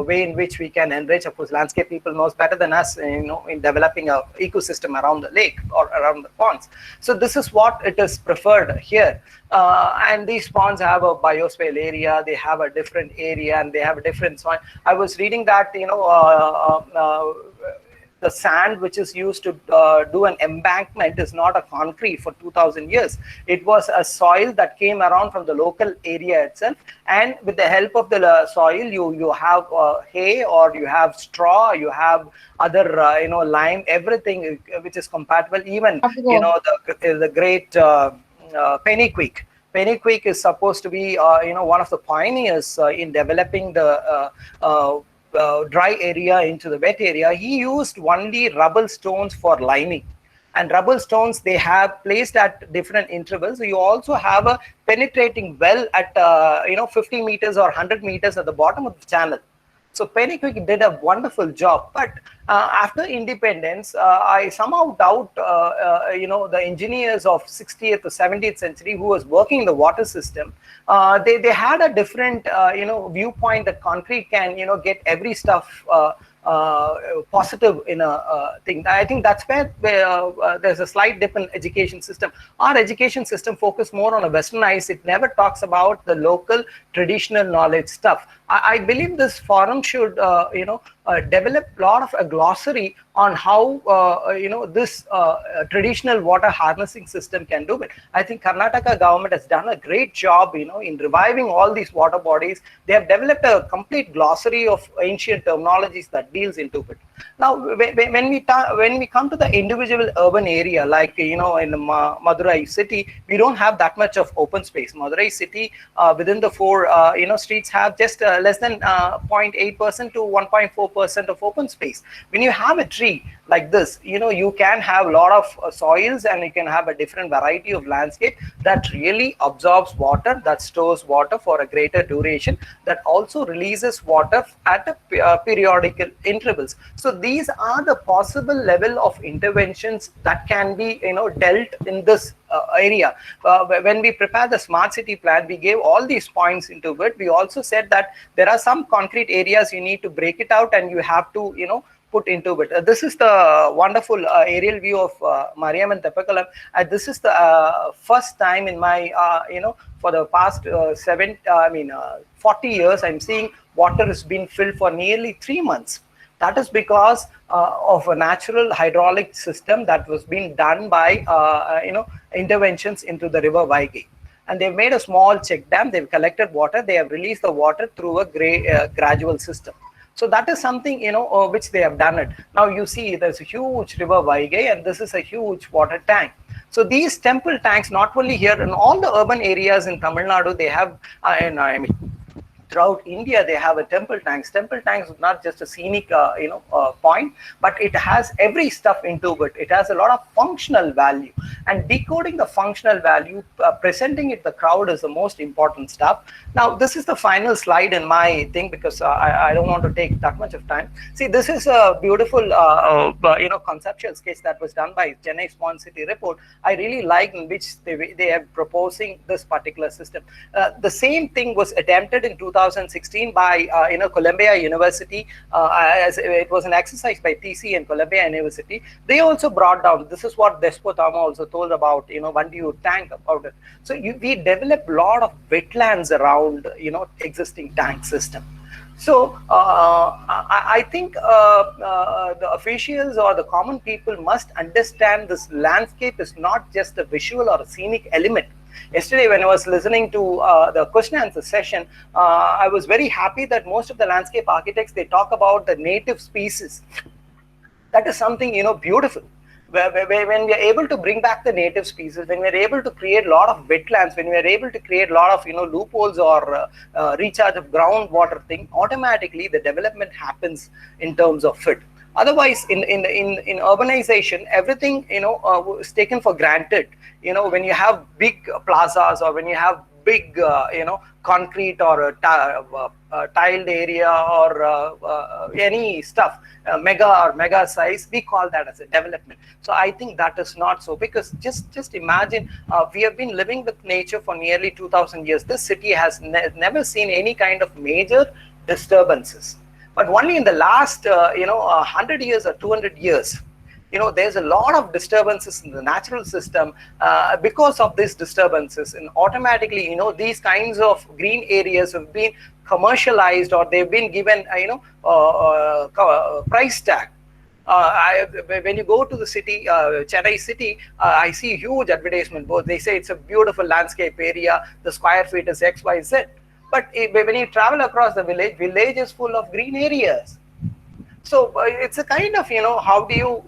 way in which we can enrich. Of course, landscape people knows better than us, in developing a ecosystem around the lake or around the ponds. So this is what it is preferred here. And these ponds have a biosphere area. They have a different area, and they have a different soil. I was reading that the sand which is used to do an embankment is not a concrete for 2,000 years. It was a soil that came around from the local area itself, and with the help of the soil, you have hay, or you have straw, you have other lime, everything which is compatible. Even the great Pennywig. Pennywig is supposed to be one of the pioneers in developing the dry area into the wet area. He used only rubble stones for lining, and rubble stones they have placed at different intervals. So you also have a penetrating well at 50 meters or 100 meters at the bottom of the channel. So Pennywig did a wonderful job, but after independence, I somehow doubt the engineers of 60th or 70th century who was working in the water system. They had a different viewpoint that concrete can get every stuff positive in a thing. I think that's where there's a slight dip in education system. Our education system focus more on a westernized. It never talks about the local traditional knowledge stuff. I believe this forum should develop a lot of a glossary on how this traditional water harnessing system can do it. I think Karnataka government has done a great job, in reviving all these water bodies. They have developed a complete glossary of ancient terminologies that deals into it. Now, when we come to the individual urban area, like in Madurai city, we don't have that much of open space. Madurai city, within the four streets, have just less than 0.8% to 1.4% of open space. When you have a tree like this, you can have a lot of soils, and you can have a different variety of landscape that really absorbs water, that stores water for a greater duration, that also releases water at a periodical intervals. So these are the possible level of interventions that can be dealt in this area. When we prepare the smart city plan, we gave all these points into it. We also said that there are some concrete areas you need to break it out, and you have to put into it. This is the wonderful aerial view of Mariam and Tepakalam. This is the first time in my for the past 40 years, I'm seeing water has been filled for nearly 3 months. That is because of a natural hydraulic system that was being done by interventions into the river Vaigai. And they've made a small check dam. They've collected water. They have released the water through a gradual system. So that is something which they have done it. Now you see there's a huge river Vaigai, and this is a huge water tank. So these temple tanks, not only here, in all the urban areas in Tamil Nadu, they have, throughout India, they have a temple tanks. Temple tanks is not just a scenic, point, but it has every stuff into it. It has a lot of functional value, and decoding the functional value, presenting it to the crowd is the most important stuff. Now, this is the final slide in my thing, because I don't want to take that much of time. See, this is a beautiful, conceptual sketch that was done by Chennai Smart City Report. I really like in which they are proposing this particular system. The same thing was attempted in 2016 by Columbia University, as it was an exercise by TC and Columbia University. They also brought down, this is what Despo also told about, when do you tank about it. So we developed a lot of wetlands around existing tank system. So I think the officials or the common people must understand this landscape is not just a visual or a scenic element. Yesterday, when I was listening to the question and answer session, I was very happy that most of the landscape architects, they talk about the native species. That is something beautiful. When we are able to bring back the native species, when we are able to create a lot of wetlands, when we are able to create a lot of loopholes or recharge of groundwater thing, automatically the development happens in terms of it. Otherwise, in urbanization, everything is taken for granted. When you have big plazas, or when you have big concrete or a tiled area, or any stuff, mega size, we call that as a development. So I think that is not so, because just imagine, we have been living with nature for nearly 2000 years. This city has never seen any kind of major disturbances. But only in the last 100 years or 200 years, there's a lot of disturbances in the natural system. Because of these disturbances, and automatically these kinds of green areas have been commercialized, or they've been given price tag. When you go to the city, Chennai city, I see huge advertisement boards. They say it's a beautiful landscape area, the square feet is XYZ. But when you travel across the village is full of green areas. So it's a kind of, how do you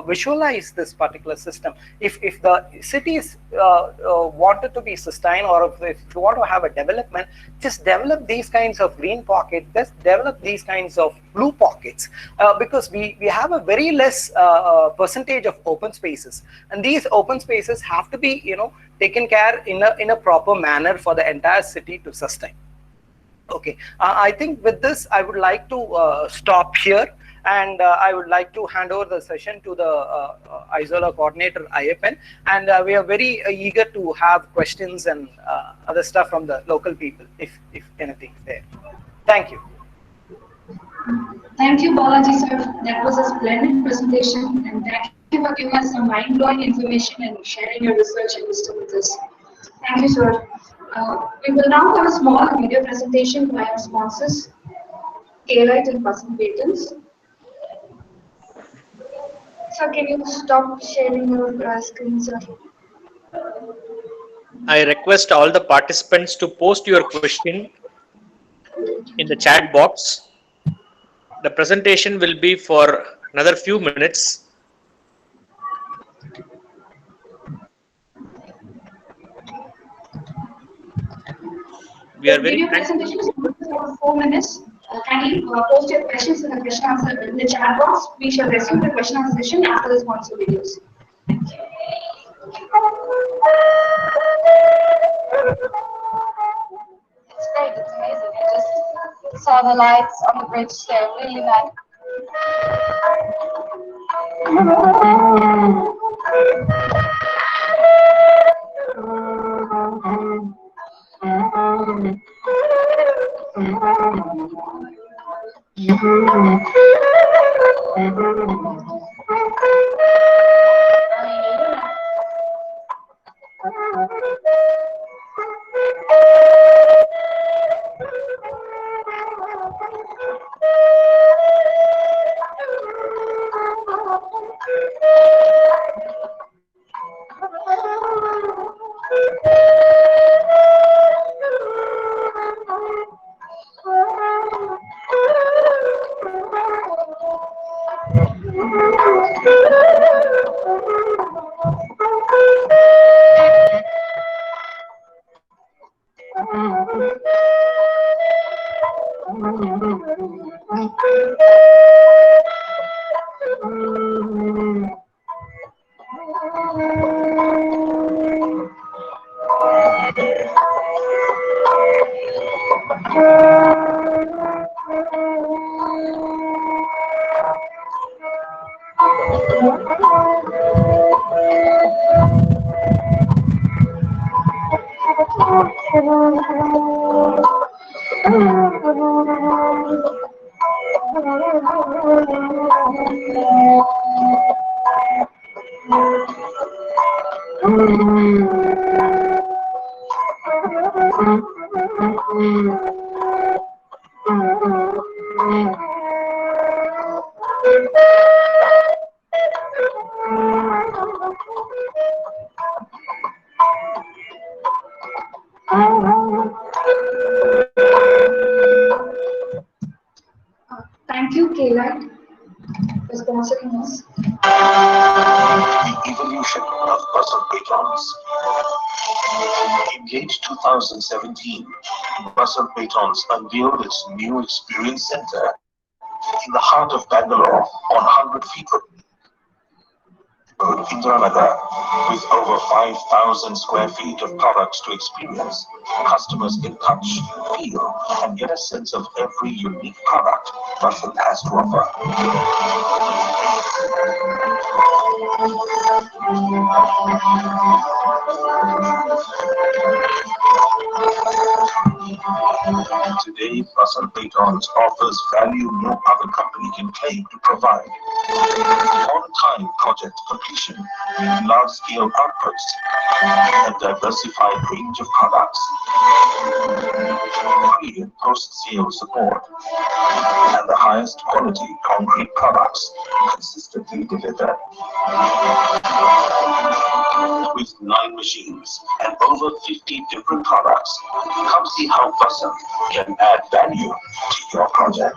visualize this particular system? If the cities wanted to be sustained, or if you want to have a development, just develop these kinds of green pockets, just develop these kinds of blue pockets, because we have a very less percentage of open spaces, and these open spaces have to be taken care in a proper manner for the entire city to sustain. Okay, I think with this I would like to stop here, and I would like to hand over the session to the Isola coordinator Ayyappan, and we are very eager to have questions and other stuff from the local people, if anything is there. Thank you. Thank you, Balaji sir. That was a splendid presentation, and thank you for giving us some mind-blowing information and sharing your research and wisdom with us. Thank you, sir. We will now have a small video presentation by our sponsors, Daylight and Person Patents. Sir, can you stop sharing your screen, sir? I request all the participants to post your question in the chat box. The presentation will be for another few minutes. We are very Video thankful. presentation is for 4 minutes. Kindly post your questions in the question answer in the chat box. We shall resume the question answer session after the sponsor videos. Thank you. It's great, it's amazing. I just saw the lights on the bridge, they're really nice. Thank you, Kayla, for sponsoring us. The evolution of Bustle Patrons. In late 2017, Bustle Patrons unveiled its new experience center in the heart of Bangalore on 100 feet of Indranagar. With over 5,000 square feet of products to experience, customers can touch, feel, and get a sense of every unique product Bustle has to offer. Today, Bustle Patrons offers value no other company can claim to provide. On-time project completion, large-scale outputs, a diversified range of products, pre- and post-sale support, and the highest quality concrete products consistently delivered. With 9 machines and over 50 different products, come see how Bustle can add value to your project.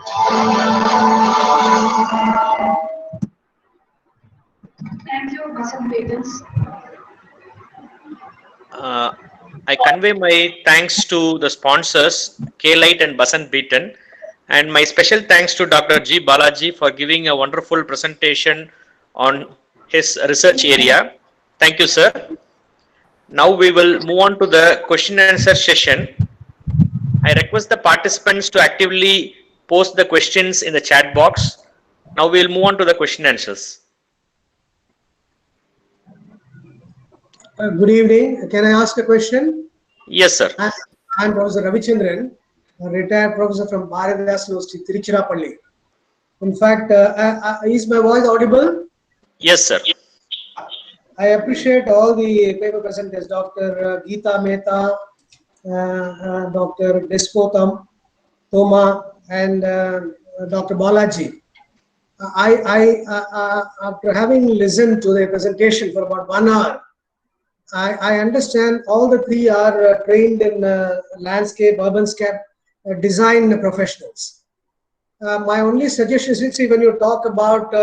Thank you, Bustle Patrons. I convey my thanks to the sponsors, K-Lite and Basant Beaton, and my special thanks to Dr. G. Balaji for giving a wonderful presentation on his research area. Thank you, sir. Now we will move on to the question and answer session. I request the participants to actively post the questions in the chat box. Now we will move on to the question and answers. Good evening. Can I ask a question? Yes, sir. I'm Professor Ravichandran, a retired professor from Bharadas University, Tiruchirappalli. In fact, is my voice audible? Yes, sir. I appreciate all the paper presenters, Dr. Geetha, Mehta, Dr. Despo, Thoma, and Dr. Balaji. After having listened to the presentation for about 1 hour, I understand all the three are trained in landscape, urbanscape design professionals. My only suggestion is, see, when you talk about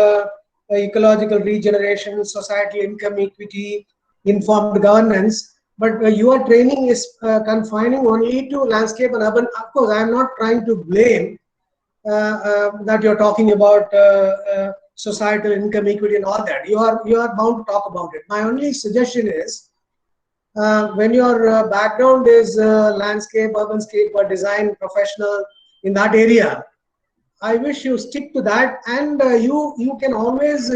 ecological regeneration, societal income equity, informed governance, but your training is confining only to landscape and urban. Of course, I am not trying to blame that you're talking about societal income equity and all that. You are bound to talk about it. My only suggestion is, when your background is landscape, urbanscape, or design professional in that area, I wish you stick to that, and you can always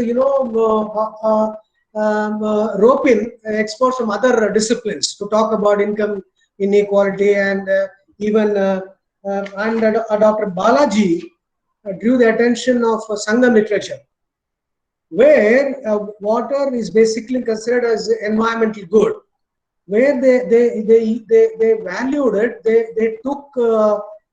rope in experts from other disciplines to talk about income inequality, and even Dr. Balaji drew the attention of Sangam literature, where water is basically considered as environmental good, where they valued it. They took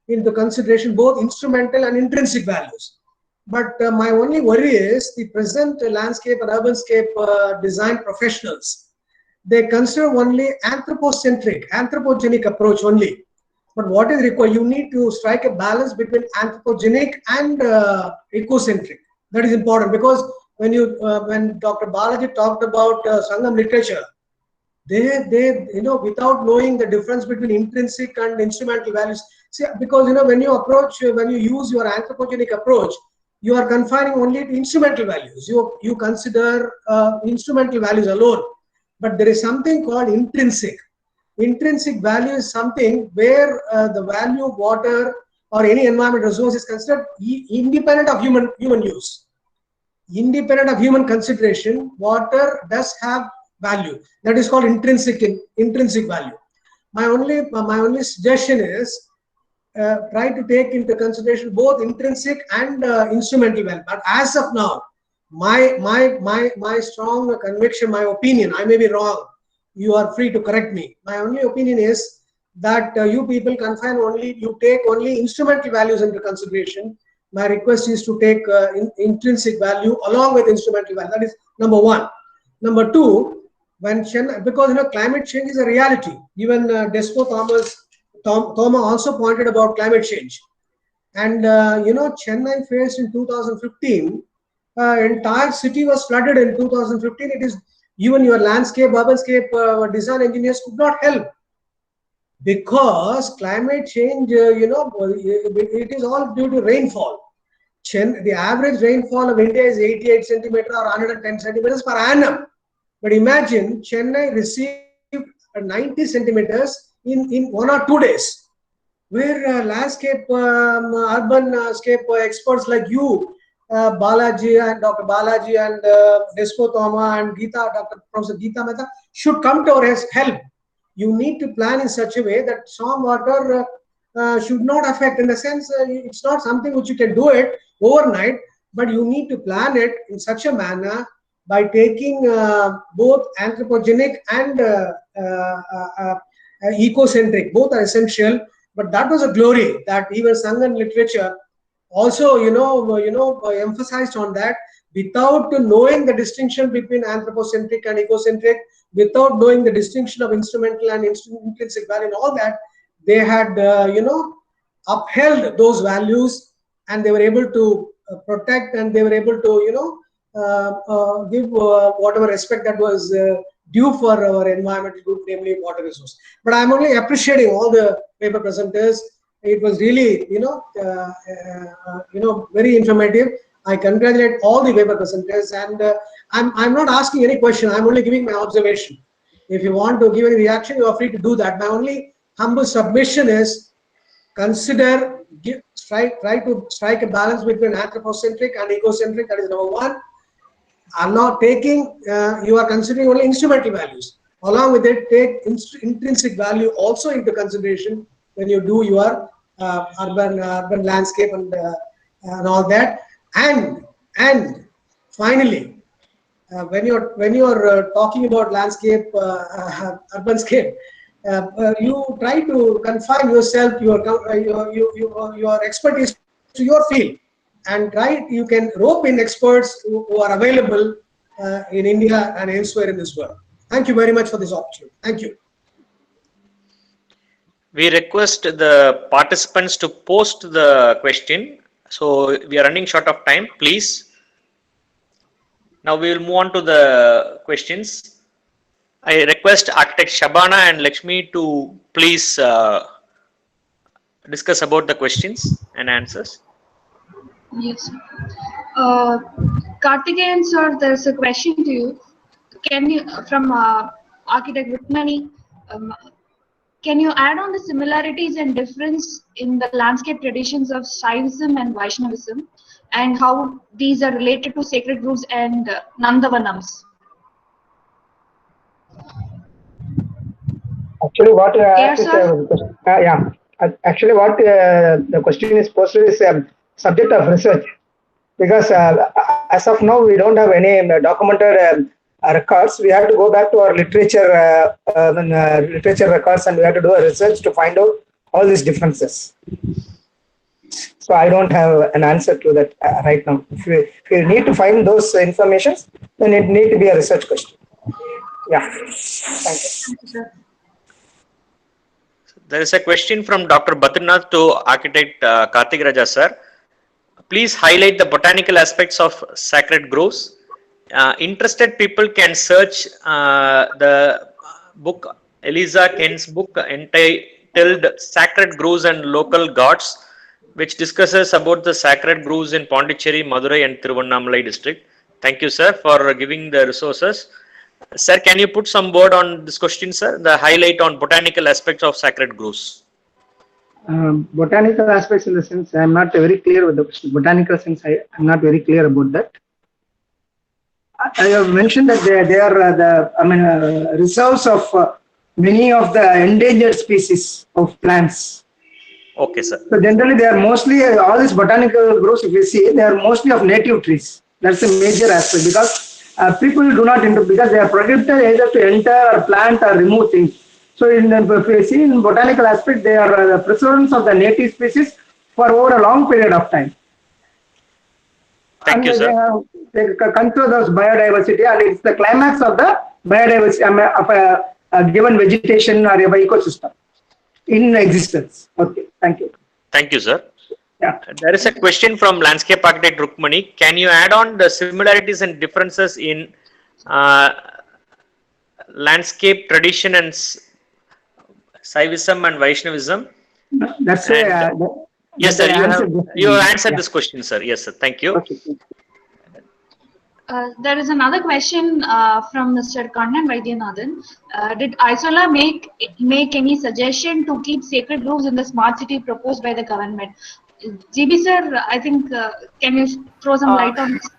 into consideration both instrumental and intrinsic values. But my only worry is the present landscape and urbanscape design professionals. They consider only anthropogenic approach only. But what is required? You need to strike a balance between anthropogenic and ecocentric. That is important, because when Dr. Balaji talked about Sangam literature, they without knowing the difference between intrinsic and instrumental values. See, because when you use your anthropogenic approach, you are confining only to instrumental values. You consider instrumental values alone, but there is something called intrinsic. Intrinsic value is something where the value of water or any environmental resource is considered independent of human use. Independent of human consideration, water does have value. That is called intrinsic value. My only suggestion is try to take into consideration both intrinsic and instrumental value. But as of now, my strong conviction, my opinion, I may be wrong. You are free to correct me. My only opinion is that you people you take only instrumental values into consideration. My request is to take intrinsic value along with instrumental value. That is number one. Number two, because climate change is a reality. Even Despo Thoma also pointed about climate change. And Chennai faced in 2015, entire city was flooded in 2015. It is even your landscape, urbanscape design engineers could not help, because climate change, it is all due to rainfall. The average rainfall of India is 88 centimeters or 110 centimeters per annum. But imagine Chennai received 90 centimeters in 1 or 2 days, where landscape, urban scape experts like you, Balaji and Dr. Balaji and Despo Thoma and Geetha, Professor Geetha Mehta, should come to our help. You need to plan in such a way that storm water should not affect. In the sense, it's not something which you can do it overnight, but you need to plan it in such a manner by taking both anthropogenic and ecocentric. Both are essential. But that was a glory that even Sangam literature also, emphasized on that, without knowing the distinction between anthropocentric and ecocentric, without knowing the distinction of instrumental and intrinsic value and all that, they had, upheld those values, and they were able to protect, and they were able to, give whatever respect that was due for our environmental good, namely water resource. But I'm only appreciating all the paper presenters. It was really, very informative. I congratulate all the paper presenters, and I'm not asking any question. I'm only giving my observation. If you want to give any reaction, you are free to do that. My only humble submission is consider, try to strike a balance between anthropocentric and ecocentric. That is number one. You are considering only instrumental values. Along with it, take intrinsic value also into consideration when you do your urban landscape and all that. And finally, when you're talking about landscape, urbanscape, you try to confine yourself, your expertise to your field. and try, you can rope in experts who are available in India and elsewhere in this world. Thank you very much for this opportunity. Thank you. We request the participants to post the question. So we are running short of time, please. Now we will move on to the questions. I request Architect Shabana and Lakshmi to please discuss about the questions and answers. Yes. Karthikeyan sir, there's a question to you. Can you, from Architect Rukmani, can you add on the similarities and difference in the landscape traditions of Shaivism and Vaishnavism, and how these are related to sacred groves and Nandavanams? Actually, what Yes, sir. actually what the question is posted is subject of research, because as of now we don't have any documented records. We have to go back to our literature literature records, and we have to do a research to find out all these differences. So I don't have an answer to that right now. If you need to find those informations, then it need to be a research question. Yeah. Thank you. There is a question from Dr. Badrinath to Architect Karthikeyan Raja sir. Please highlight the botanical aspects of sacred groves. Interested people can search the book, Eliza Ken's book entitled Sacred Groves and Local Gods, which discusses about the sacred groves in Pondicherry, Madurai and Thiruvannamalai district. Thank you, sir, for giving the resources. Sir, can you put some word on this question, sir? The highlight on botanical aspects of sacred groves. Botanical aspects, in the sense, I am not very clear with the question. Botanical sense, I am not very clear about that. I have mentioned that they are reserves of many of the endangered species of plants. Okay, sir. So generally, they are mostly, all these botanical groves, if you see, they are mostly of native trees. That's a major aspect, because people do not enter, because they are prohibited either to enter or plant or remove things. So if you see, in botanical aspect, they are the preservance of the native species for over a long period of time. Thank you, sir. They control those biodiversity, and it's the climax of the biodiversity of a given vegetation or a ecosystem in existence. Okay, thank you. Thank you, sir. Yeah. There is a question from Landscape Architect Rukmani. Can you add on the similarities and differences in landscape tradition and Shaivism and Vaishnavism? That's yes, sir. You have answered this question, sir. Yes, sir. Thank you. Okay. There is another question from Mr. Kannan Vaidyanathan. Did Isola make any suggestion to keep sacred groves in the smart city proposed by the government? GB sir, I think, can you throw some light on this?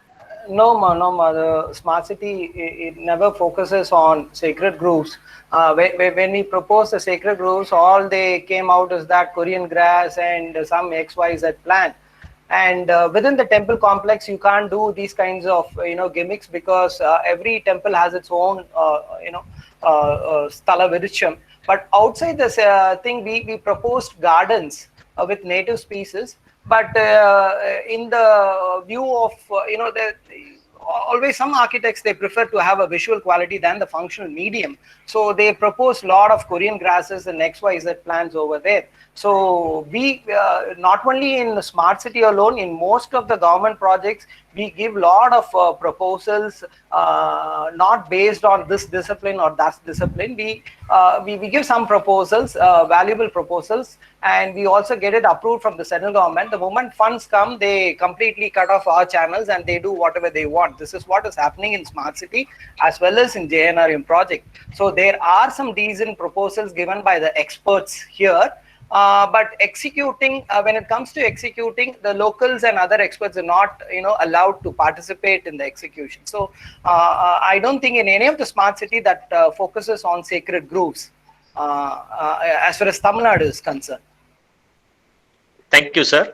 No, ma. The smart city, it never focuses on sacred groves. When we proposed the sacred groves, all they came out is that Korean grass and some XYZ plant. And within the temple complex, you can't do these kinds of gimmicks, because every temple has its own sthala virucham. But outside this thing, we proposed gardens with native species. But in the view of always some architects, they prefer to have a visual quality than the functional medium. So they propose a lot of Korean grasses and XYZ plants over there. So we, not only in the smart city alone, in most of the government projects, we give a lot of proposals, not based on this discipline or that discipline. We give some proposals, valuable proposals, and we also get it approved from the central government. The moment funds come, they completely cut off our channels and they do whatever they want. This is what is happening in smart city as well as in JNRM project. So there are some decent proposals given by the experts here. But executing, when it comes to executing, the locals and other experts are not allowed to participate in the execution. So I don't think in any of the smart city that focuses on sacred groves as far as Tamil Nadu is concerned. Thank you, sir.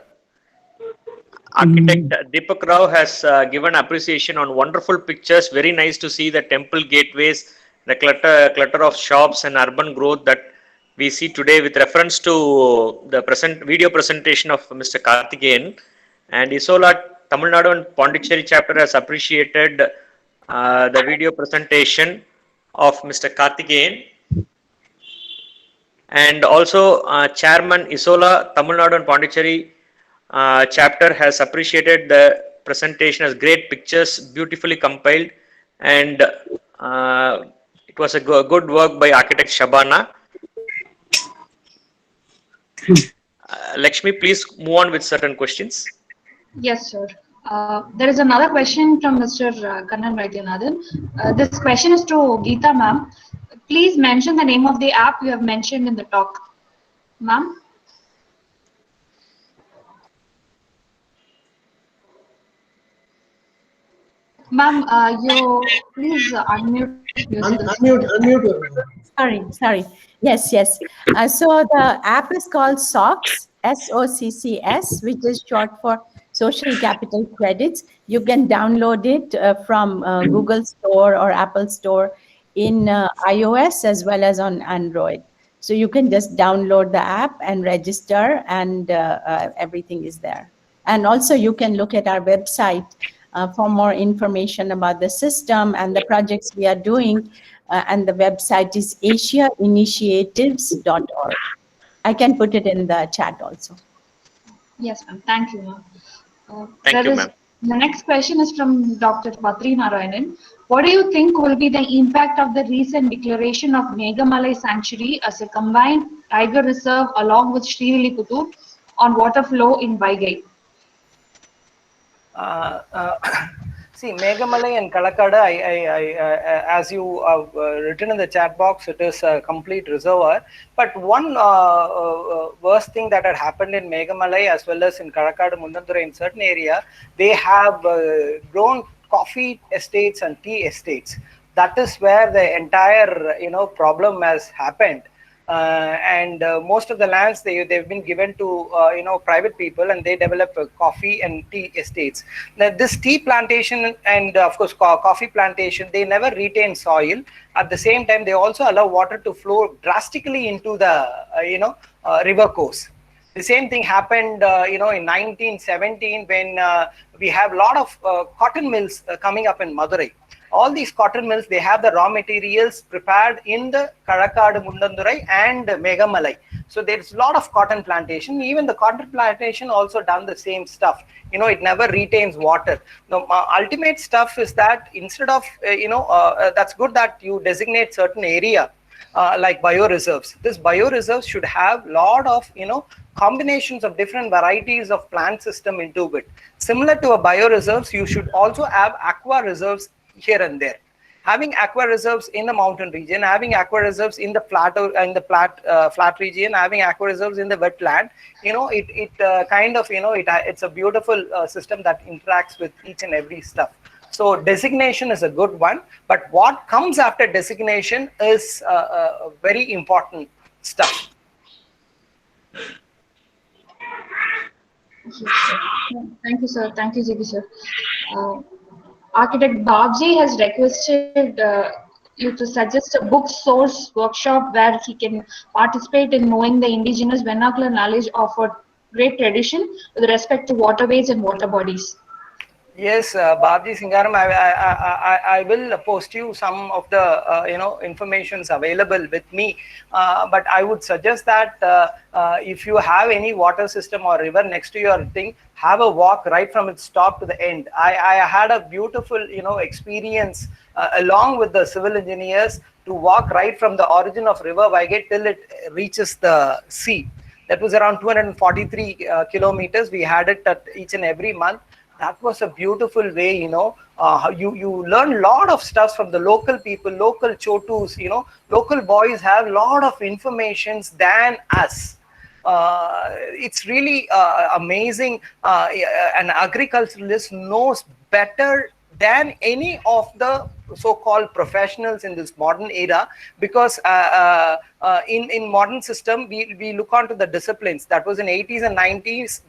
Architect Deepak Rao has given appreciation on wonderful pictures. Very nice to see the temple gateways, the clutter of shops and urban growth that we see today with reference to the video presentation of Mr. Karthikeyan. And Isola, Tamil Nadu and Pondicherry chapter has appreciated the video presentation of Mr. Karthikeyan. And also Chairman Isola, Tamil Nadu and Pondicherry chapter has appreciated the presentation as great pictures, beautifully compiled, and it was a good work by architect Shabana. Lakshmi, please move on with certain questions. Yes, sir. There is another question from Mr. Kannan Vaidyanathan. This question is to Geetha ma'am. Please mention the name of the app you have mentioned in the talk. Ma'am? Ma'am, you please unmute yourself. Unmute. Sorry. Yes. So the app is called SOCCS, SOCCS, which is short for Social Capital Credits. You can download it from Google Store or Apple Store in iOS as well as on Android. So you can just download the app and register, and everything is there. And also you can look at our website for more information about the system and the projects we are doing. And the website is asiainitiatives.org. I can put it in the chat also. Yes, ma'am. Thank you, ma'am. Thank you, ma'am. The next question is from Dr. Patri Narayanan. What do you think will be the impact of the recent declaration of Meghamalai Sanctuary as a combined tiger reserve along with Srivillikuttur on water flow in Vaigai? See, Meghamalai and Kalakada, as you have written in the chat box, it is a complete reservoir. But one worst thing that had happened in Meghamalai as well as in Kalakada, Mundandurai, in certain area, they have grown coffee estates and tea estates. That is where the entire problem has happened. And most of the lands they've been given to private people, and they develop coffee and tea estates. Now, this tea plantation and of course coffee plantation, they never retain soil. At the same time, they also allow water to flow drastically into the river course. The same thing happened in 1917 when we have a lot of cotton mills coming up in Madurai. All these cotton mills, they have the raw materials prepared in the Kalakadu, Mundandurai and Meghamalai. So there's a lot of cotton plantation. Even the cotton plantation also done the same stuff. It never retains water. The ultimate stuff is that instead of, that's good that you designate certain area like bioreserves. This bioreserves should have lot of, combinations of different varieties of plant system into it. Similar to a bioreserves, you should also have aqua reserves here and there. Having aqua reserves in the mountain region, having aqua reserves in the flat region, having aqua reserves in the wetland, it's a beautiful system that interacts with each and every stuff. So designation is a good one, but what comes after designation is very important stuff. Thank you, sir. Thank you, Jiggy, sir. Architect Balaji has requested you to suggest a book source workshop where he can participate in knowing the indigenous vernacular knowledge of a great tradition with respect to waterways and water bodies. Yes, Balaji Singaram, I will post you some of the informations available with me. But I would suggest that if you have any water system or river next to your thing, have a walk right from its top to the end. I had a beautiful experience along with the civil engineers to walk right from the origin of River Vaigai till it reaches the sea. That was around 243 kilometers. We had it at each and every month. That was a beautiful way, you learn a lot of stuff from the local people, local chotus, local boys have a lot of informations than us. It's really amazing. An agriculturalist knows better than any of the so-called professionals in this modern era, because in modern system, we look onto the disciplines. That was in 80s and 90s.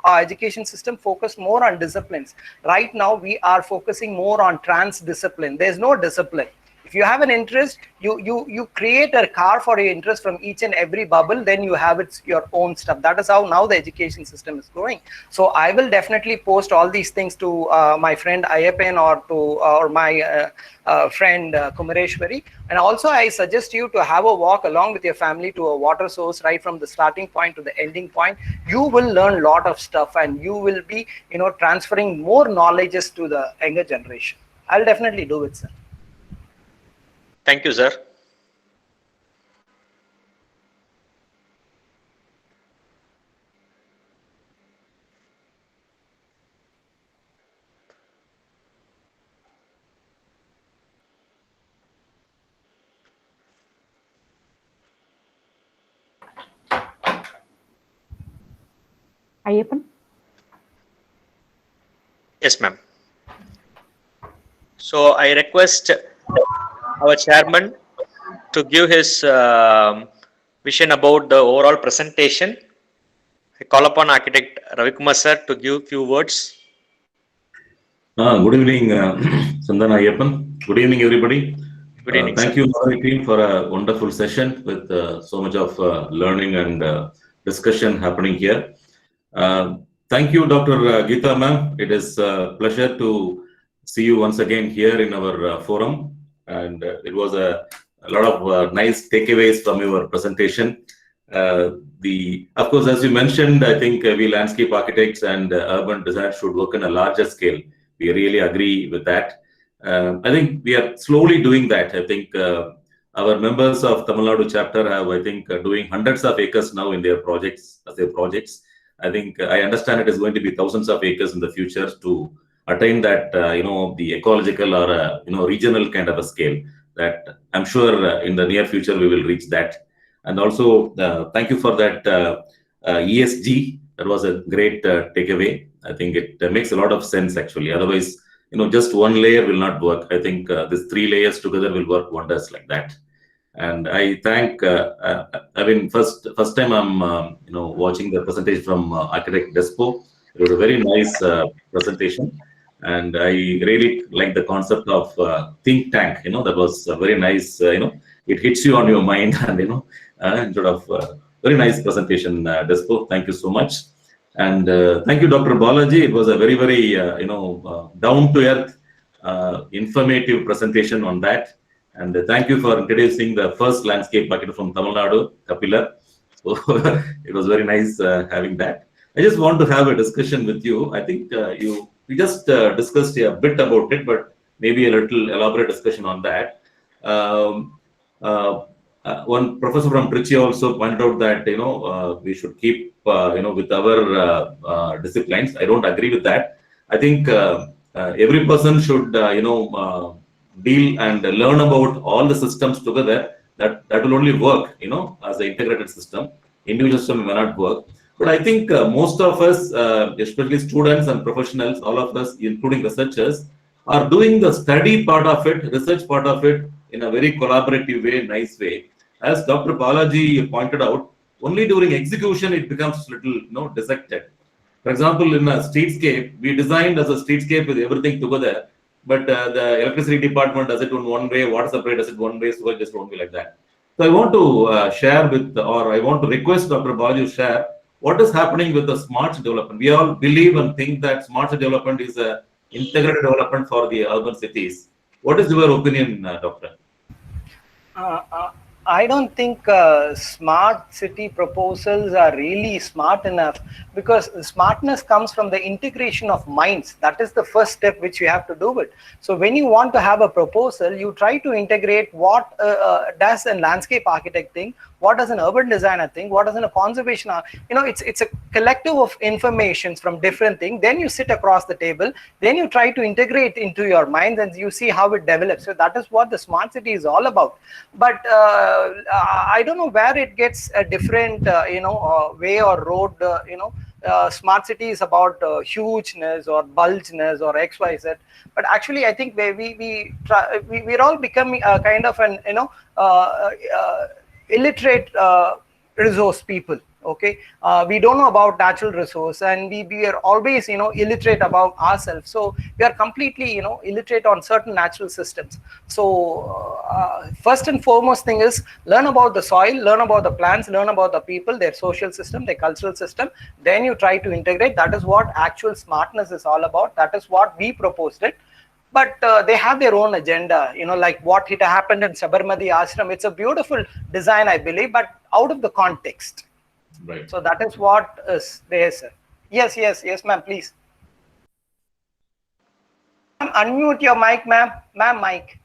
Our education system focused more on disciplines. Right now, we are focusing more on trans-discipline. There's no discipline. If If you have an interest, you create a car for your interest from each and every bubble, then you have your own stuff. That is how now the education system is growing. So I will definitely post all these things to my friend Ayappan or my friend Kumareshwari. And also I suggest you to have a walk along with your family to a water source, right from the starting point to the ending point. You will learn a lot of stuff, and you will be, transferring more knowledges to the younger generation. I'll definitely do it, sir. Thank you, sir. Ayappan? Yes, ma'am. So I request our chairman to give his vision about the overall presentation. I call upon architect Ravikumar sir to give few words. Good evening, Sandana Ayappan. Good evening, everybody. Good evening, thank sir. you, Madurai team, for a wonderful session with so much of learning and discussion happening here. Thank you, Dr. Geetha ma'am. It is a pleasure to see you once again here in our forum, and it was a lot of nice takeaways from your presentation. Of course, as you mentioned, I think we landscape architects and urban designers should work on a larger scale. We really agree with that. I think we are slowly doing that. I think our members of Tamil Nadu chapter have, I think, doing hundreds of acres now in their projects. I think I understand it is going to be thousands of acres in the future to attain that, the ecological or regional kind of a scale. That I'm sure in the near future we will reach that. And also, thank you for that ESG. That was a great takeaway. I think it makes a lot of sense actually. Otherwise, just one layer will not work. I think these 3 layers together will work wonders like that. And I thank. I mean, first time I'm watching the presentation from architect Despo. It was a very nice presentation, and I really like the concept of think tank. That was very nice. It hits you on your mind, and sort of very nice presentation, Despo. Thank you so much. And thank you, Dr. Balaji. It was a very, very, down-to-earth, informative presentation on that. And thank you for introducing the first landscape architect from Tamil Nadu, Kapila. So it was very nice having that. I just want to have a discussion with you. I think we just discussed a bit about it, but maybe a little elaborate discussion on that. One professor from Trichy also pointed out that we should keep with our disciplines. I don't agree with that. I think every person should deal and learn about all the systems together. That will only work as an integrated system. Individual system may not work. But I think most of us, especially students and professionals, all of us, including researchers, are doing the study part of it, research part of it in a very collaborative way, nice way. As Dr. Balaji pointed out, only during execution it becomes little dissected. For example, in a streetscape, we designed as a streetscape with everything together, but the electricity department does it in one way, water supply does it one way, so just won't be like that. So I want to share with, or I want to request Dr. Balaji to share what is happening with the smart development. We all believe and think that smart development is a integrated development for the urban cities. What is your opinion, Doctor? I don't think smart city proposals are really smart enough, because smartness comes from the integration of minds. That is the first step which you have to do it. So when you want to have a proposal, you try to integrate what does a landscape architect think, what does an urban designer think, what does a conservation, it's a collective of informations from different things. Then you sit across the table, then you try to integrate into your mind, and you see how it develops. So that is what the smart city is all about. But I don't know where it gets a different way or road. Smart city is about hugeness or bulgeness or XYZ. But actually, I think we're all becoming a kind of an illiterate resource people. Okay, we don't know about natural resource, and we are always, you know, illiterate about ourselves. So we are completely, you know, illiterate on certain natural systems. So first and foremost thing is learn about the soil, learn about the plants, learn about the people, their social system, their cultural system. Then you try to integrate. That is what actual smartness is all about. That is what we proposed it. But they have their own agenda, you know, like what had happened in Sabarmati Ashram. It's a beautiful design, I believe, but out of the context. Right. So that is what is there, sir. Yes, ma'am, please. Unmute your mic, ma'am. Ma'am, mic.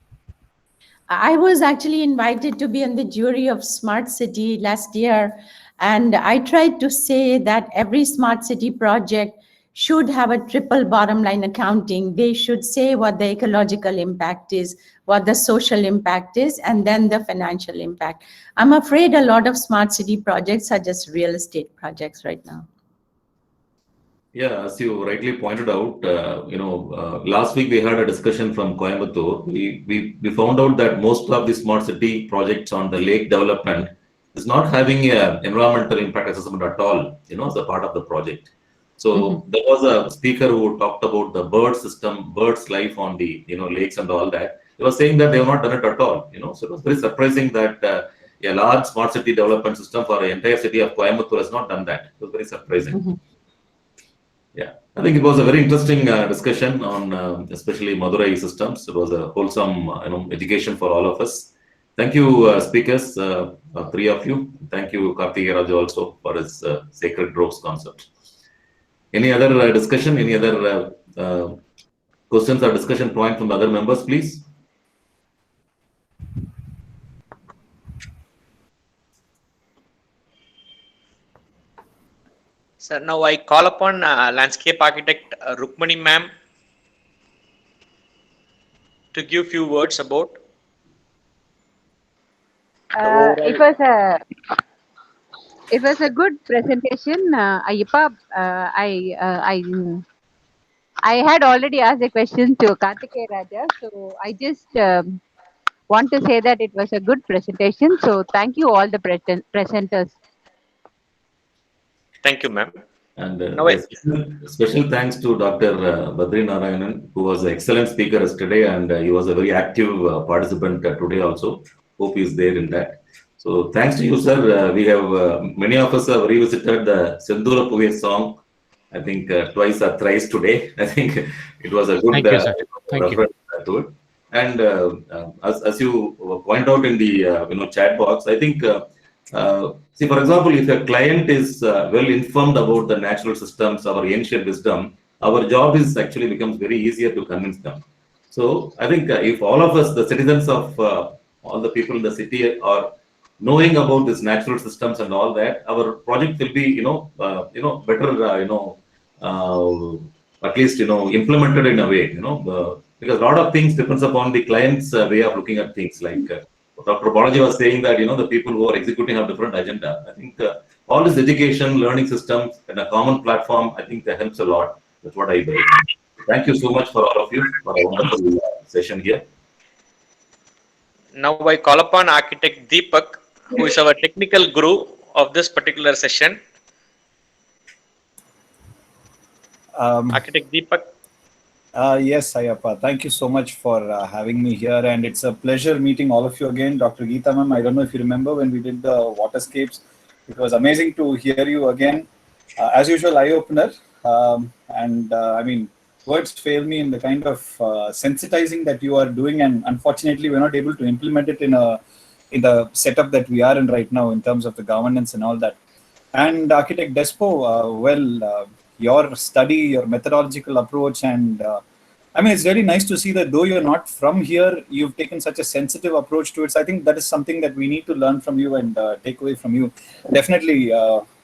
I was actually invited to be on the jury of Smart City last year, and I tried to say that every smart city project should have a triple bottom line accounting. They should say what the ecological impact is, what the social impact is, and then the financial impact. I'm afraid a lot of smart city projects are just real estate projects right now. Yeah, as you rightly pointed out, last week we had a discussion from Coimbatore. We found out that most of the smart city projects on the lake development is not having an environmental impact assessment at all, you know, as a part of the project. So there was a speaker who talked about the bird system, birds' life on the, you know, lakes and all that. He was saying that they have not done it at all, you know. So it was very surprising that a large smart city development system for the entire city of Coimbatore has not done that. It was very surprising. Yeah, I think it was a very interesting discussion on especially Madurai systems. It was a wholesome education for all of us. Thank you, speakers, three of you. Thank you, Karthikeyan also, for his Sacred Groves concept. Any other discussion? Any other questions or discussion point from other members, please? Sir, now I call upon landscape architect Rukmani ma'am to give few words about. It was a good presentation, Ayyappa. I had already asked a question to Karthikeyan Raja, so I just want to say that it was a good presentation. So thank you all the presenters. Thank you, ma'am. And special thanks to Dr. Badri Narayanan, who was an excellent speaker yesterday, and he was a very active participant today also. Hope he is there in that. So thanks to you, sir. We have many of us have revisited the Sendura Puve song, I think twice or thrice today. I think it was a good reference to it. And as you point out in the chat box, I think see, for example, if a client is well informed about the natural systems, our ancient wisdom, our job is actually becomes very easier to convince them. So I think if all of us, the citizens of all the people in the city, are knowing about these natural systems and all that, our project will be better at least implemented in a way, because a lot of things depends upon the client's way of looking at things. Like Dr. Balaji was saying that the people who are executing have different agenda. I think all this education, learning systems, and a common platform, I think that helps a lot. That's what I believe. Thank you so much for all of you for a wonderful session here. Now I call upon architect Deepak, who is our technical guru of this particular session. Architect Deepak. Yes, Ayyappa. Thank you so much for having me here, and it's a pleasure meeting all of you again. Dr. Geetha ma'am, I don't know if you remember when we did the Waterscapes. It was amazing to hear you again. As usual, eye-opener. I mean, words fail me in the kind of sensitizing that you are doing, and unfortunately, we're not able to implement it in the setup that we are in right now in terms of the governance and all that. And Architect Despo, your study, your methodological approach, and I mean, it's very nice to see that though you're not from here, you've taken such a sensitive approach to it. So I think that is something that we need to learn from you and take away from you. Definitely,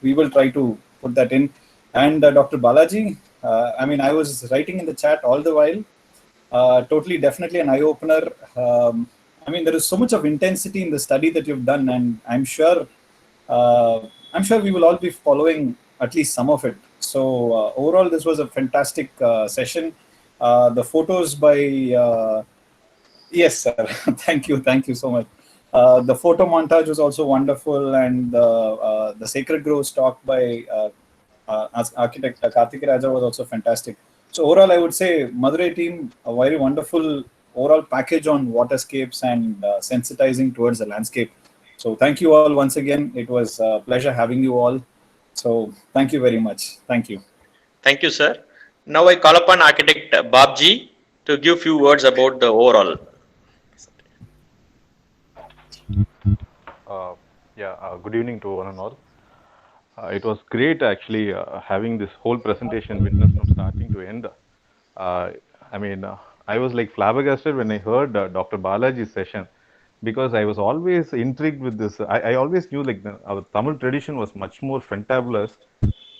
we will try to put that in. And Dr. Balaji, I mean, I was writing in the chat all the while. Totally, definitely an eye-opener. I mean, there is so much of intensity in the study that you've done, and I'm sure we will all be following at least some of it. So overall, this was a fantastic session. The photos by yes, sir. Thank you so much. The photo montage was also wonderful, and the Sacred Groves talk by architect Karthikeyan Raja was also fantastic. So overall, I would say Madurai team, a very wonderful overall package on waterscapes and sensitizing towards the landscape. So thank you all once again. It was a pleasure having you all. So thank you very much. Thank you. Thank you, sir. Now I call upon architect Babji to give few words about the overall. Good evening to one and all. It was great actually having this whole presentation witness from starting to end. I was like flabbergasted when I heard Dr. Balaji's session, because I was always intrigued with this. I always knew like our Tamil tradition was much more fantabulous,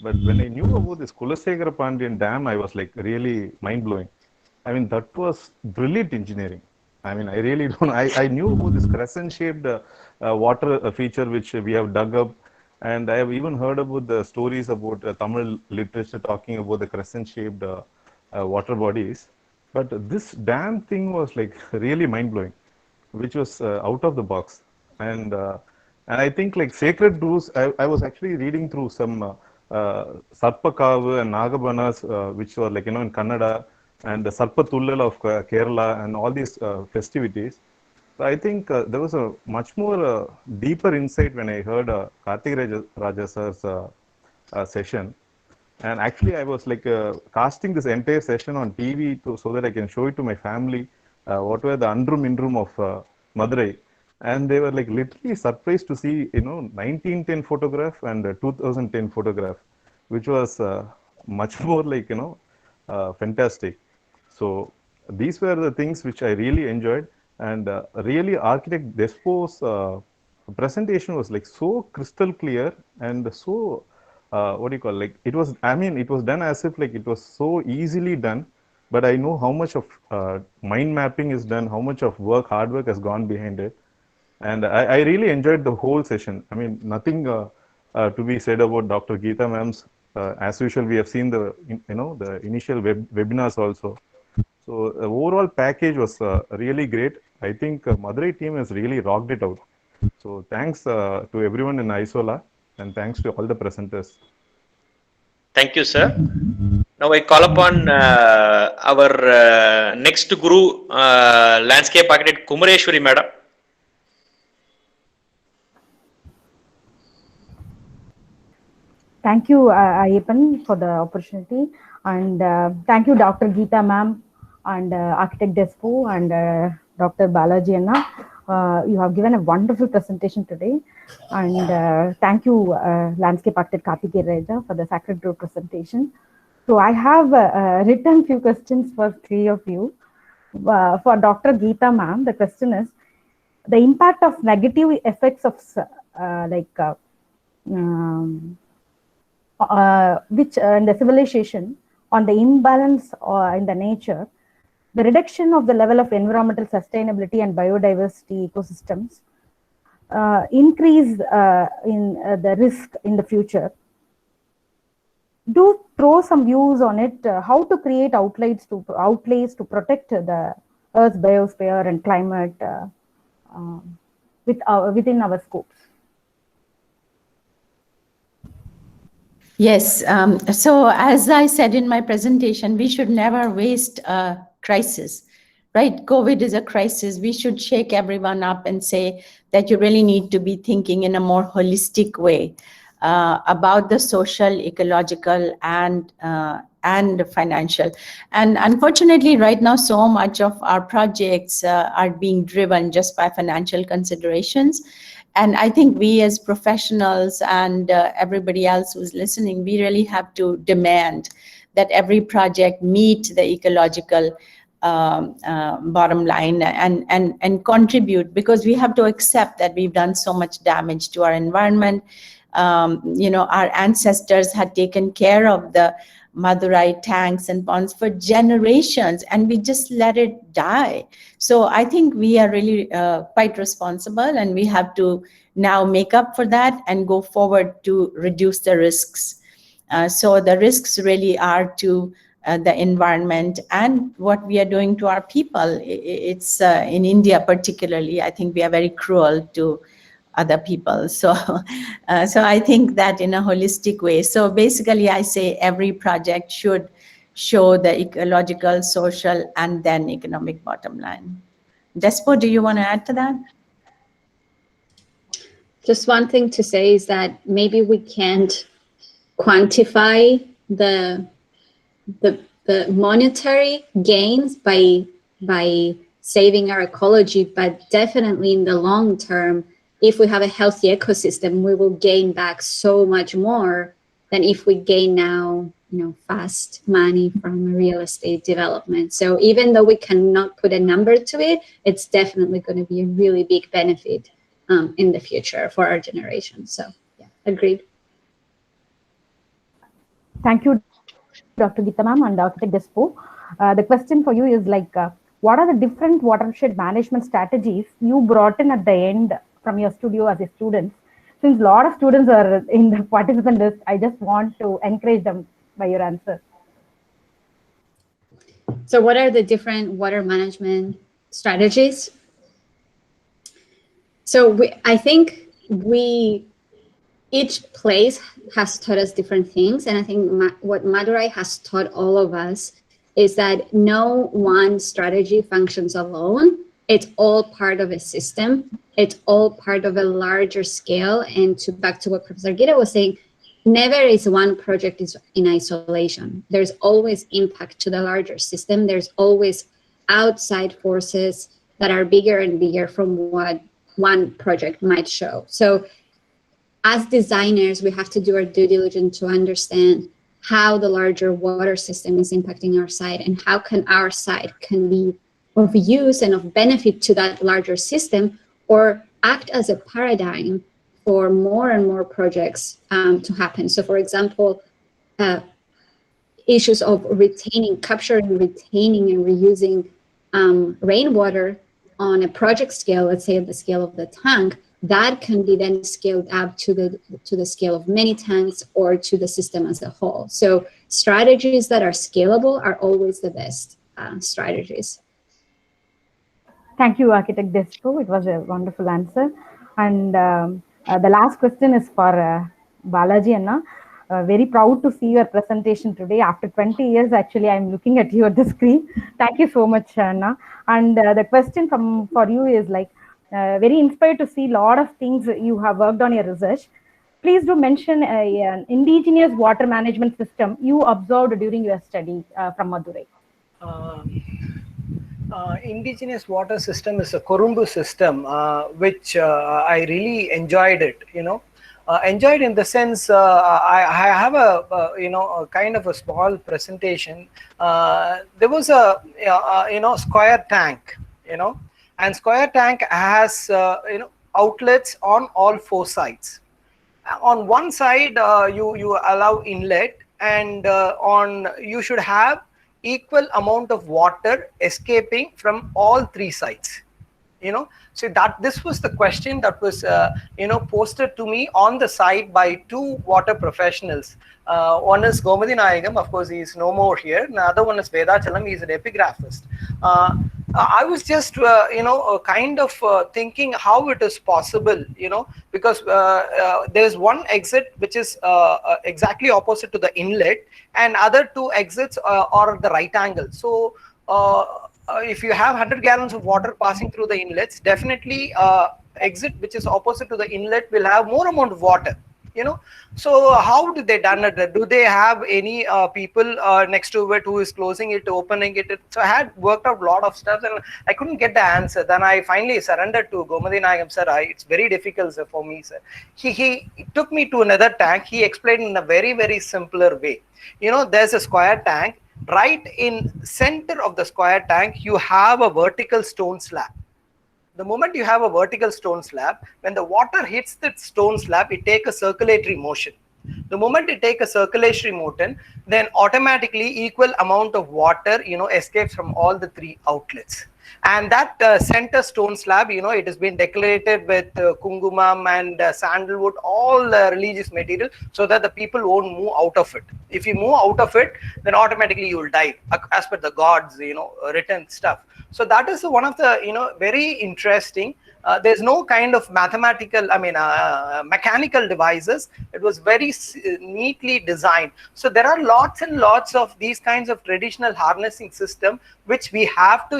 but when I knew about this Kulasekara Pandian Dam, I was like really mind blowing. I mean, that was brilliant engineering. I mean, I really don't. I knew about this crescent-shaped water feature which we have dug up, and I have even heard about the stories about Tamil literature talking about the crescent-shaped water bodies. But this dam thing was like really mind-blowing, which was out of the box. And I think like sacred rules, I was actually reading through some Sarpakavu and Nagabanas, which were like, in Kannada, and the Sarpatullal of Kerala, and all these festivities. So I think there was a much more deeper insight when I heard Karthikeyan Raja sir's session. And actually, I was like casting this entire session on TV so that I can show it to my family, what were the Andrum Indrum of Madurai. And they were like literally surprised to see, 1910 photograph and 2010 photograph, which was much more like, fantastic. So these were the things which I really enjoyed. And really, architect Despo's presentation was like so crystal clear and so like it was done as if like it was so easily done, but I know how much of mind mapping is done, how much of hard work has gone behind it. And I really enjoyed the whole session. I mean, nothing to be said about Dr. Geetha ma'am's. As usual, we have seen the initial webinars also. So the overall package was really great. I think Madurai team has really rocked it out. So thanks to everyone in Isola, and thanks to all the presenters. Thank you, sir. Now I call upon our next guru, landscape architect Kumareshwari madam. Thank you, Ayyappan, for the opportunity, and thank you, Dr. Geetha ma'am, and architect Despo, and Dr. Balaji Anna. You have given a wonderful presentation today, and thank you, landscape architect Karthikeyan Raja, for the Sacred Grove presentation. So I have written few questions for three of you. For Dr. Geetha ma'am, the question is the impact of negative effects of which in the civilization on the imbalance in the nature, the reduction of the level of environmental sustainability and biodiversity ecosystems, increase in the risk in the future. Do throw some views on it, how to create outlays to protect the Earth's biosphere and climate within our scopes. Yes. So as I said in my presentation, we should never waste a crisis, right? COVID is a crisis. We should shake everyone up and say that you really need to be thinking in a more holistic way about the social, ecological, and financial. And unfortunately, right now, so much of our projects are being driven just by financial considerations. And I think we as professionals and everybody else who's listening, we really have to demand that every project meet the ecological bottom line and contribute, because we have to accept that we've done so much damage to our environment. Our ancestors had taken care of the Madurai tanks and ponds for generations, and we just let it die. So I think we are really quite responsible, and we have to now make up for that and go forward to reduce the risks. So the risks really are to the environment and what we are doing to our people. It's in India particularly, I think we are very cruel to other people. So, so I think that in a holistic way. So basically I say every project should show the ecological, social, and then economic bottom line. Despo, do you want to add to that? Just one thing to say is that maybe we can't quantify the monetary gains by saving our ecology, but definitely in the long term, if we have a healthy ecosystem, we will gain back so much more than if we gain now, fast money from real estate development. So even though we cannot put a number to it, it's definitely going to be a really big benefit in the future for our generation. So yeah, agreed. Thank you, Dr. Geetha ma'am and Architect Despo. The question for you is like, what are the different watershed management strategies you brought in at the end from your studio as a student? Since a lot of students are in the participant list, I just want to encourage them by your answer. So what are the different water management strategies? So I think each place has taught us different things. And I think what Madurai has taught all of us is that no one strategy functions alone. It's all part of a system. It's all part of a larger scale. And back to what Professor Geetha was saying, never is one project in isolation. There's always impact to the larger system. There's always outside forces that are bigger and bigger from what one project might show. So as designers, we have to do our due diligence to understand how the larger water system is impacting our site and how can our site can be of use and of benefit to that larger system, or act as a paradigm for more and more projects to happen. So for example, issues of capturing, retaining, and reusing rainwater on a project scale, let's say at the scale of the tank, that can be then scaled up to the scale of many tanks or to the system as a whole. So strategies that are scalable are always the best strategies. Thank you, Architect Despo. It was a wonderful answer. And the last question is for Balaji Anna. Very proud to see your presentation today. After 20 years, actually, I'm looking at you at the screen. Thank you so much, Anna. And the question for you is like, very inspired to see a lot of things you have worked on your research. Please do mention an indigenous water management system you observed during your study from Madurai. Indigenous water system is a Korumbu system, which I really enjoyed it, enjoyed in the sense I have a kind of a small presentation. There was a square tank, and square tank has outlets on all four sides. On one side you allow inlet, and you should have equal amount of water escaping from all three sides. So that this was the question that was posted to me on the side by two water professionals. One is Gomadi Nayagam, of course he is no more here. The other one is Vedachalam, he is an epigraphist. I was just kind of thinking how it is possible, because there is one exit which is exactly opposite to the inlet, and other two exits are at the right angle. So if you have 100 gallons of water passing through the inlets, definitely exit which is opposite to the inlet will have more amount of water. So how did they done it? Do they have any people next to it who is closing it, opening it? So I had worked out a lot of stuff and I couldn't get the answer. Then I finally surrendered to Gomadi Nayagam, sir. It's very difficult, sir, for me, sir. He took me to another tank. He explained in a very, very simpler way. There's a square tank. Right in center of the square tank, you have a vertical stone slab. The moment you have a vertical stone slab, when the water hits the stone slab, it takes a circulatory motion. The moment it takes a circulatory motion, then automatically equal amount of water, escapes from all the three outlets. And that center stone slab, it has been decorated with kungumam and sandalwood, all religious material, so that the people won't move out of it. If you move out of it, then automatically you will die, as per the gods, written stuff. So that is one of the, very interesting. There's no kind of mathematical, mechanical devices. It was very neatly designed. So there are lots and lots of these kinds of traditional harnessing system, which we have to,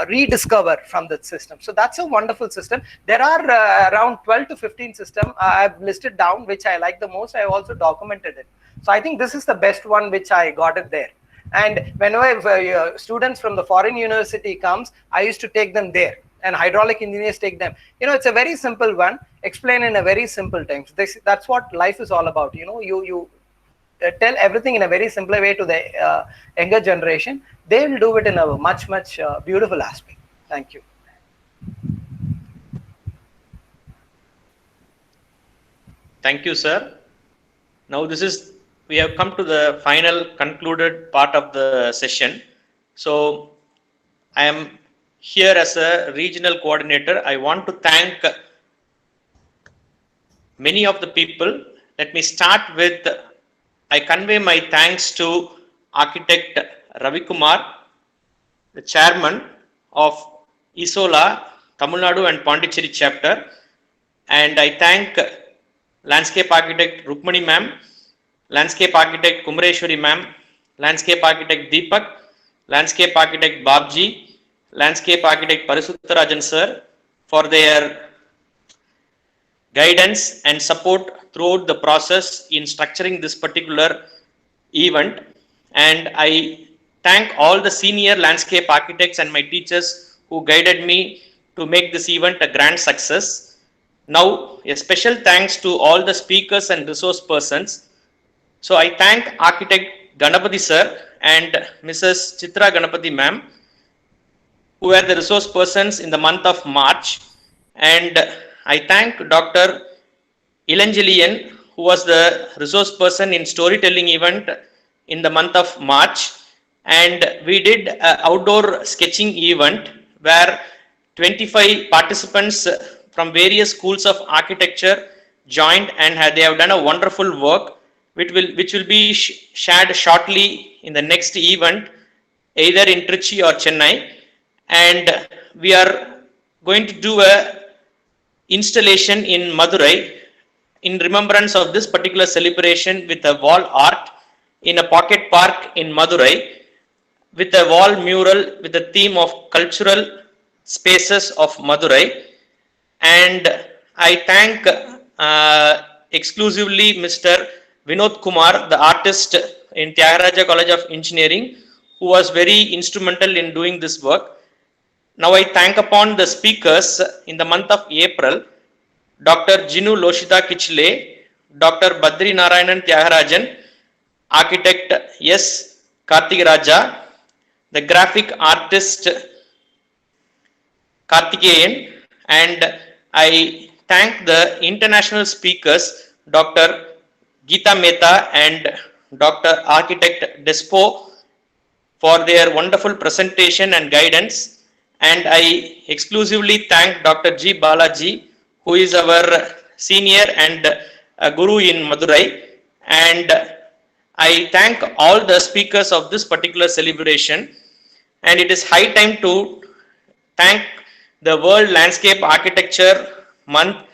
rediscover from the system. So that's a wonderful system. There are around 12 to 15 systems I've listed down, which I like the most. I also documented it. So I think this is the best one, which I got it there. And whenever students from the foreign university comes, I used to take them there, and hydraulic engineers take them. It's a very simple one, explain in a very simple terms. That's what life is all about. You tell everything in a very simple way to the younger generation. They will do it in a much, much beautiful aspect. Thank you. Thank you, sir. Now we have come to the final concluded part of the session. So I am here as a regional coordinator. I want to thank many of the people. Let me start with, I convey my thanks to Architect Ravi Kumar, the chairman of Isola, Tamil Nadu and Pondicherry chapter. And I thank Landscape Architect Rukmani ma'am, Landscape Architect Kumareshwari ma'am, Landscape Architect Deepak, Landscape Architect Babji, Landscape Architect Parisuttarajan sir for their guidance and support throughout the process in structuring this particular event. And I thank all the senior landscape architects and my teachers who guided me to make this event a grand success. Now, a special thanks to all the speakers and resource persons. So I thank Architect Ganapati sir and Mrs. Chitra Ganapati ma'am, who were the resource persons in the month of March. And I thank Dr. Ilanjaliyan, who was the resource person in storytelling event in the month of March. And we did an outdoor sketching event where 25 participants from various schools of architecture joined, and they have done a wonderful work, which will be shared shortly in the next event, either in Trichy or Chennai. And we are going to do a installation in Madurai in remembrance of this particular celebration with a wall art in a pocket park in Madurai, with a wall mural with the theme of cultural spaces of Madurai. And I thank exclusively Mr. Vinod Kumar, the artist in Tyagaraja College of Engineering, who was very instrumental in doing this work. Now I thank upon the speakers in the month of April, Dr. Jinu Loshita Kichle, Dr. Badri Narayanan Tyagarajan, Architect S. Karthikeyan, the graphic artist Karthikeyan, and I thank the international speakers, Dr. Geetha Mehta and Dr. Architect Despo, for their wonderful presentation and guidance. And I exclusively thank Dr. G. Balaji, who is our senior and a guru in Madurai. And I thank all the speakers of this particular celebration. And it is high time to thank the World Landscape Architecture Month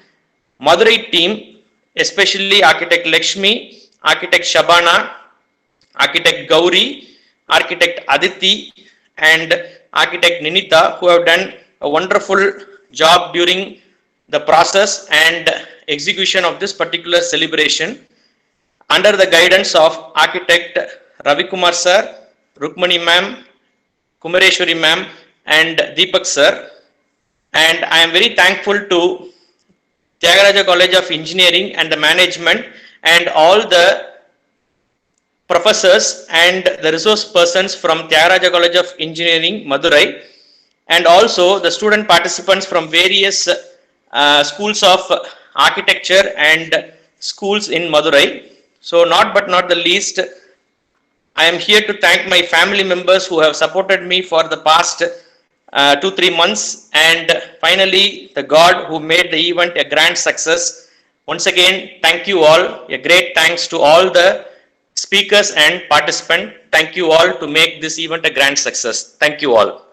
Madurai team, especially Architect Lakshmi, Architect Shabana, Architect Gauri, Architect Aditi, and Architect Ninita, who have done a wonderful job during the process and execution of this particular celebration, under the guidance of Architect Ravi Kumar sir, Rukmani ma'am, Kumareshwari ma'am, and Deepak sir. And I am very thankful to Tyagaraja College of Engineering and the management and all the professors and the resource persons from Tyagaraja College of Engineering, Madurai, and also the student participants from various schools of architecture and schools in Madurai. So not but not the least, I am here to thank my family members who have supported me for the past 2-3 months, and finally the God who made the event a grand success. Once again, thank you all. A great thanks to all the speakers and participants. Thank you all to make this event a grand success. Thank you all.